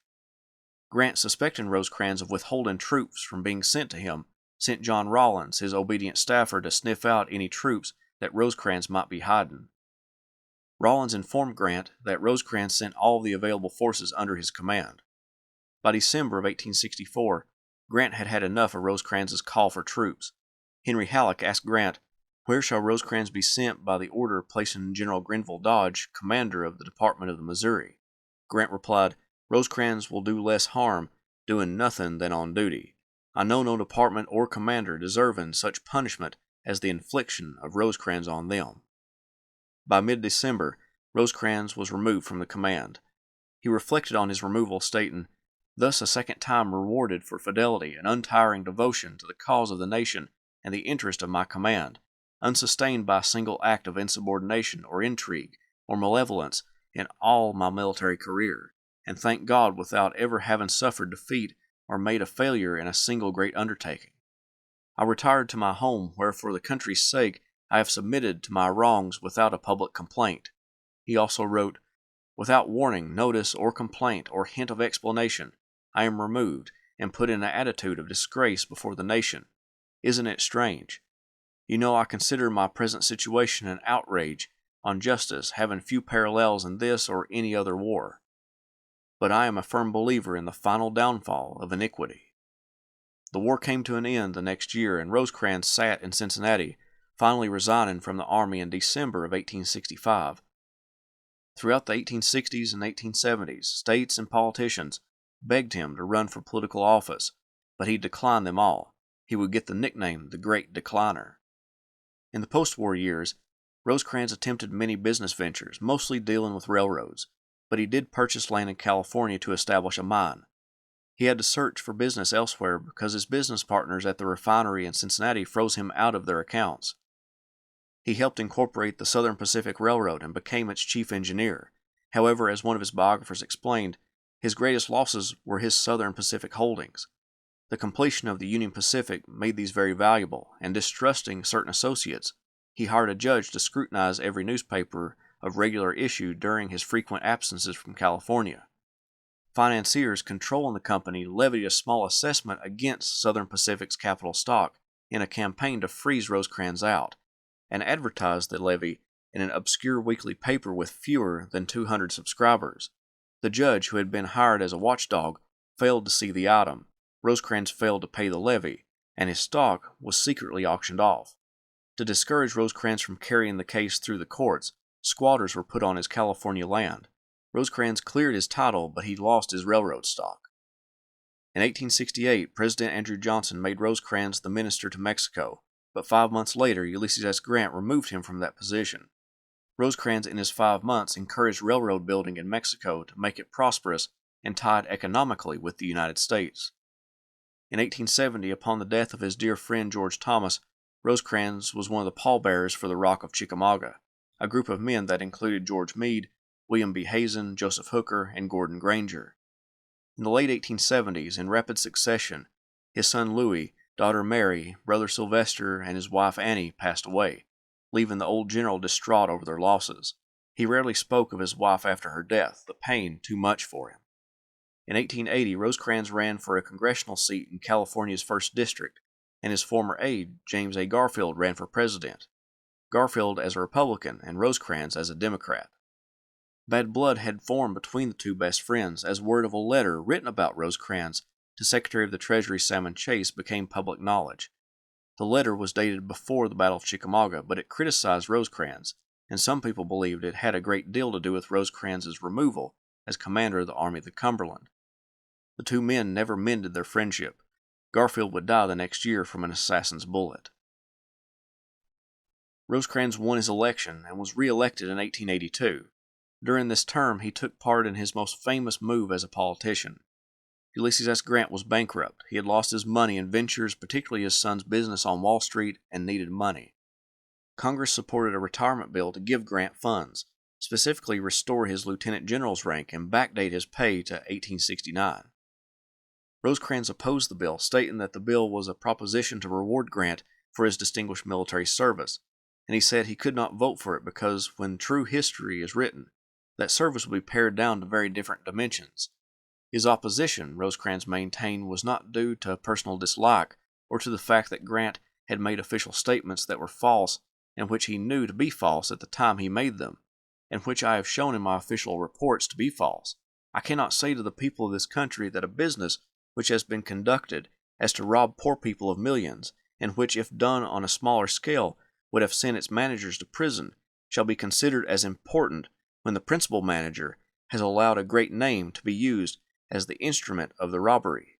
Grant, suspecting Rosecrans of withholding troops from being sent to him, sent John Rawlins, his obedient staffer, to sniff out any troops that Rosecrans might be hiding. Rawlins informed Grant that Rosecrans sent all the available forces under his command. By December of 1864, Grant had had enough of Rosecrans's call for troops. Henry Halleck asked Grant, "Where shall Rosecrans be sent by the order placing General Grenville Dodge commander of the Department of the Missouri?" Grant replied, "Rosecrans will do less harm doing nothing than on duty. I know no department or commander deserving such punishment as the infliction of Rosecrans on them." By mid-December, Rosecrans was removed from the command. He reflected on his removal, stating, "Thus a second time rewarded for fidelity and untiring devotion to the cause of the nation and the interest of my command, unsustained by a single act of insubordination or intrigue or malevolence in all my military career, and thank God without ever having suffered defeat or made a failure in a single great undertaking. I retired to my home, where for the country's sake I have submitted to my wrongs without a public complaint." He also wrote, "Without warning, notice, or complaint, or hint of explanation, I am removed and put in an attitude of disgrace before the nation. Isn't it strange? You know I consider my present situation an outrage on justice having few parallels in this or any other war. But I am a firm believer in the final downfall of iniquity." The war came to an end the next year, and Rosecrans sat in Cincinnati, finally resigning from the army in December of 1865. Throughout the 1860s and 1870s, states and politicians begged him to run for political office, but he declined them all. He would get the nickname the Great Decliner. In the post-war years, Rosecrans attempted many business ventures, mostly dealing with railroads, but he did purchase land in California to establish a mine. He had to search for business elsewhere because his business partners at the refinery in Cincinnati froze him out of their accounts. He helped incorporate the Southern Pacific Railroad and became its chief engineer. However, as one of his biographers explained, his greatest losses were his Southern Pacific holdings. The completion of the Union Pacific made these very valuable, and distrusting certain associates, he hired a judge to scrutinize every newspaper of regular issue during his frequent absences from California. Financiers controlling the company levied a small assessment against Southern Pacific's capital stock in a campaign to freeze Rosecrans out, and advertised the levy in an obscure weekly paper with fewer than 200 subscribers. The judge, who had been hired as a watchdog, failed to see the item. Rosecrans failed to pay the levy, and his stock was secretly auctioned off. To discourage Rosecrans from carrying the case through the courts, squatters were put on his California land. Rosecrans cleared his title, but he lost his railroad stock. In 1868, President Andrew Johnson made Rosecrans the minister to Mexico, but 5 months later, Ulysses S. Grant removed him from that position. Rosecrans, in his 5 months, encouraged railroad building in Mexico to make it prosperous and tied economically with the United States. In 1870, upon the death of his dear friend George Thomas, Rosecrans was one of the pallbearers for the Rock of Chickamauga, a group of men that included George Meade, William B. Hazen, Joseph Hooker, and Gordon Granger. In the late 1870s, in rapid succession, his son Louis, daughter Mary, brother Sylvester, and his wife Annie passed away, leaving the old general distraught over their losses. He rarely spoke of his wife after her death, the pain too much for him. In 1880, Rosecrans ran for a congressional seat in California's 1st District, and his former aide, James A. Garfield, ran for president. Garfield as a Republican and Rosecrans as a Democrat. Bad blood had formed between the two best friends as word of a letter written about Rosecrans to Secretary of the Treasury Salmon Chase became public knowledge. The letter was dated before the Battle of Chickamauga, but it criticized Rosecrans, and some people believed it had a great deal to do with Rosecrans' removal as commander of the Army of the Cumberland. The two men never mended their friendship. Garfield would die the next year from an assassin's bullet. Rosecrans won his election and was re-elected in 1882. During this term, he took part in his most famous move as a politician. Ulysses S. Grant was bankrupt. He had lost his money in ventures, particularly his son's business on Wall Street, and needed money. Congress supported a retirement bill to give Grant funds, specifically restore his lieutenant general's rank and backdate his pay to 1869. Rosecrans opposed the bill, stating that the bill was a proposition to reward Grant for his distinguished military service, and he said he could not vote for it because when true history is written, that service will be pared down to very different dimensions. His opposition, Rosecrans maintained, was not due to personal dislike or to the fact that Grant had made official statements that were false and which he knew to be false at the time he made them, and which I have shown in my official reports to be false. I cannot say to the people of this country that a business which has been conducted as to rob poor people of millions, and which, if done on a smaller scale, would have sent its managers to prison, shall be considered as important when the principal manager has allowed a great name to be used as the instrument of the robbery.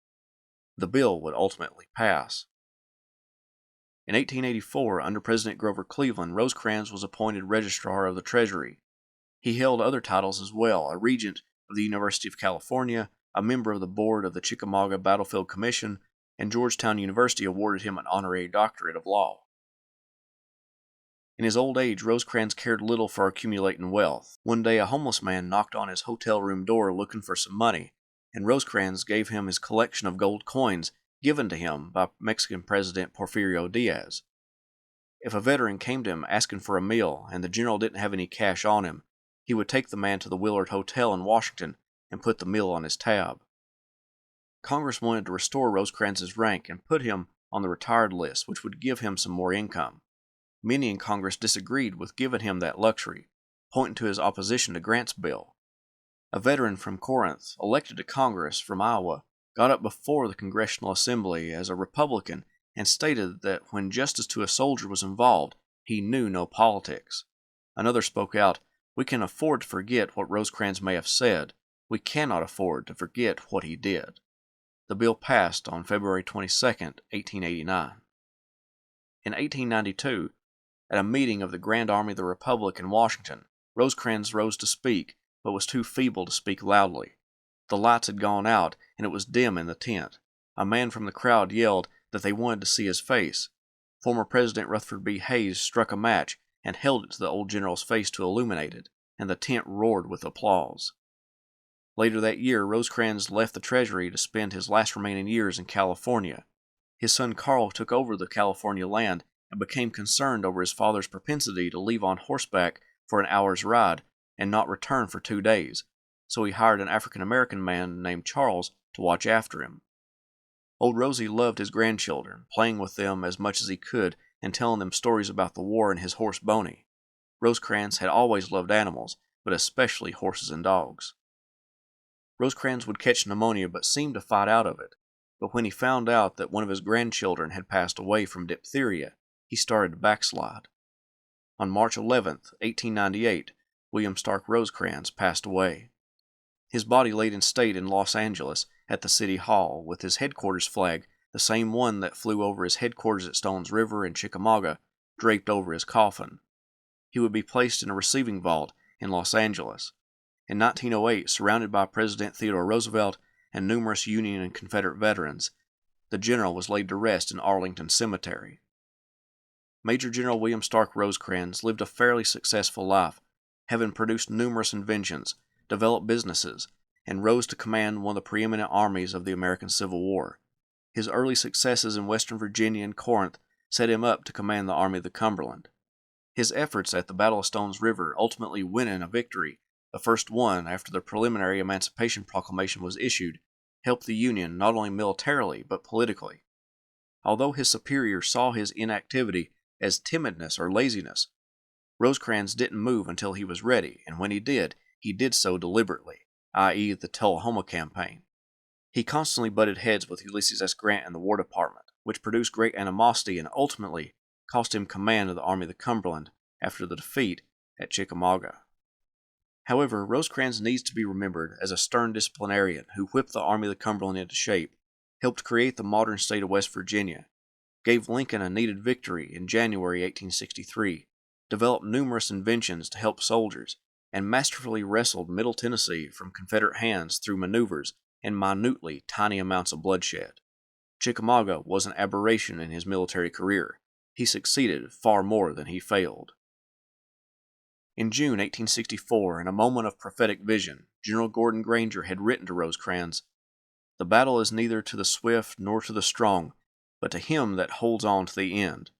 The bill would ultimately pass. In 1884, under President Grover Cleveland, Rosecrans was appointed Registrar of the Treasury. He held other titles as well, a Regent of the University of California, a member of the board of the Chickamauga Battlefield Commission, and Georgetown University awarded him an honorary doctorate of law. In his old age, Rosecrans cared little for accumulating wealth. One day, a homeless man knocked on his hotel room door looking for some money, and Rosecrans gave him his collection of gold coins given to him by Mexican President Porfirio Diaz. If a veteran came to him asking for a meal and the general didn't have any cash on him, he would take the man to the Willard Hotel in Washington and put the meal on his tab. Congress wanted to restore Rosecrans' rank and put him on the retired list, which would give him some more income. Many in Congress disagreed with giving him that luxury, pointing to his opposition to Grant's bill. A veteran from Corinth, elected to Congress from Iowa, got up before the Congressional Assembly as a Republican and stated that when justice to a soldier was involved, he knew no politics. Another spoke out, "We can afford to forget what Rosecrans may have said. We cannot afford to forget what he did." The bill passed on February 22, 1889. In 1892, at a meeting of the Grand Army of the Republic in Washington, Rosecrans rose to speak, but was too feeble to speak loudly. The lights had gone out, and it was dim in the tent. A man from the crowd yelled that they wanted to see his face. Former President Rutherford B. Hayes struck a match, and held it to the old general's face to illuminate it, and the tent roared with applause. Later that year, Rosecrans left the Treasury to spend his last remaining years in California. His son Carl took over the California land and became concerned over his father's propensity to leave on horseback for an hour's ride and not return for 2 days, so he hired an African-American man named Charles to watch after him. Old Rosie loved his grandchildren, playing with them as much as he could and telling them stories about the war and his horse Boney. Rosecrans had always loved animals, but especially horses and dogs. Rosecrans would catch pneumonia but seemed to fight out of it, but when he found out that one of his grandchildren had passed away from diphtheria, he started to backslide. On March 11, 1898, William Stark Rosecrans passed away. His body laid in state in Los Angeles at the City Hall with his headquarters flag, the same one that flew over his headquarters at Stones River in Chickamauga, draped over his coffin. He would be placed in a receiving vault in Los Angeles. In 1908, surrounded by President Theodore Roosevelt and numerous Union and Confederate veterans, the general was laid to rest in Arlington Cemetery. Major General William Stark Rosecrans lived a fairly successful life, having produced numerous inventions, developed businesses, and rose to command one of the preeminent armies of the American Civil War. His early successes in Western Virginia and Corinth set him up to command the Army of the Cumberland. His efforts at the Battle of Stones River ultimately winning a victory, the first one after the preliminary Emancipation Proclamation was issued, helped the Union not only militarily but politically. Although his superiors saw his inactivity as timidness or laziness, Rosecrans didn't move until he was ready, and when he did so deliberately, i.e. the Tullahoma Campaign. He constantly butted heads with Ulysses S. Grant and the War Department, which produced great animosity and ultimately cost him command of the Army of the Cumberland after the defeat at Chickamauga. However, Rosecrans needs to be remembered as a stern disciplinarian who whipped the Army of the Cumberland into shape, helped create the modern state of West Virginia, gave Lincoln a needed victory in January 1863, developed numerous inventions to help soldiers, and masterfully wrestled Middle Tennessee from Confederate hands through maneuvers and minutely tiny amounts of bloodshed. Chickamauga was an aberration in his military career. He succeeded far more than he failed. In June 1864, in a moment of prophetic vision, General Gordon Granger had written to Rosecrans, "The battle is neither to the swift nor to the strong, but to him that holds on to the end.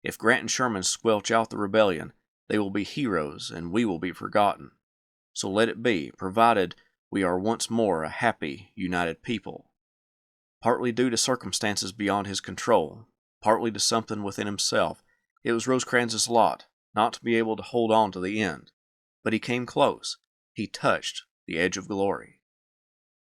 If Grant and Sherman squelch out the rebellion, they will be heroes and we will be forgotten. So let it be, provided we are once more a happy, united people." Partly due to circumstances beyond his control, partly to something within himself, it was Rosecrans's lot not to be able to hold on to the end. But he came close. He touched the edge of glory.